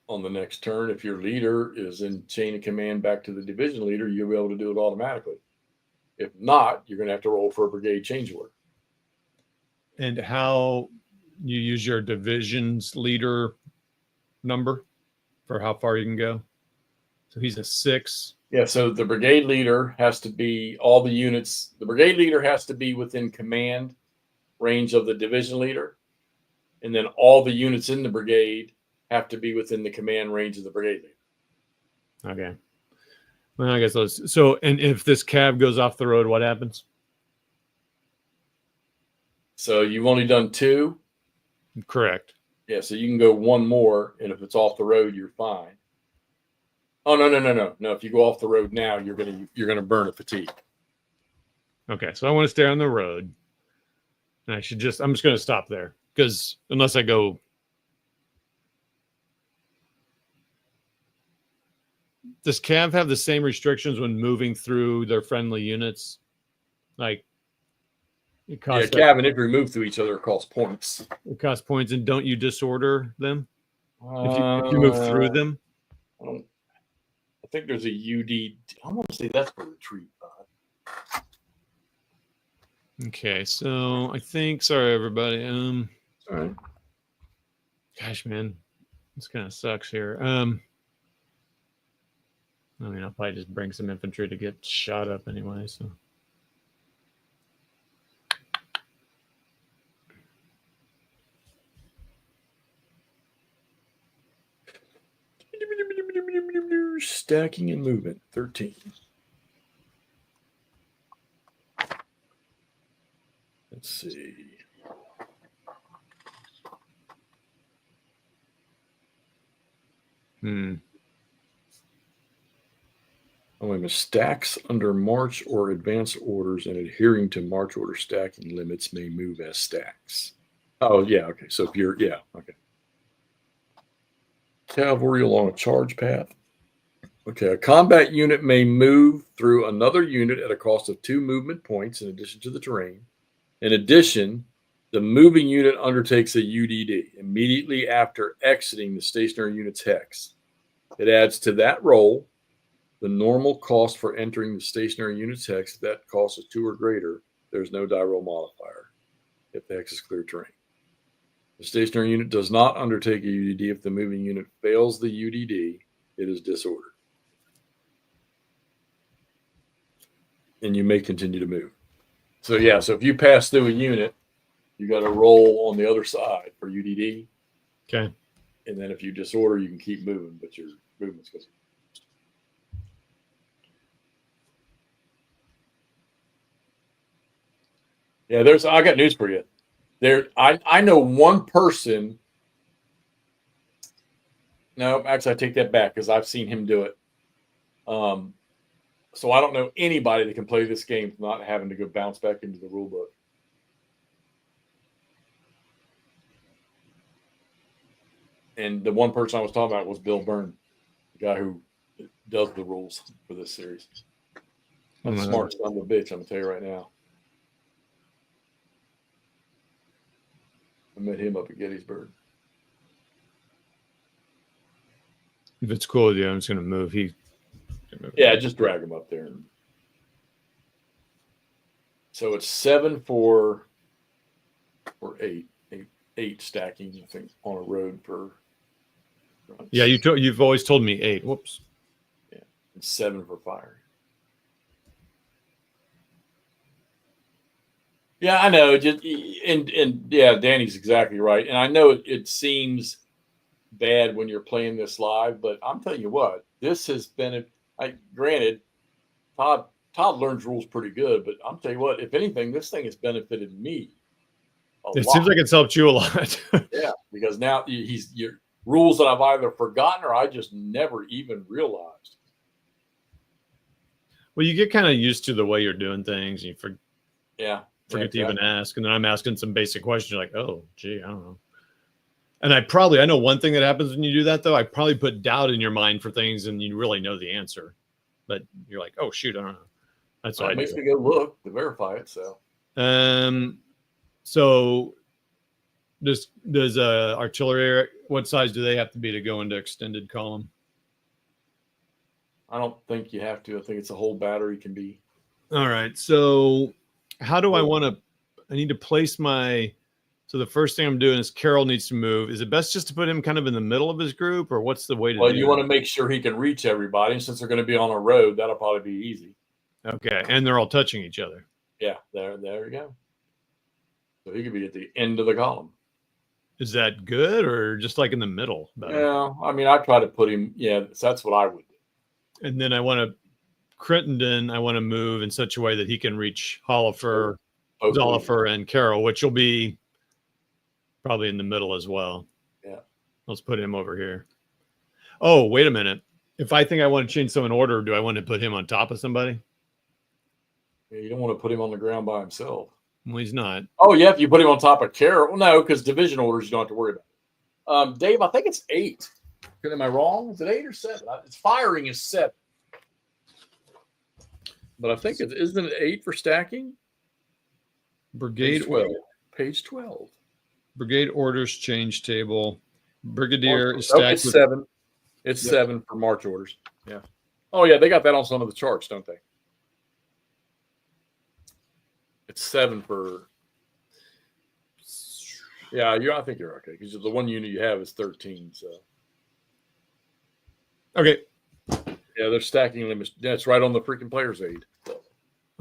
On the next turn, if your leader is in chain of command back to the division leader, you'll be able to do it automatically. If not, you're going to have to roll for a brigade change order. And how you use your division's leader number for how far you can go? So he's a 6. Yeah, so the brigade leader has to be all the units. The brigade leader has to be within command range of the division leader. And then all the units in the brigade have to be within the command range of the brigade leader. Okay. Well, I guess those. So, and if this cab goes off the road, what happens? So you've only done 2? Correct. Yeah, so you can go 1 more, and if it's off the road, you're fine. Oh, no. No, if you go off the road now, you're gonna burn a fatigue. Okay, so I want to stay on the road. And I'm just going to stop there because unless I go. Does Cav have the same restrictions when moving through their friendly units? Like, it costs Cav and if you move through each other, it costs points. It costs points, and don't you disorder them if you move through them? I think there's a UD. I want to say that's for retreat. Okay, so I think. Sorry, everybody. All right. Gosh, man, this kind of sucks here. I mean, I'll probably just bring some infantry to get shot up anyway. So. Stacking and movement, 13. Let's see. Oh, wait a minute. Stacks under march or advance orders and adhering to march order stacking limits may move as stacks. Oh, yeah. Okay. So if you're, yeah. Okay. Cavalry along a charge path. Okay. A combat unit may move through another unit at a cost of 2 movement points in addition to the terrain. In addition, the moving unit undertakes a UDD immediately after exiting the stationary unit's hex. It adds to that roll the normal cost for entering the stationary unit's hex. If that cost is 2 or greater, there's no die roll modifier if the hex is clear terrain. The stationary unit does not undertake a UDD if the moving unit fails the UDD. It is disordered. And you may continue to move. So, yeah, so if you pass through a unit, you got to roll on the other side for UDD. Okay. And then if you disorder, you can keep moving, but your movement's going to. Yeah, I got news for you. I know one person. No, actually, I take that back because I've seen him do it. So I don't know anybody that can play this game not having to go bounce back into the rule book. And the one person I was talking about was Bill Byrne, the guy who does the rules for this series. I'm a smart son of a bitch, I'm going to tell you right now. I met him up at Gettysburg. If it's cool with you, I'm just going to move. Yeah, just drag him up there. So it's 7 for 8 stacking, I think, on a road for. Yeah, you've always told me 8. Whoops. Yeah, and 7 for fire. Yeah, I know. Just and yeah, Danny's exactly right. And I know it seems bad when you're playing this live, but I'm telling you what, this has been. Granted, Todd learns rules pretty good, but I'm telling you what, if anything, this thing has benefited me a It lot. seems like it's helped you a lot. Yeah, because now he's your rules that I've either forgotten or I just never even realized. Well, you get kind of used to the way you're doing things. You forget exactly. to even ask, and then I'm asking some basic questions. You're like, oh, gee, I don't know. And I know one thing that happens when you do that, though. I probably put doubt in your mind for things, and you really know the answer, but you're like, oh shoot, I don't know. That's what it makes me go look to verify it. So does artillery? What size do they have to be to go into extended column? I don't think you have to. I think it's a whole battery can be. All right. So how do I want to? I need to place my. So the first thing I'm doing is Carroll needs to move. Is it best just to put him kind of in the middle of his group, or what's the way to? Well, you want to make sure he can reach everybody. And since they're going to be on a road, that'll probably be easy. Okay, and they're all touching each other. Yeah, there you go. So he could be at the end of the column. Is that good, or just like in the middle? Yeah, I mean, I try to put him. Yeah, that's what I would do. And then I want to Crittenden. I want to move in such a way that he can reach Hollifer, Zollifer, and Carroll, which will be probably in the middle as well. Yeah. Let's put him over here. Oh, wait a minute. If I think I want to change some in order, do I want to put him on top of somebody? Yeah, you don't want to put him on the ground by himself. Well, he's not. Oh, yeah, if you put him on top of Carroll. Well, no, because division orders you don't have to worry about. Dave, I think it's 8. Am I wrong? Is it 8 or 7? It's firing is 7. But I think isn't it 8 for stacking? Brigade Page 12. Brigade orders change table. Brigadier is stacked. It's 7. It's 7 for march orders. Yeah. Oh yeah, they got that on some of the charts, don't they? It's 7 for. Yeah, I think you're okay because the one unit you have is 13. So. Okay. Yeah, they're stacking limits. That's right on the freaking player's aid.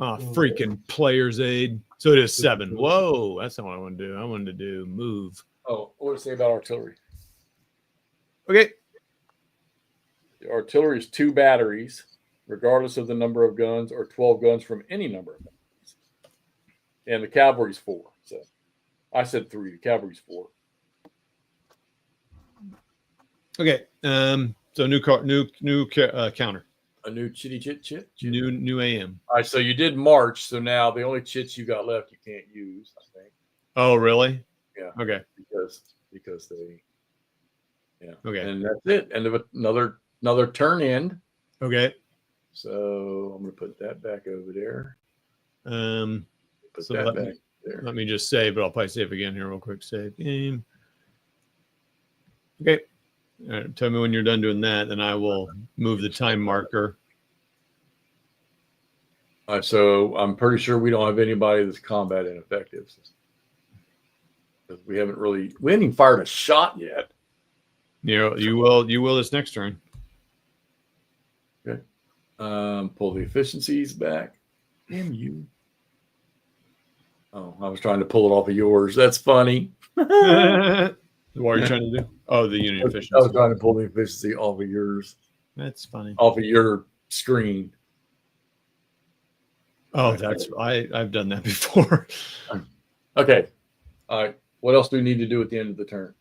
Oh, freaking player's aid. So it is 7. Whoa, that's not what I want to do. I wanted to do move. Oh, what does it say about artillery? Okay. The artillery is 2 batteries, regardless of the number of guns, or 12 guns from any number of batteries. And the cavalry's 4. So I said 3. The cavalry's 4. Okay. So new counter. A new chitty chit. New AM. All right, so you did March, so now the only chits you got left you can't use, I think. Oh, really? Yeah. Okay. Because they. Yeah. Okay. And that's it. End of another turn end. Okay. So I'm gonna put that back over there. Put so that back there. Let me just save, but I'll probably save again here real quick. Save game. Okay. All right, tell me when you're done doing that, and I will move the time marker. All right, so I'm pretty sure we don't have anybody that's combat ineffective. We haven't even fired a shot yet. You will this next turn. Okay. Pull the efficiencies back. Damn you. Oh, I was trying to pull it off of yours. That's funny. What are you trying to do? Oh, the unit efficiency. I was trying to pull the efficiency off of yours. That's funny. Off of your screen. Oh, I've done that before. Okay. All right. What else do we need to do at the end of the turn?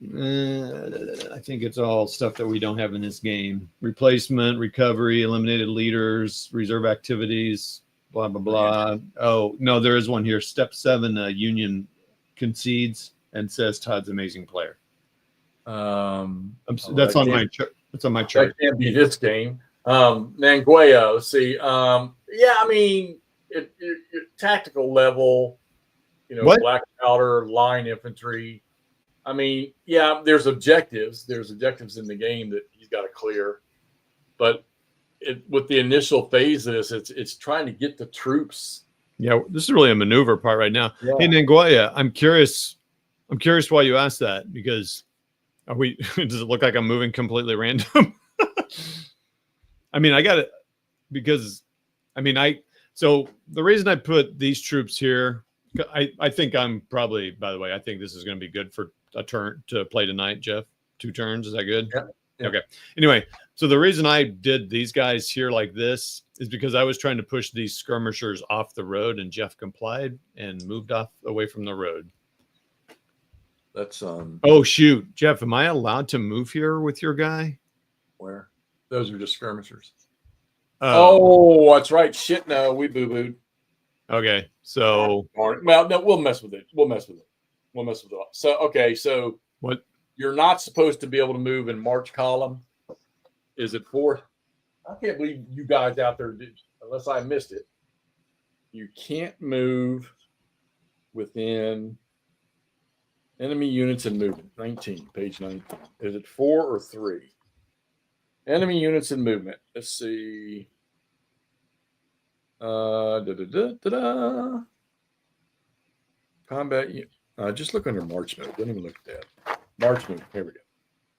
I think it's all stuff that we don't have in this game. Replacement, recovery, eliminated leaders, reserve activities, blah, blah, blah. Oh, no, there is one here. Step 7, Union concedes and says Todd's amazing player. That's on my chart. That's on my chart. That can't be this game. Nangueo, let's see. Yeah, I mean, tactical level, black powder, line infantry. I mean, yeah, there's objectives. There's objectives in the game that he's got to clear. But with the initial phase of this, it's trying to get the troops. Yeah, this is really a maneuver part right now. Yeah. Hey, Nanguaya, I'm curious why you asked that, because does it look like I'm moving completely random? I mean, I got it because, so the reason I put these troops here I think I'm probably, by the way, I think this is going to be good for a turn to play tonight, Jeff. 2 turns. Is that good? Yeah. Yeah. Okay. Anyway, so the reason I did these guys here like this is because I was trying to push these skirmishers off the road, and Jeff complied and moved off away from the road. That's Oh shoot, Jeff, am I allowed to move here with your guy? where? Those are just skirmishers. Oh, Oh, that's right. Shit, no, we boo-booed. okay. So Well, no, we'll mess with it. We'll mess with it. So, okay, so what? you're not supposed to be able to move in March column. Is it 4? I can't believe you guys out there did, unless I missed it. You can't move within enemy units and movement. 19, page 19. Is it 4 or 3? Enemy units and movement. Let's see. Combat. Just look under March mode. Don't even look at that. March move. Here we go.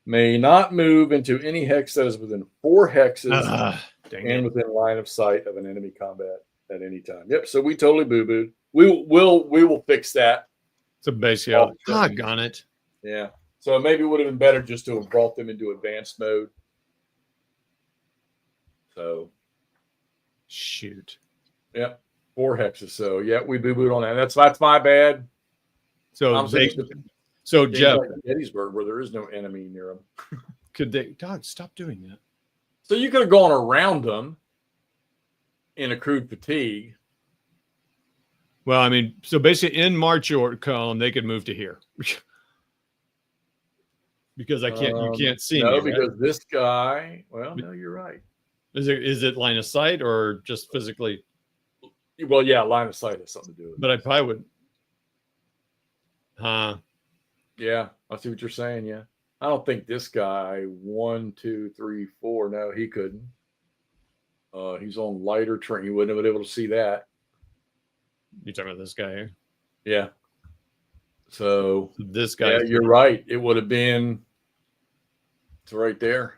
May not move into any hex that is within 4 hexes and within line of sight of an enemy combat at any time. Yep. So we totally boo-booed. We will fix that. So basically, doggone it. Yeah. So maybe it would have been better just to have brought them into advanced mode. So shoot. Yep. 4 hexes. So yeah, we boo-booed on that. That's my bad. So Jeff, like Gettysburg, where there is no enemy near them. Could they? God, stop doing that. So you could have gone around them in accrued fatigue. Well, I mean, so basically in March order column, they could move to here. Because you can't see me. No, me, because right? this guy, well, no, you're right. Is it line of sight or just physically? Well, yeah, line of sight has something to do with it. But I probably would. Yeah, I see what you're saying. Yeah. I don't think this guy, 1, 2, 3, 4. No, he couldn't. He's on lighter terrain. He wouldn't have been able to see that. You talking about this guy here? Yeah. So this guy. Yeah, you're right. It would have been. It's right there.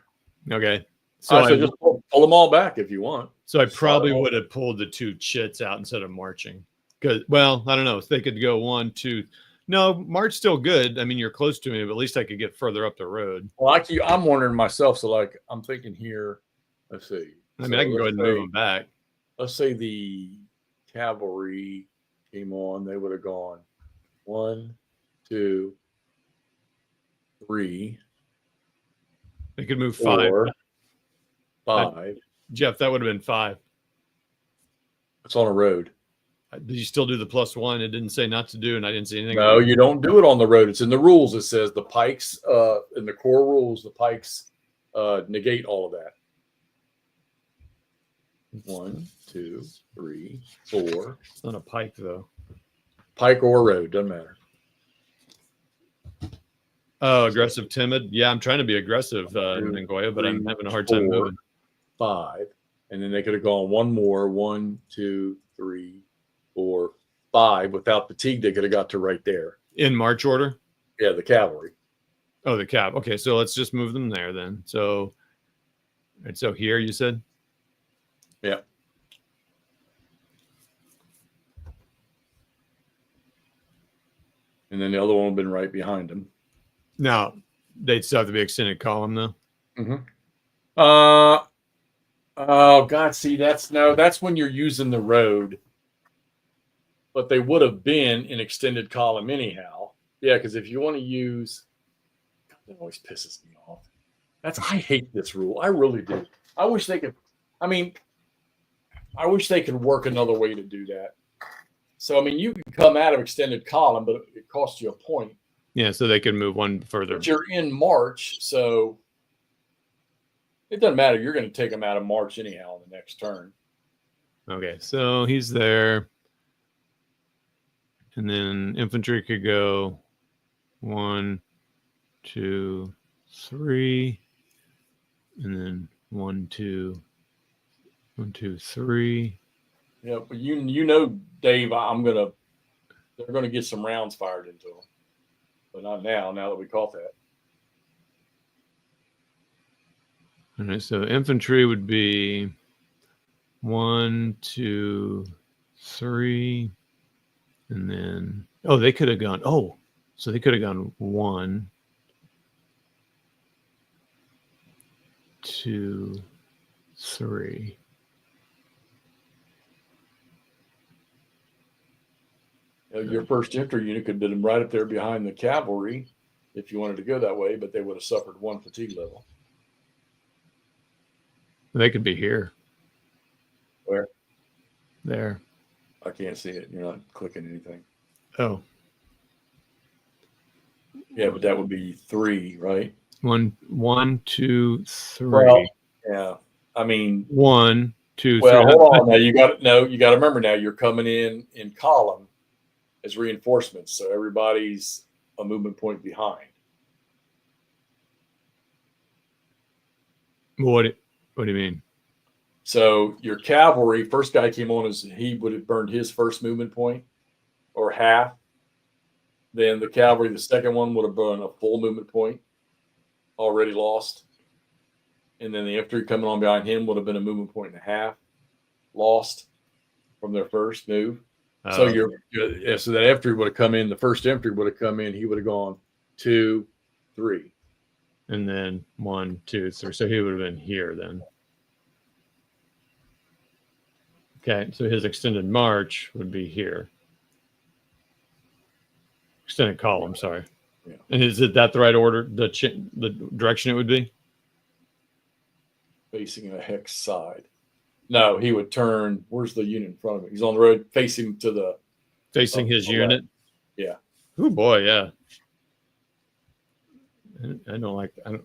Okay. So I just pull them all back if you want. So I probably would have pulled the 2 chits out instead of marching. Because, well, I don't know. If they could go 1, 2. No, March still good. I mean, you're close to me, but at least I could get further up the road. Well, I'm wondering myself. So, like, I'm thinking here. Let's see. I mean, I can go ahead and move them back. Let's say the cavalry came on. They would have gone 1, 2, 3. They could move 4, 5. 5. Jeff, that would have been 5. It's on a road. Did you still do the +1? It didn't say not to do, and I didn't see anything. No, you don't do it on the road. It's in the rules. It says the pikes, in the core rules, the pikes negate all of that. 1, 2, 3, 4. It's not a pike, though. Pike or road, doesn't matter. Oh, aggressive, timid. Yeah, I'm trying to be aggressive, Nangoya, but I'm having a hard time moving. 5, and then they could have gone 1 more. 1, 2, 3, 4, 5. Without fatigue, they could have got to right there. In March order? Yeah, the cavalry. Oh, the cav. Okay, so let's just move them there then. So here you said? Yeah. And then the other one would have been right behind them. Now, they'd still have to be extended column, though. Mm-hmm. Oh God, see, that's when you're using the road. But they would have been in extended column anyhow. Yeah, because if you want to use, it always pisses me off. I hate this rule. I really do. I wish they could. I mean, I wish they could work another way to do that. So I mean, you can come out of extended column, but it costs you a point. Yeah, so they can move 1 further. But you're in March, so it doesn't matter. You're going to take them out of March anyhow on the next turn. Okay, so he's there. And then infantry could go 1, 2, 3. And then 1, 2, 1, 2, 3. Yeah, but you know, Dave, they're gonna get some rounds fired into them. But not now that we caught that. All right, so infantry would be 1, 2, 3, And then, oh, they could have gone, oh, so they could have gone 1, 2, 3. Your first infantry unit could have been right up there behind the cavalry if you wanted to go that way, but they would have suffered 1 fatigue level. They could be here. Where? There. I can't see it. You're not clicking anything. Oh. Yeah, but that would be 3, right? 1, 2, 3. Well, yeah. I mean, 1, 2, 3. well, hold on. Now you got to remember now you're coming in column as reinforcements, so everybody's a movement point behind. What do you mean? So your cavalry, first guy came on as he would have burned his first movement point or half. Then the cavalry, the second one would have burned a full movement point, already lost. And then the infantry coming on behind him would have been a movement point and a half, lost from their first move. So so that infantry would have come in. The first infantry would have come in. He would have gone 2, 3, and then 1, 2, 3. So he would have been here then. Okay, so his extended march would be here. Extended column, sorry. Yeah. And is that the right order? The direction it would be? Facing a hex side. No, he would turn. Where's the unit in front of him? He's on the road facing to the. Facing his unit? Yeah. Oh, boy, yeah. I don't like that.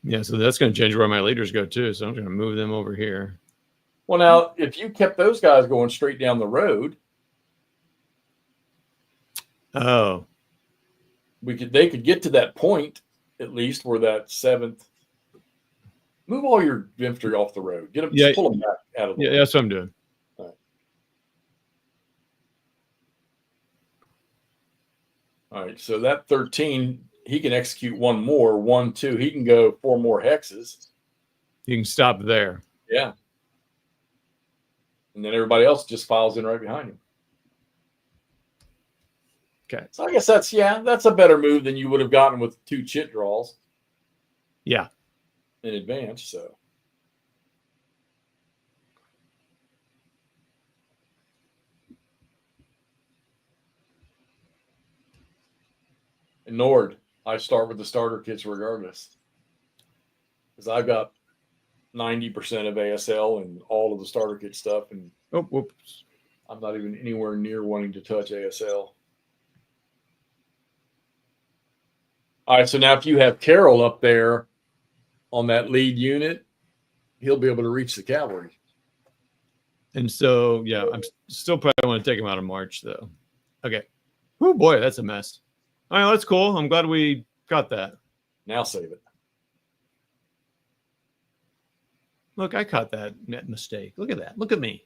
Yeah, so that's going to change where my leaders go, too. So I'm going to move them over here. Well, now, if you kept those guys going straight down the road. Oh. They could get to that point, at least, where that 7th. Move all your infantry off the road. Get them, just pull them back out of the way. That's what I'm doing. All right. So that 13, he can execute 1 more, 1, 2. He can go 4 more hexes. You can stop there. Yeah. And then everybody else just files in right behind him. Okay. So I guess that's a better move than you would have gotten with 2 chit draws. Yeah. In advance, so. In Nord, I start with the starter kits regardless. Because I've got 90% of ASL and all of the starter kit stuff, and whoops. I'm not even anywhere near wanting to touch ASL. All right, so now if you have Carroll up there on that lead unit, he'll be able to reach the cavalry. And so, yeah, I'm still probably want to take him out of March, though. Okay. Oh, boy, that's a mess. All right, that's cool. I'm glad we got that. Now save it. Look, I caught that mistake. Look at that. Look at me.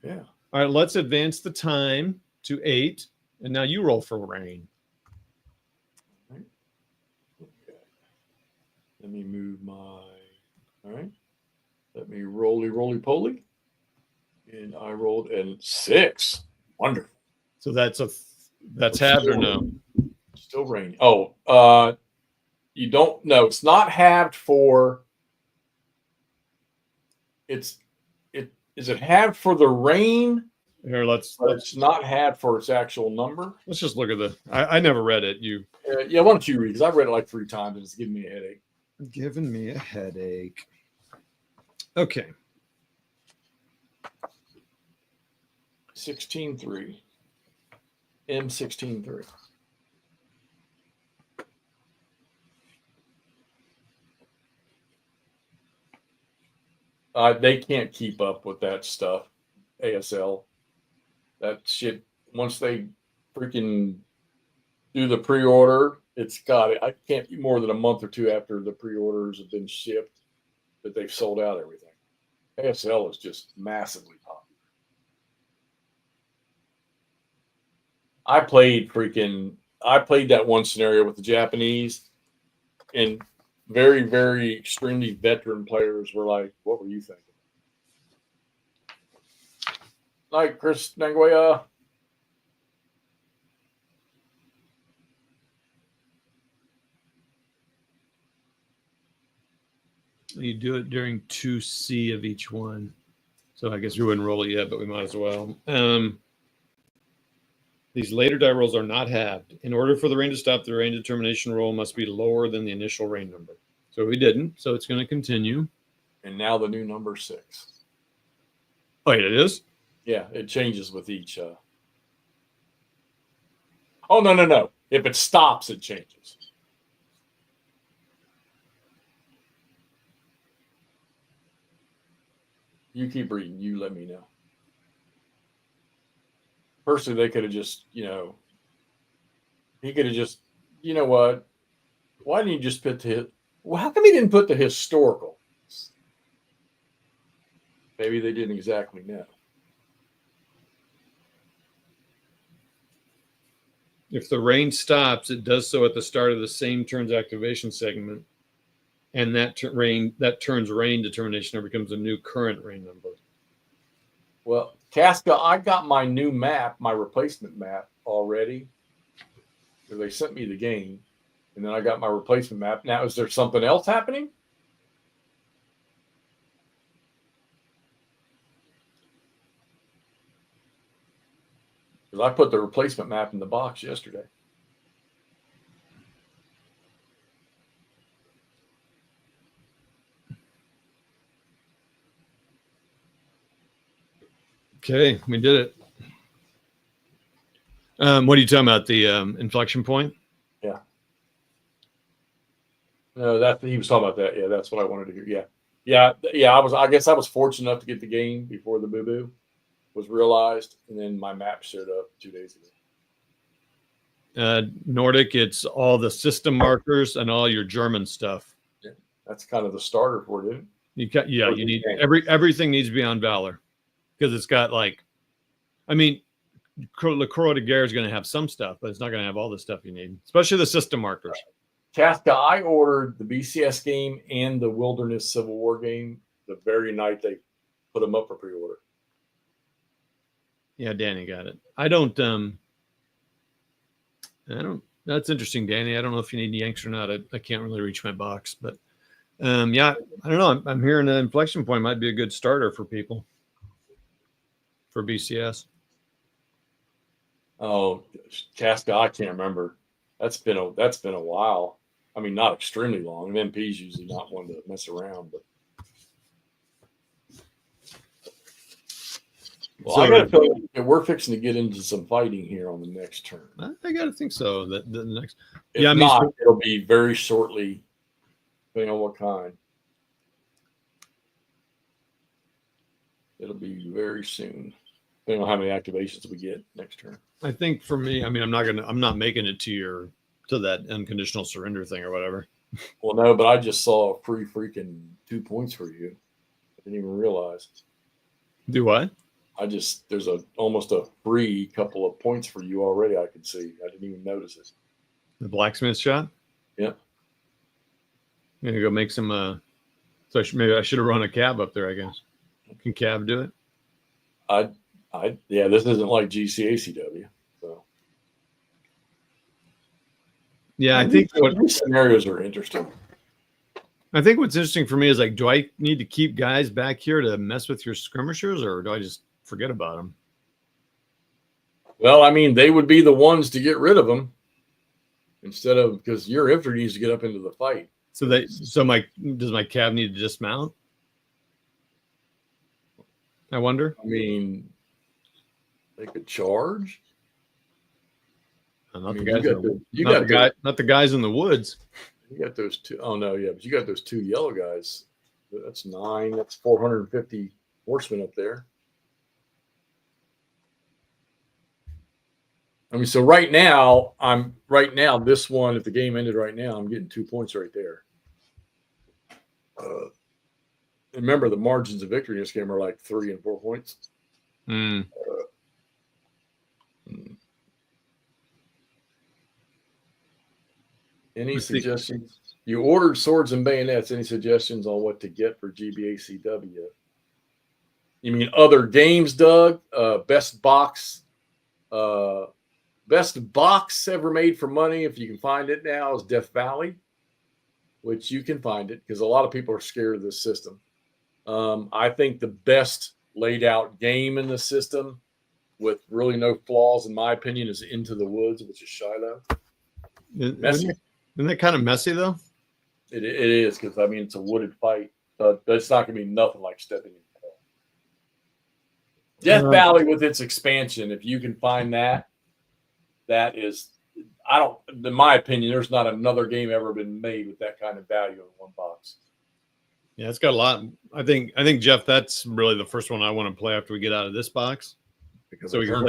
Yeah. All right, let's advance the time to 8. And now you roll for rain. Okay. Let me move my. All right. Let me roly-poly. And I rolled a 6. Wonderful. So that's halved or no? Still rain. Oh, you don't know. It's not halved for. Is it halved for the rain? Here, it's not halved for its actual number. Let's just look at the. I never read it. Yeah, why don't you read? Because I've read it like 3 times and it's giving me a headache. Giving me a headache. Okay. 16.3. M16.3. They can't keep up with that stuff. ASL. That shit, once they freaking do the pre-order, I can't be more than a month or 2 after the pre-orders have been shipped that they've sold out everything. ASL is just massively popular. I played that one scenario with the Japanese, and very, very extremely veteran players were like, what were you thinking? Night, Chris Nanguaya. You do it during 2C of each one. So I guess we wouldn't roll it yet, but we might as well. These later die rolls are not halved. In order for the rain to stop, the rain determination roll must be lower than the initial rain number. So we didn't. So it's going to continue. And now the new number 6. Oh, it is? Yeah, it changes with each. Oh, no. If it stops, it changes. You keep reading. You let me know. Personally, they could have just, he could have just, you know what? Why didn't you just put well, how come he didn't put the historical? Maybe they didn't exactly know. If the rain stops, it does so at the start of the same turn's activation segment. And that turn's rain determination number becomes a new current rain number. Well, Casca, I got my new map, my replacement map already. Because they sent me the game. And then I got my replacement map. Now, is there something else happening? Because I put the replacement map in the box yesterday. Okay, we did it. What are you talking about? The inflection point? Yeah. No, he was talking about that. Yeah, that's what I wanted to hear. Yeah. I guess I was fortunate enough to get the game before the boo-boo was realized, and then my map showed up 2 days ago. Nordic, it's all the system markers and all your German stuff. Yeah, that's kind of the starter for it, isn't it? You need everything needs to be on Valor because it's got the Croix de Guerre is going to have some stuff, but it's not going to have all the stuff you need, especially the system markers. Casca, I ordered the BCS game and the Wilderness Civil War game the very night they put them up for pre-order. Yeah, Danny got it. I don't. That's interesting, Danny. I don't know if you need Yanks or not. I can't really reach my box, but yeah, I don't know. I'm hearing an inflection point might be a good starter for people for BCS. Oh, Casca, I can't remember. That's been a while. I mean, not extremely long. And MP's usually not one to mess around, but. Well, I got to tell you, we're fixing to get into some fighting here on the next turn. I got to think so. That the next, if not, it'll be very shortly, depending on what kind. It'll be very soon, depending on how many activations we get next turn. I think for me, I'm not making it to that unconditional surrender thing or whatever. Well, no, but I just saw a free freaking 2 points for you. I didn't even realize. Do what? There's almost a free couple of points for you already. I could see. I didn't even notice it. The blacksmith shot? Yeah. I'm going to go make some, so maybe I should have run a cab up there, I guess. Can cab do it? Yeah, this isn't like GCACW. So. Yeah, I think these scenarios are interesting. I think what's interesting for me is do I need to keep guys back here to mess with your skirmishers, or do I just forget about them? Well, I mean, they would be the ones to get rid of them instead of because your infantry needs to get up into the fight. So does my cab need to dismount? I wonder. I mean, they could charge. Not the guys in the woods. You got those two. Oh no, yeah, but you got those 2 yellow guys. That's 9. That's 450 horsemen up there. I mean, so right now, this one, if the game ended right now, I'm getting 2 points right there. Remember, the margins of victory in this game are like 3 and 4 points. Any suggestions? You ordered Swords and Bayonets. Any suggestions on what to get for GBACW? You mean other games, Doug? Best box ever made for money, if you can find it now, is Death Valley, which you can find it because a lot of people are scared of this system. I think the best laid out game in the system with really no flaws, in my opinion, is Into the Woods, which is Shiloh. Messy. Isn't that kind of messy, though? It is, because, I mean, it's a wooded fight. But it's not going to be nothing like stepping in hell. Death Valley with its expansion, if you can find that, that is, in my opinion, there's not another game ever been made with that kind of value in one box. Yeah, it's got a lot. I think Jeff, that's really the first one I want to play after we get out of this box. Because so we can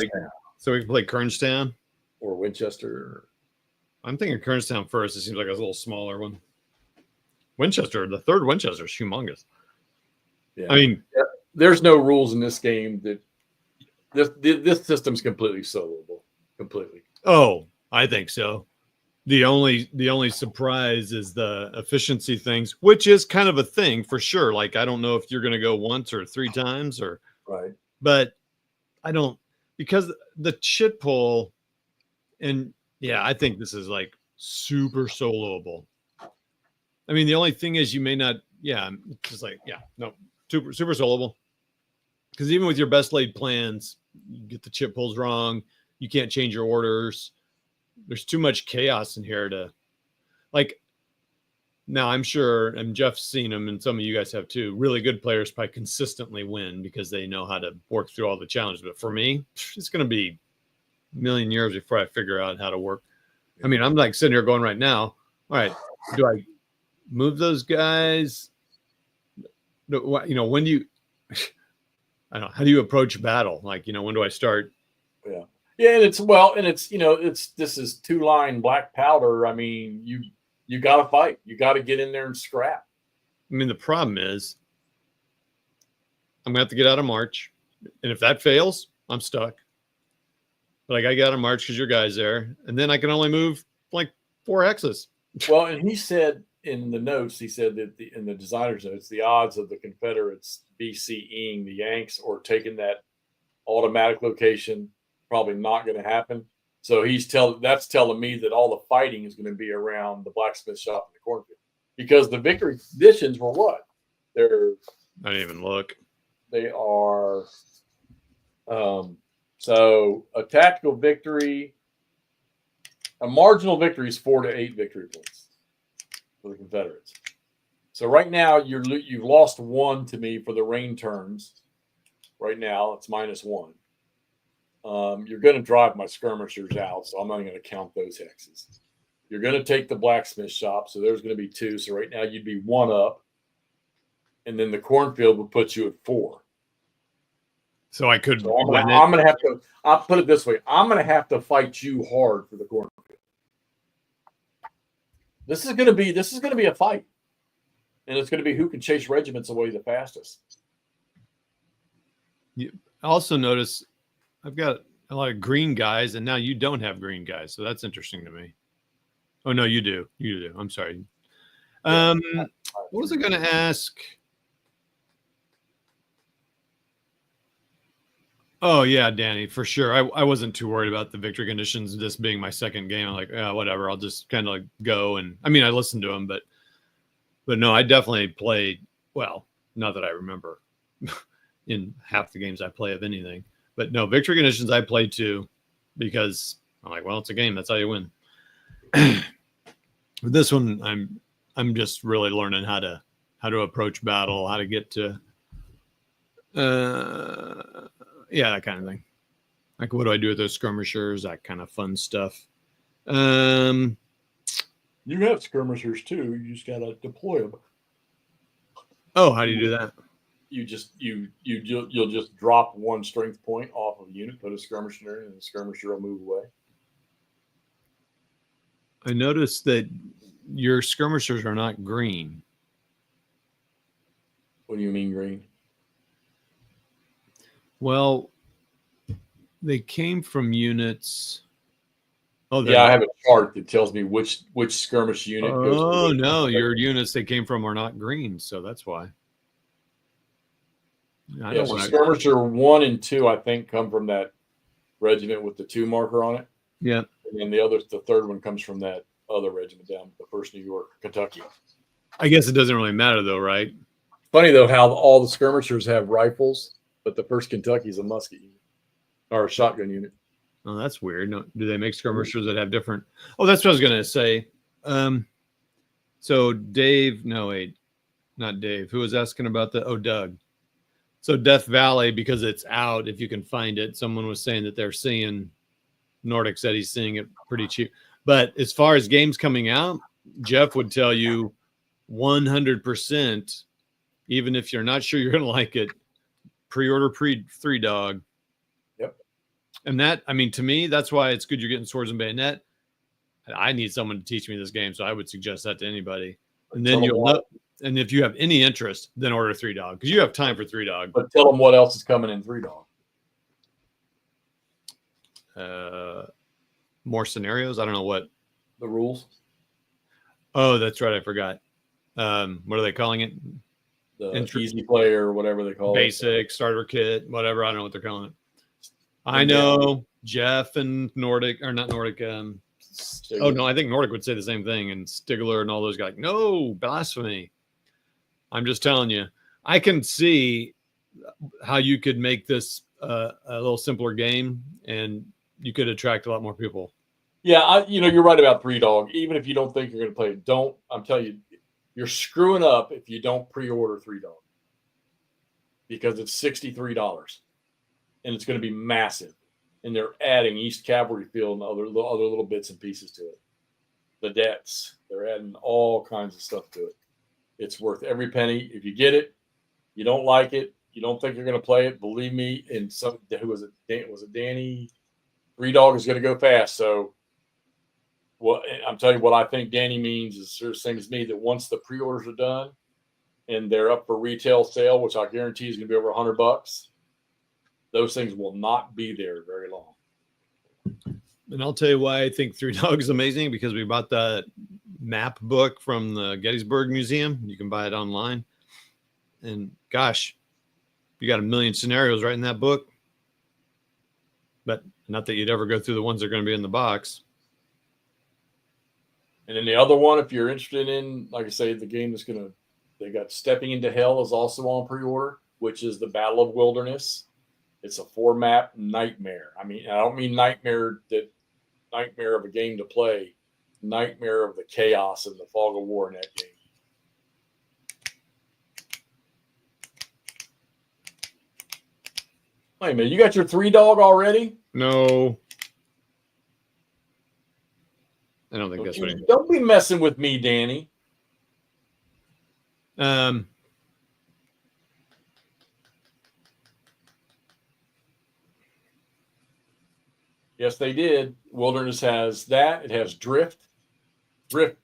play Kernstown or Winchester. I'm thinking Kernstown first. It seems like a little smaller one. Winchester, the third Winchester is humongous. Yeah. I mean, there's no rules in this game that this system's completely soloable. Completely. Oh, I think so. The only surprise is the efficiency things, which is kind of a thing for sure. Like, I don't know if you're going to go once or 3 times or right, but I don't, because the shit pull, and yeah, I think this is like super soloable. I mean, the only thing is you may not, just like, super soloable. Because even with your best laid plans, you get the chip pulls wrong. You can't change your orders. There's too much chaos in here to, like, now I'm sure, and Jeff's seen them, and some of you guys have too, really good players probably consistently win because they know how to work through all the challenges. But for me, it's going to be a million years before I figure out how to work. I mean, I'm like sitting here going right now, all right, do I move those guys? You know, when do you, I don't know, how do you approach battle? Like, you know, when do I start? Yeah. Yeah. And this is 2-line black powder. I mean, you got to fight. You got to get in there and scrap. I mean, the problem is I'm going to have to get out of March. And if that fails, I'm stuck. But I got to get out of March because your guy's there. And then I can only move like 4 hexes. Well, and he said in the notes, he said that in the designer's notes, the odds of the Confederates BCEing the Yanks or taking that automatic location probably not going to happen. So that's telling me that all the fighting is going to be around the blacksmith shop and the cornfield, because the victory conditions were what? I didn't even look. They are so a tactical victory, a marginal victory is 4 to 8 victory points for the Confederates. So right now you've lost 1 to me for the rain turns. Right now it's -1. You're going to drive my skirmishers out, so I'm not going to count those hexes. You're going to take the blacksmith shop, so there's going to be 2. So right now you'd be 1 up, and then the cornfield would put you at 4. So I could. So I'm going to have to. I'll put it this way: I'm going to have to fight you hard for the cornfield. This is going to be a fight, and it's going to be who can chase regiments away the fastest. You also notice I've got a lot of green guys, and now you don't have green guys, so that's interesting to me. Oh no, you do. You do. I'm sorry. What was I going to ask? Oh yeah, Danny, for sure. I wasn't too worried about the victory conditions. This being my second game, I'm like, whatever. I'll just kind of like go. And I mean, I listened to them, but no, I definitely played well. Not that I remember in half the games I play of anything. But no, victory conditions I played too, because I'm like, well, it's a game. That's how you win. With this one, I'm just really learning how to approach battle, how to get to, that kind of thing. Like, what do I do with those skirmishers? That kind of fun stuff. You have skirmishers too. You just gotta deploy them. Oh, how do you do that? You'll just drop 1 strength point off of a unit, put a skirmisher in, and the skirmisher will move away. I noticed that your skirmishers are not green. What do you mean green? Well, they came from units. Oh, yeah, I have a chart that tells me which skirmish unit goes. Oh no, your units they came from are not green, so that's why. I Yeah, don't so want to. skirmisher 1 and 2, I think, come from that regiment with the 2 marker on it. Yeah. And then the third one comes from that other regiment down the 1st New York, Kentucky. I guess it doesn't really matter though, right? Funny though how all the skirmishers have rifles, but the 1st Kentucky is a musket unit or a shotgun unit. Oh, that's weird. No, do they make skirmishers that have different? Oh, that's what I was gonna say. So Dave, no wait, not Dave. Who was asking about the? Oh, Doug. So Death Valley, because it's out, if you can find it. Someone was saying that they're seeing. Nordic said he's seeing it pretty cheap. But as far as games coming out, Jeff would tell you 100%, even if you're not sure you're going to like it, pre-order Three Dog. Yep. And that, I mean, to me, that's why it's good you're getting Swords and Bayonet. I need someone to teach me this game, so I would suggest that to anybody. And then you'll know. And if you have any interest, then order Three Dog because you have time for Three Dog. But tell them what else is coming in Three Dog. More scenarios. I don't know what the rules. Oh, that's right. I forgot. What are they calling it? The easy player or whatever they call Basic, starter kit, whatever. I don't know what they're calling it. I know Jeff and Nordic, or not Nordic. Oh, no, I think Nordic would say the same thing. And Stigler and all those guys, no, blasphemy. I'm just telling you. I can see how you could make this a little simpler game and you could attract a lot more people. Yeah, you're right about Three Dog. Even if you don't think you're going to play it, I'm telling you, you're screwing up if you don't pre-order Three Dog because it's $63 and it's going to be massive. And they're adding East Cavalry Field and other little bits and pieces to it. The debts, they're adding all kinds of stuff to it. It's worth every penny. If you get it, you don't like it, you don't think you're going to play it, believe me. And who was it? Was it Danny? Three Dog is going to go fast. So, I'm telling you what I think Danny means is the same as me, that once the pre-orders are done and they're up for retail sale, which I guarantee is going to be over $100, those things will not be there very long. And I'll tell you why I think Three Dog is amazing, because we bought the map book from the Gettysburg Museum. You can buy it online. And gosh, you got a million scenarios right in that book. But not that you'd ever go through the ones that are going to be in the box. And then the other one, if you're interested in, like I say, the game that's they got Stepping into Hell is also on pre-order, which is the Battle of Wilderness. It's a 4-map nightmare. I mean, I don't mean nightmare of a game to play, nightmare of the chaos and the fog of war in that game. Wait a minute, you got your Three Dog already? No. I don't think that's what he... Don't be messing with me, Danny. Yes, they did. Wilderness has that. It has Drift. God,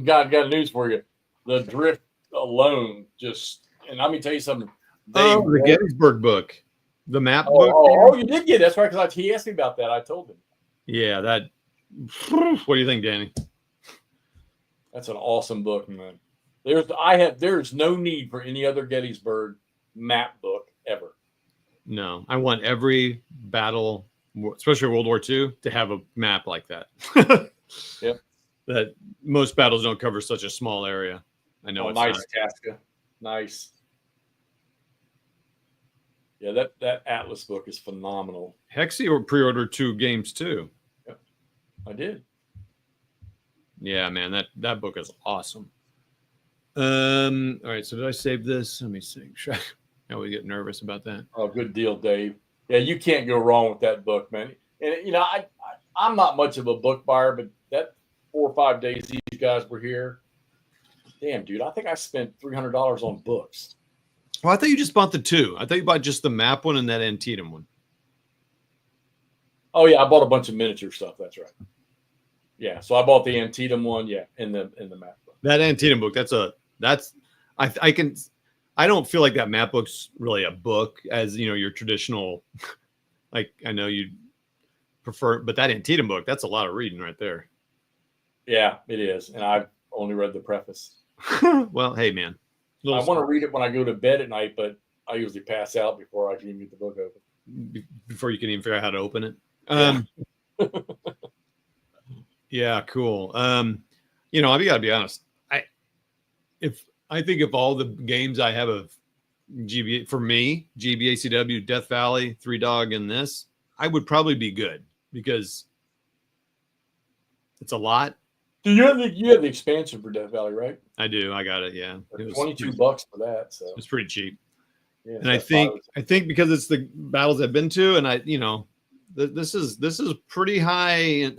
got news for you. The Drift alone just, and let me tell you something. The Gettysburg book. The map book. Oh, you did get it. That's right, because he asked me about that. I told him. Yeah, that. What do you think, Danny? That's an awesome book, man. There's no need for any other Gettysburg map book ever. No, I want every battle, especially World War II, to have a map like that. Yep. That most battles don't cover such a small area. I know. Nice, Casca. Nice. Yeah, that Atlas book is phenomenal. Hexy pre-ordered 2 games too. Yep, I did. Yeah, man, that book is awesome. All right, so did I save this? Let me see. I always get nervous about that. Oh, good deal, Dave. Yeah, you can't go wrong with that book, man. And I'm not much of a book buyer, but that 4 or 5 days these guys were here, damn, dude, I think I spent $300 on books. Well, I thought you just bought the 2. I thought you bought just the map one and that Antietam one. Oh yeah, I bought a bunch of miniature stuff. That's right. Yeah, so I bought the Antietam one, in the map book. That Antietam book, I don't feel like that map book's really a book, as your traditional, like, I know you prefer, but that Antietam book, that's a lot of reading right there. Yeah, it is. And I've only read the preface. Well, hey man. I want to read it when I go to bed at night, but I usually pass out before I can even get the book open. Before you can even figure out how to open it. Yeah, cool. You know, I've got to be honest. I think if all the games I have of GBA for me, GBACW, Death Valley, Three Dog, and this, I would probably be good because it's a lot. Do you have the expansion for Death Valley, right? I do. I got it. Yeah, it was $22 for that. So it's pretty cheap. Yeah, and I think because it's the battles I've been to, and this is pretty high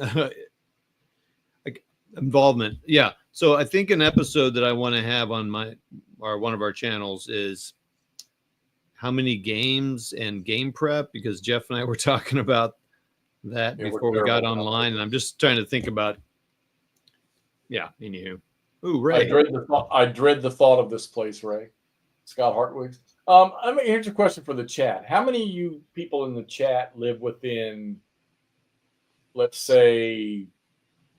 involvement. Yeah. So I think an episode that I want to have on one of our channels is how many games and game prep, because Jeff and I were talking about that before we got online, and I'm just trying to think about. Yeah. Anywho, ooh, Ray. I dread the thought of this place, Ray. Scott Hartwig. Here's a question for the chat. How many of you people in the chat live within, let's say,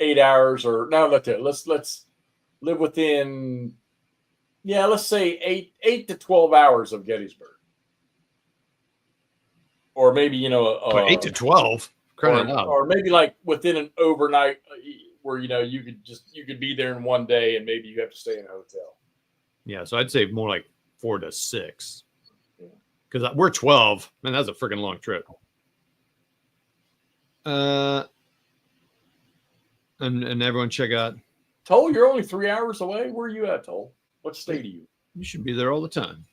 8 hours, or no? Let's live within, let's say 8 to 12 hours of Gettysburg, or maybe 8 to 12, or maybe like within an overnight, where you could be there in one day, and maybe you have to stay in a hotel. Yeah, so I'd say more like 4 to 6, because we're 12, man. That's a freaking long trip. And everyone check out. Toll, you're only 3 hours away. Where are you at, Toll? What state are you? You should be there all the time.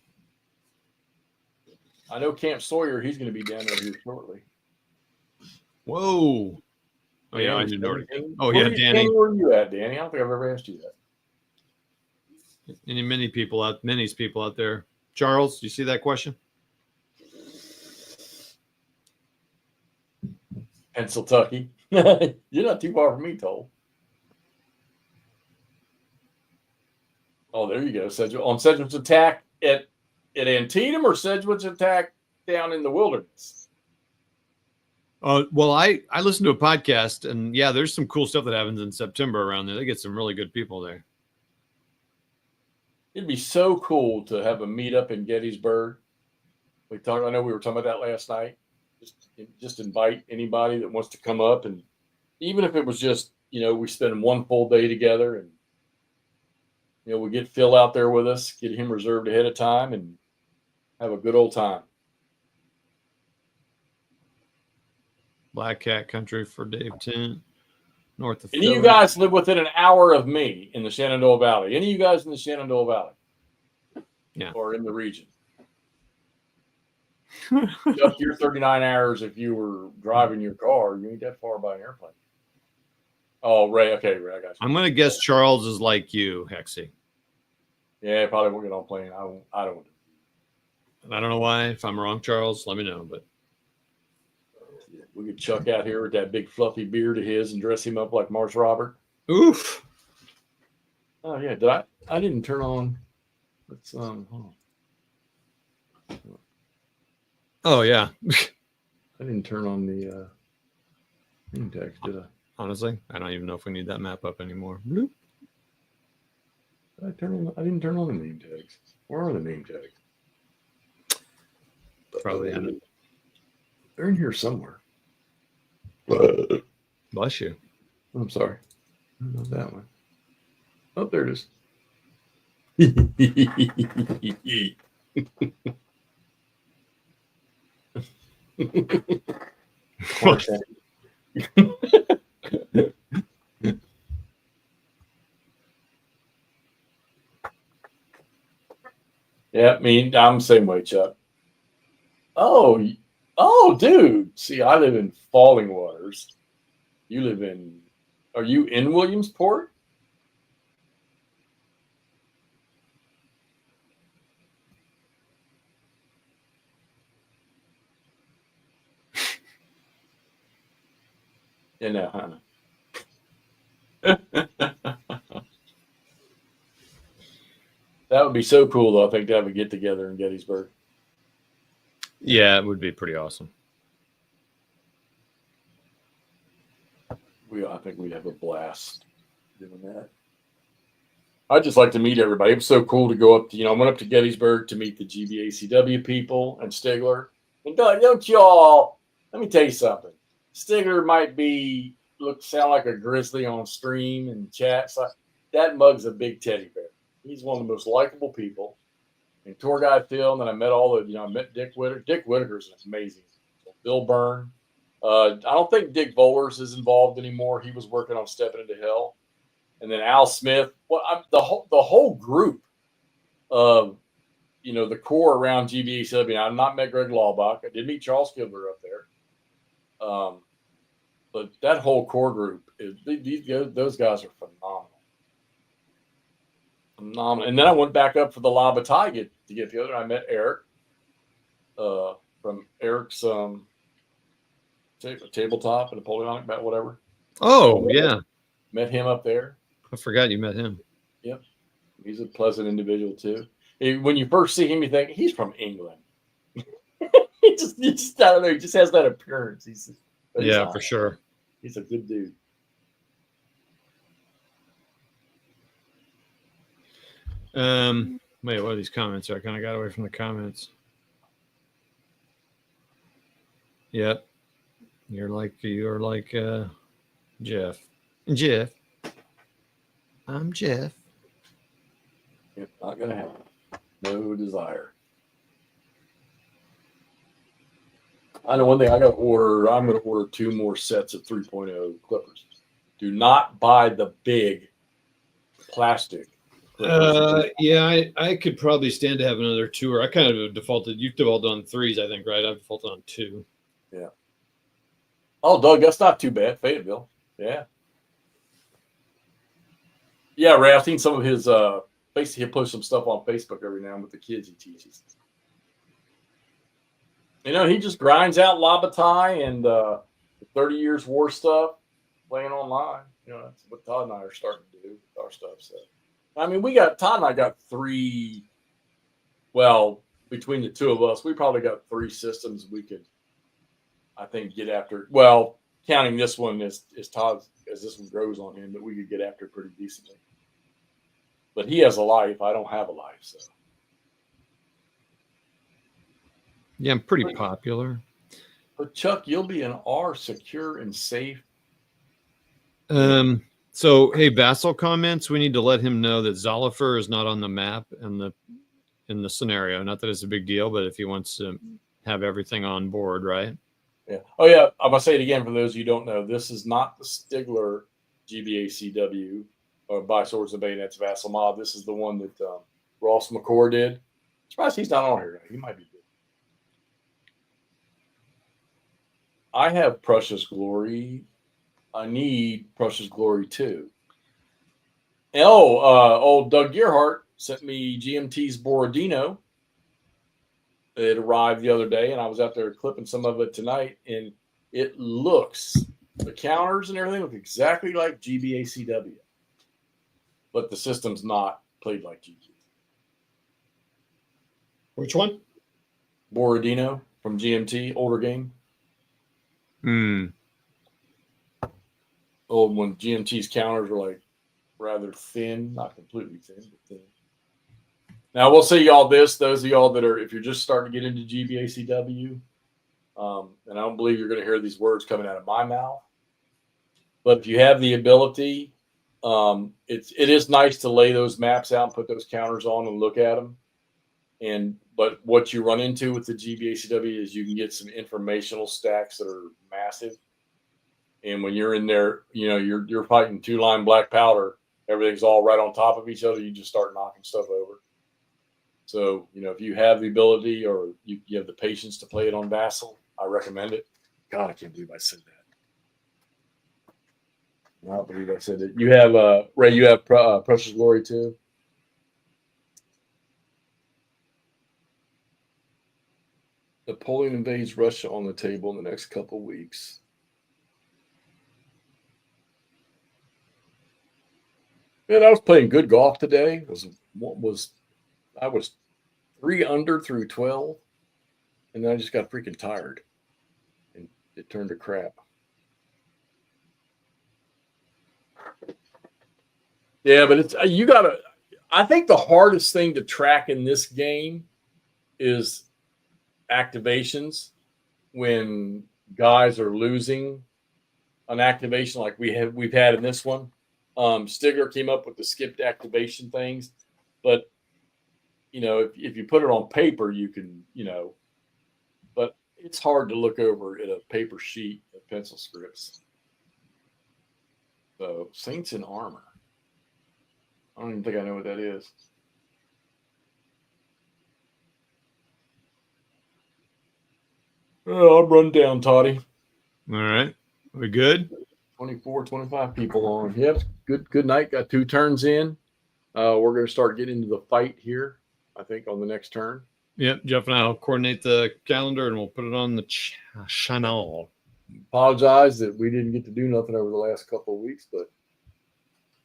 I know Camp Sawyer. He's going to be down there here shortly. Whoa. Oh, yeah, I knew Nordic. Oh, yeah, Danny. Where are you at, Danny? I don't think I've ever asked you that. Many people out there. Charles, do you see that question? Pennsylvania. You're not too far from me, Toll. Oh, there you go. On Sedgwick's attack at Antietam, or Sedgwick's attack down in the wilderness? Well, I listened to a podcast, and yeah, there's some cool stuff that happens in September around there. They get some really good people there. It'd be so cool to have a meetup in Gettysburg. I know we were talking about that last night. Just invite anybody that wants to come up, and even if it was just, we spend one full day together, and we get Phil out there with us, get him reserved ahead of time, and have a good old time. Black Cat Country for Dave Tent, north of. Any of you guys live within an hour of me in the Shenandoah Valley? Any of you guys in the Shenandoah Valley? Yeah. Or in the region? Just your 39 hours if you were driving your car. You ain't that far by an airplane. Oh, Ray. Okay, Ray, I got you. I'm going to guess Charles is like you, Hexy. Yeah, probably won't get on a plane. I don't. I don't know why. If I'm wrong, Charles, let me know. But we could chuck out here with that big fluffy beard of his and dress him up like Marsh Robert. Oof. Oh yeah, I didn't turn on. Let's Oh yeah. I didn't turn on the name tags, did I? Honestly, I don't even know if we need that map up anymore. Bloop. I didn't turn on the name tags. Where are the name tags? Probably they're in here somewhere. Bless you. I'm sorry. Not that one. Oh, there it is. Yeah, I'm the same way, Chuck. Oh, dude. See, I live in Falling Waters. Are you in Williamsport? Yeah, no, huh? That would be so cool, though, I think, to have a get-together in Gettysburg. Yeah, it would be pretty awesome. I think we'd have a blast doing that. I'd just like to meet everybody. It was so cool to go up to, I went up to Gettysburg to meet the GBACW people and Stigler. And don't y'all, let me tell you something. Stigler might sound like a grizzly on stream and chat. So that mug's a big teddy bear. He's one of the most likable people. And tour guide Phil, and then I met I met Dick Whittaker. Dick Whittaker's amazing. Bill Byrne. I don't think Dick Vollers is involved anymore. He was working on Stepping Into Hell. And then Al Smith. Well, the whole group of, the core around GBACW. I've not met Greg Laubach. I did meet Charles Kibler up there. But that whole core group, those guys are phenomenal. Phenomenal. And then I went back up for the La Bataille to get the other. I met Eric from Eric's tabletop and Napoleonic, about whatever. Oh, yeah. Met him up there. I forgot you met him. Yep. He's a pleasant individual, too. When you first see him, you think, he's from England. he just, I don't know, he just has that appearance. He's for sure. He's a good dude. Wait, what are these comments? I kind of got away from the comments. Yep. You're like Jeff. Jeff. I'm Jeff. Yep, not gonna happen. No desire. I know one thing. I'm gonna order 2 more sets of 3.0 clippers. Do not buy the big plastic. Yeah, I could probably stand to have another 2, or I kind of defaulted. You've defaulted on 3s, I think, right? I've defaulted on 2. Yeah. Oh, Doug, that's not too bad. Fayetteville. Yeah. Yeah, Ray, I've seen some of his basically he'll post some stuff on Facebook every now and then with the kids he teaches. He just grinds out La Bataille and the 30 Years War stuff playing online. That's what Todd and I are starting to do with our stuff. So, I mean, Todd and I got 3. Well, between the 2 of us, we probably got 3 systems we could, I think, get after. Well, counting this one as Todd's, as this one grows on him, that we could get after pretty decently. But he has a life. I don't have a life, so. Yeah, I'm pretty popular. But Chuck, you'll be in our secure and safe. So, hey, Vassel comments. We need to let him know that Zolifer is not on the map in the scenario. Not that it's a big deal, but if he wants to have everything on board, right? Yeah. Oh, yeah. I'm going to say it again for those of you who don't know. This is not the Stigler GBACW or by Swords and Bayonets Vassal mod. This is the one that Ross McCord did. I'm surprised he's not on here. He might be good. I have Prussia's Glory. I need Prussia's Glory too. Old Doug Gearhart sent me GMT's Borodino. It arrived the other day, and I was out there clipping some of it tonight, and it looks, the counters and everything look exactly like GBACW. But the system's not played like GG. Which one? Borodino from GMT, older game. Old when GMT's counters were like rather thin, not completely thin, but thin. Now, we'll say y'all this, those of y'all that are, if you're just starting to get into GBACW, and I don't believe you're going to hear these words coming out of my mouth, but if you have the ability, it is nice to lay those maps out and put those counters on and look at them. But what you run into with the GBACW is you can get some informational stacks that are massive. And when you're in there, you're fighting 2-line black powder. Everything's all right on top of each other. You just start knocking stuff over. So, if you have the ability or you have the patience to play it on Vassal, I recommend it. God, I can't believe I said that. I don't believe I said it. You have, Ray, you have Prussia's Glory too? Napoleon invades Russia on the table in the next couple of weeks. Man, I was playing good golf today. I was 3 under through 12, and then I just got freaking tired, and it turned to crap. Yeah, but it's you gotta. I think the hardest thing to track in this game is activations when guys are losing an activation like we've had in this one. Stigler came up with the skipped activation things, but if you put it on paper, you can, but it's hard to look over at a paper sheet of pencil scripts. So Saints in Armor. I don't even think I know what that is. Oh, I'll run down, Toddy. All right. We good? 24, 25 people on. Yep. Good night. Got 2 turns in. We're going to start getting into the fight here, I think, on the next turn. Yep. Jeff and I will coordinate the calendar and we'll put it on the channel. Apologize that we didn't get to do nothing over the last couple of weeks, but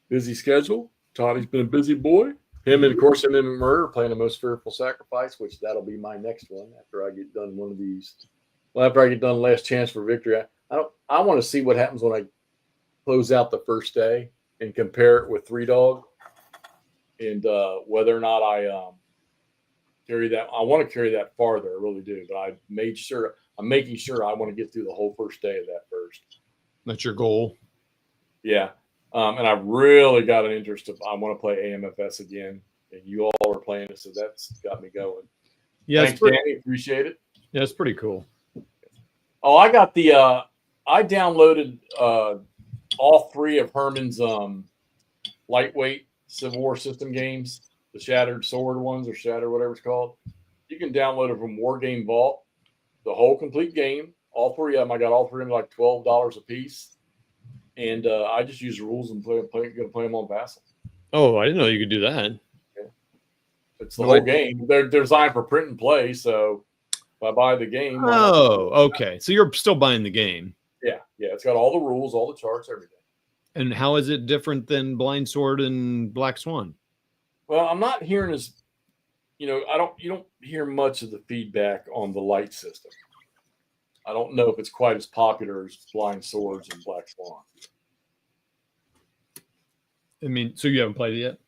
busy schedule. Toddy's been a busy boy. Him and, of course, him and McMurray are playing the Most Fearful Sacrifice, which that'll be my next one after I get done one of these. Well, after I get done Last Chance for Victory, I want to see what happens when I close out the first day and compare it with 3 Dog, and whether or not I carry that. I want to carry that farther. I really do, but I'm making sure I want to get through the whole first day of that first. That's your goal. Yeah. And I've really got an interest I want to play AMFS again, and you all are playing it, so that's got me going. Yeah, thanks, Danny. Appreciate it. Yeah, it's pretty cool. Oh, I got the I downloaded all 3 of Herman's lightweight Civil War system games, the Shattered Sword ones or Shattered whatever it's called. You can download it from War Game Vault, the whole complete game, all 3 of them. I got all 3 of them like $12 a piece. And I just use rules and going to play them on Vassel. Oh, I didn't know you could do that. Yeah. It's the whole game. They're designed for print and play, so if I buy the game. Oh, okay. So you're still buying the game. Yeah. It's got all the rules, all the charts, everything. And how is it different than Blind Sword and Black Swan? Well, I'm not hearing you don't hear much of the feedback on the light system. I don't know if it's quite as popular as Blind Swords and Black Swan. I mean, so you haven't played it yet?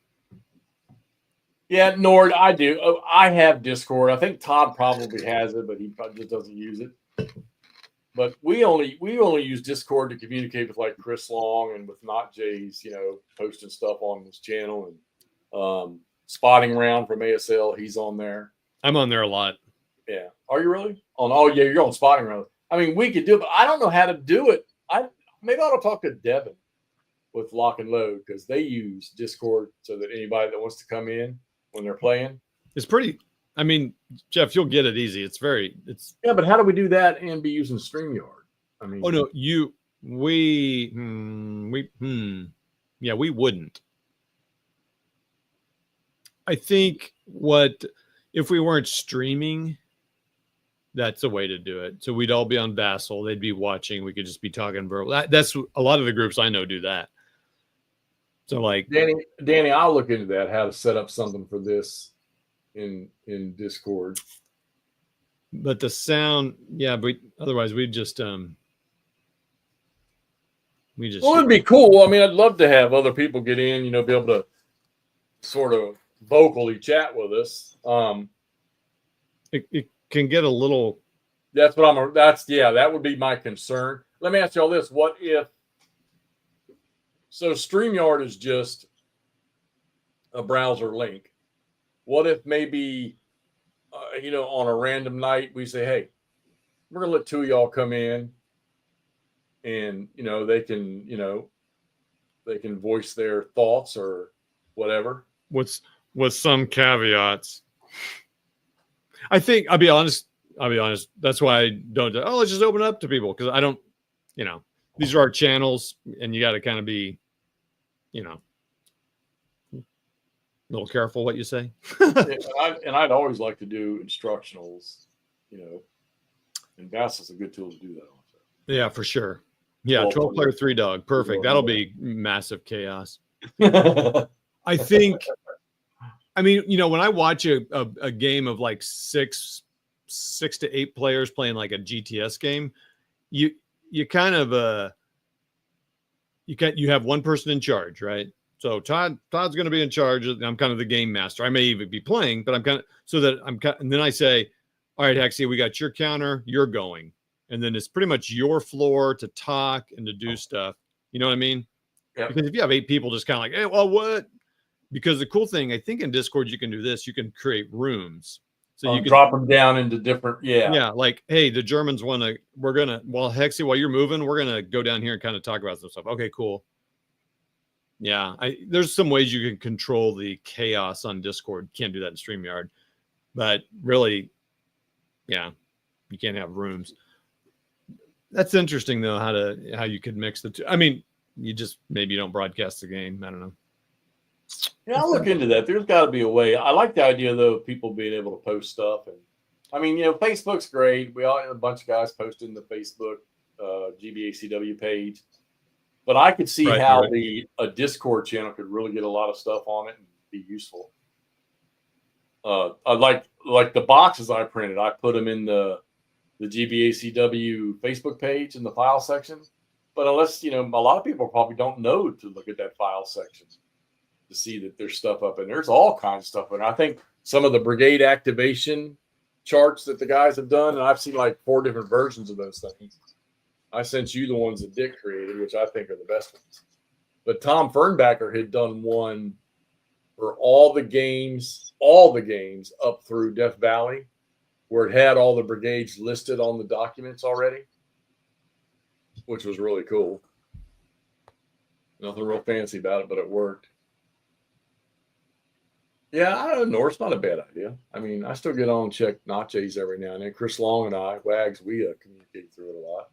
Yeah, Nord, I do. I have Discord. I think Todd probably has it, but he probably just doesn't use it. But we only use Discord to communicate with like Chris Long and with Not Jay's, posting stuff on his channel, and Spotting Round from ASL. He's on there. I'm on there a lot. Yeah. Are you really? Oh yeah, you're on Spotting Round. I mean, we could do it, but I don't know how to do it. Maybe I ought to talk to Devin with Lock and Load, because they use Discord so that anybody that wants to come in when they're playing. It's pretty. I mean, Jeff, you'll get it easy. Yeah, but how do we do that and be using StreamYard? I mean, oh no, we wouldn't. I think if we weren't streaming, that's a way to do it. So we'd all be on Vassal. They'd be watching. We could just be talking verbal. That's a lot of the groups I know do that. So like Danny, I'll look into that, how to set up something for this in Discord. But the sound, yeah, but otherwise we'd just well, it'd be cool. I mean, I'd love to have other people get in, be able to sort of vocally chat with us. It can get a little. That would be my concern. Let me ask you all this. What if, so StreamYard is just a browser link. What if maybe, on a random night we say, hey, we're going to let 2 of y'all come in and, they can voice their thoughts or whatever. With some caveats. I think I'll be honest. That's why I don't. Let's just open it up to people, because I don't. These are our channels, and you got to kind of be, a little careful what you say. and I'd always like to do instructionals, and Vassel's a good tool to do that on. So. Yeah, for sure. Yeah, 12-player 3 Dog, perfect. That'll be massive chaos. I think. I mean, when I watch a game of like six to 8 players playing like a GTS game, you kind of you have one person in charge, right? So Todd's going to be in charge. I'm kind of the game master. I may even be playing, but I'm kind of and then I say, all right, Hexy, we got your counter, you're going. And then it's pretty much your floor to talk and to do stuff. You know what I mean? Yep. Because if you have 8 people just kind of like, hey, well, what? Because the cool thing, I think in Discord, you can do this. You can create rooms. So you can drop them down into different, yeah, like, hey, the Germans want to, Hexy, while you're moving, we're going to go down here and kind of talk about some stuff. Okay, cool. Yeah, there's some ways you can control the chaos on Discord. Can't do that in StreamYard. But really, yeah, you can't have rooms. That's interesting, though, how you could mix the two. I mean, maybe you don't broadcast the game. I don't know. Yeah, I'll look into that. There's got to be a way. I like the idea, though, of people being able to post stuff. And I mean, Facebook's great. We all have a bunch of guys posting the Facebook GBACW page. But I could see how a Discord channel could really get a lot of stuff on it and be useful. I like the boxes I printed. I put them in the GBACW Facebook page in the file section. But unless, a lot of people probably don't know to look at that file section to see that there's stuff up, and there's all kinds of stuff. And I think some of the brigade activation charts that the guys have done, and I've seen like 4 different versions of those things. I sent you the ones that Dick created, which I think are the best ones. But Tom Fernbacker had done one for all the games up through Death Valley, where it had all the brigades listed on the documents already, which was really cool. Nothing real fancy about it, but it worked. Yeah, I don't know. It's not a bad idea. I mean, I still get on and check Naches every now and then. Chris Long and I, Wags, we communicate through it a lot.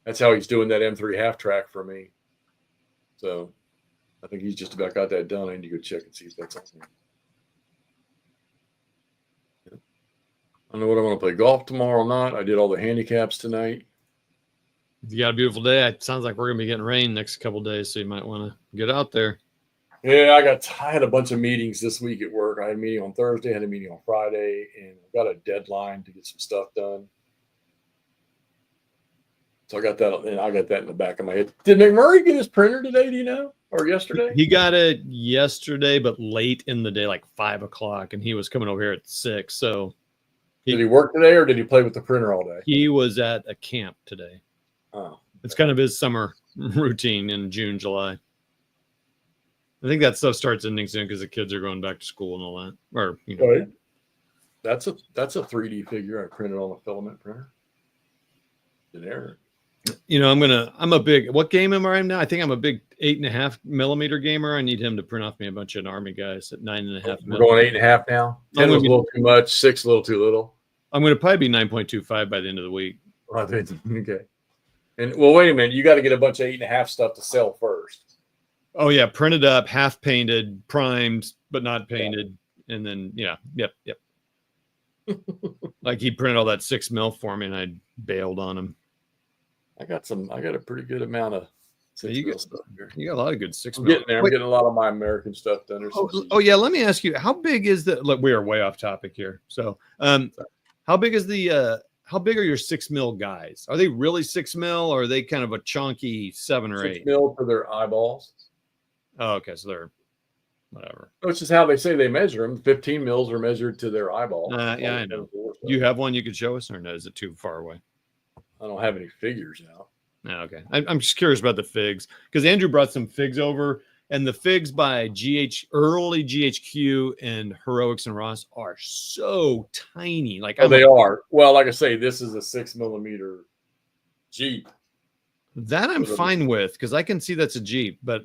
That's how he's doing that M3 half track for me. So I think he's just about got that done. I need to go check and see if that's on there. I don't know what I want to play golf tomorrow or not. I did all the handicaps tonight. You got a beautiful day. It sounds like we're going to be getting rain next couple of days, so you might want to get out there. Yeah, I had a bunch of meetings this week at work. I had a meeting on Thursday, I had a meeting on Friday, and I've got a deadline to get some stuff done. So I got that in the back of my head. Did McMurray get his printer today, do you know? Or yesterday? He got it yesterday, but late in the day, like 5 o'clock, and he was coming over here at 6. So did he work today, or did he play with the printer all day? He was at a camp today. Oh. It's kind of his summer routine in June, July. I think that stuff starts ending soon because the kids are going back to school and all that. Or right. That's a 3D figure I printed on a filament printer. Generic. What game am I in now? I think I'm a big 8.5 millimeter gamer. I need him to print off me a bunch of Army guys at 9.5. We're going 8.5 now. 10 was a little too much. 6 a little too little. I'm going to probably be 9.25 by the end of the week. Okay. And well, wait a minute. You got to get a bunch of 8.5 stuff to sell first. Oh yeah, printed up, half painted, primed but not painted, and then yep. Like he printed all that 6 mil for me, and I bailed on him. I got a pretty good amount of 6 mil stuff here. You got a lot of good 6 mil. I'm getting there. I'm getting a lot of my American stuff done. Oh yeah, let me ask you, how big is the? Look, we are way off topic here. So, how big is the? How big are your 6 mil guys? Are they really 6 mil, or are they kind of a chunky 7 or 8? 6 mil for their eyeballs. Oh, okay, so they're whatever. Which is how they say they measure them. 15 mils are measured to their eyeball. Yeah, I know. Do you have one you could show us, or no? Is it too far away? I don't have any figures out. No, okay. I'm just curious about the figs because Andrew brought some figs over, and the figs by early GHQ and Heroics and Ross are so tiny. Like they are. Well, like I say, this is a 6 millimeter Jeep. That I'm fine with because I can see that's a Jeep, but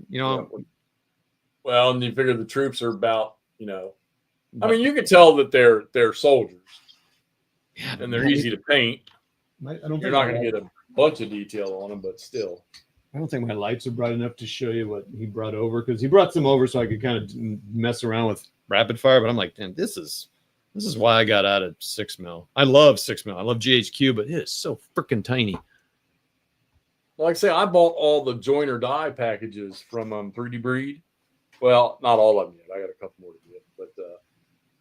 well, and you figure the troops are about, I mean, you can tell that they're soldiers. Yeah, and they're easy to paint. You're not going to get a bunch of detail on them, but still. I don't think my lights are bright enough to show you what he brought over because he brought some over so I could kind of mess around with rapid fire. But I'm like, damn, this is why I got out of 6 mil. I love 6 mil. I love GHQ, but it is so freaking tiny. Like I say, I bought all the joiner die packages from 3D Breed. Well, not all of them yet. I got a couple more to get, but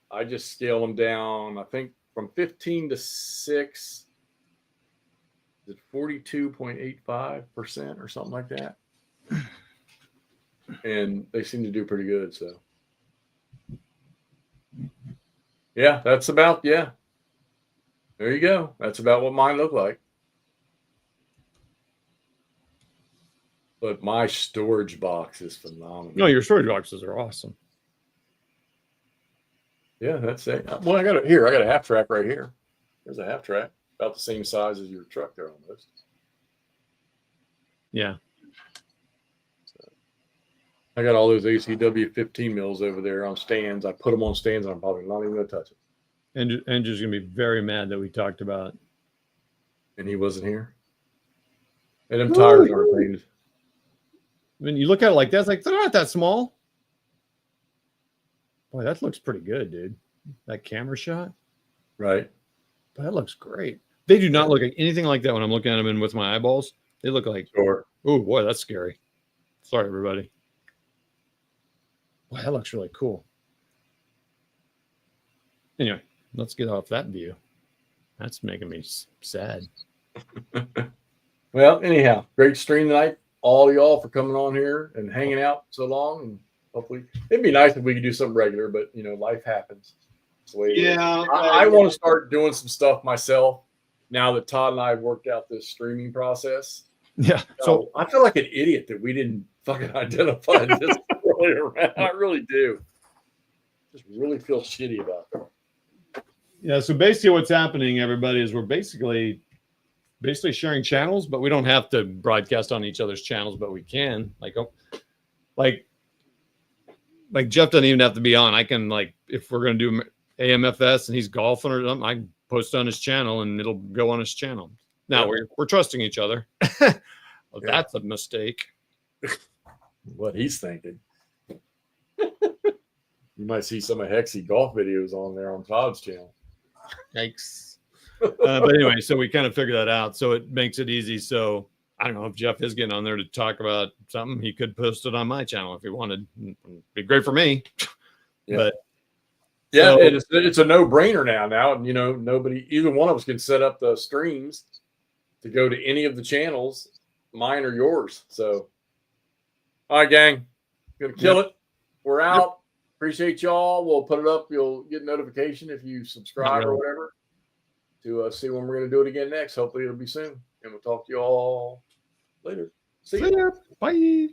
I just scale them down. I think from 15 to 6. Is it 42.85% or something like that? and they seem to do pretty good. So, yeah, that's about, yeah. There you go. That's about what mine look like. But my storage box is phenomenal. No, your storage boxes are awesome. Yeah, that's it. Well, I got it here. I got a half track right here. There's a half track, about the same size as your truck there almost. Yeah. So, I got all those ACW 15 mils over there on stands. I put them on stands, and I'm probably not even going to touch it. Andrew's going to be very mad that we talked about. And he wasn't here. And them tires aren't painted. When you look at it like that, it's like, they're not that small. Boy, that looks pretty good, dude. That camera shot. Right. But that looks great. They do not look like anything like that when I'm looking at them in with my eyeballs. They look like, Sure. Oh, boy, that's scary. Sorry, everybody. Boy, that looks really cool. Anyway, let's get off that view. That's making me sad. Well, anyhow, great stream tonight. All y'all for coming on here and hanging out so long. And hopefully, it'd be nice if we could do something regular, but, life happens. That's the way it is. I want to start doing some stuff myself now that Todd and I have worked out this streaming process. Yeah. So I feel like an idiot that we didn't fucking identify this earlier. I really do. Just really feel shitty about that. Yeah. So basically, what's happening, everybody, is we're basically sharing channels, but we don't have to broadcast on each other's channels, but we can. Like Jeff doesn't even have to be on. I can, if we're going to do AMFS and he's golfing or something, I can post on his channel and it'll go on his channel. Now we're trusting each other. Well, that's a mistake. What he's thinking. You might see some of Hexy golf videos on there on Todd's channel. Yikes. But anyway, so we kind of figured that out. So it makes it easy. So I don't know if Jeff is getting on there to talk about something. He could post it on my channel if he wanted. It'd be great for me. Yeah. But yeah, it's a no-brainer now. Nobody, either one of us can set up the streams to go to any of the channels, mine or yours. So, all right, gang, gonna kill it. We're out. Yep. Appreciate y'all. We'll put it up. You'll get notification if you subscribe or whatever to see when we're going to do it again next. Hopefully it'll be soon. And we'll talk to you all later. See you. Bye.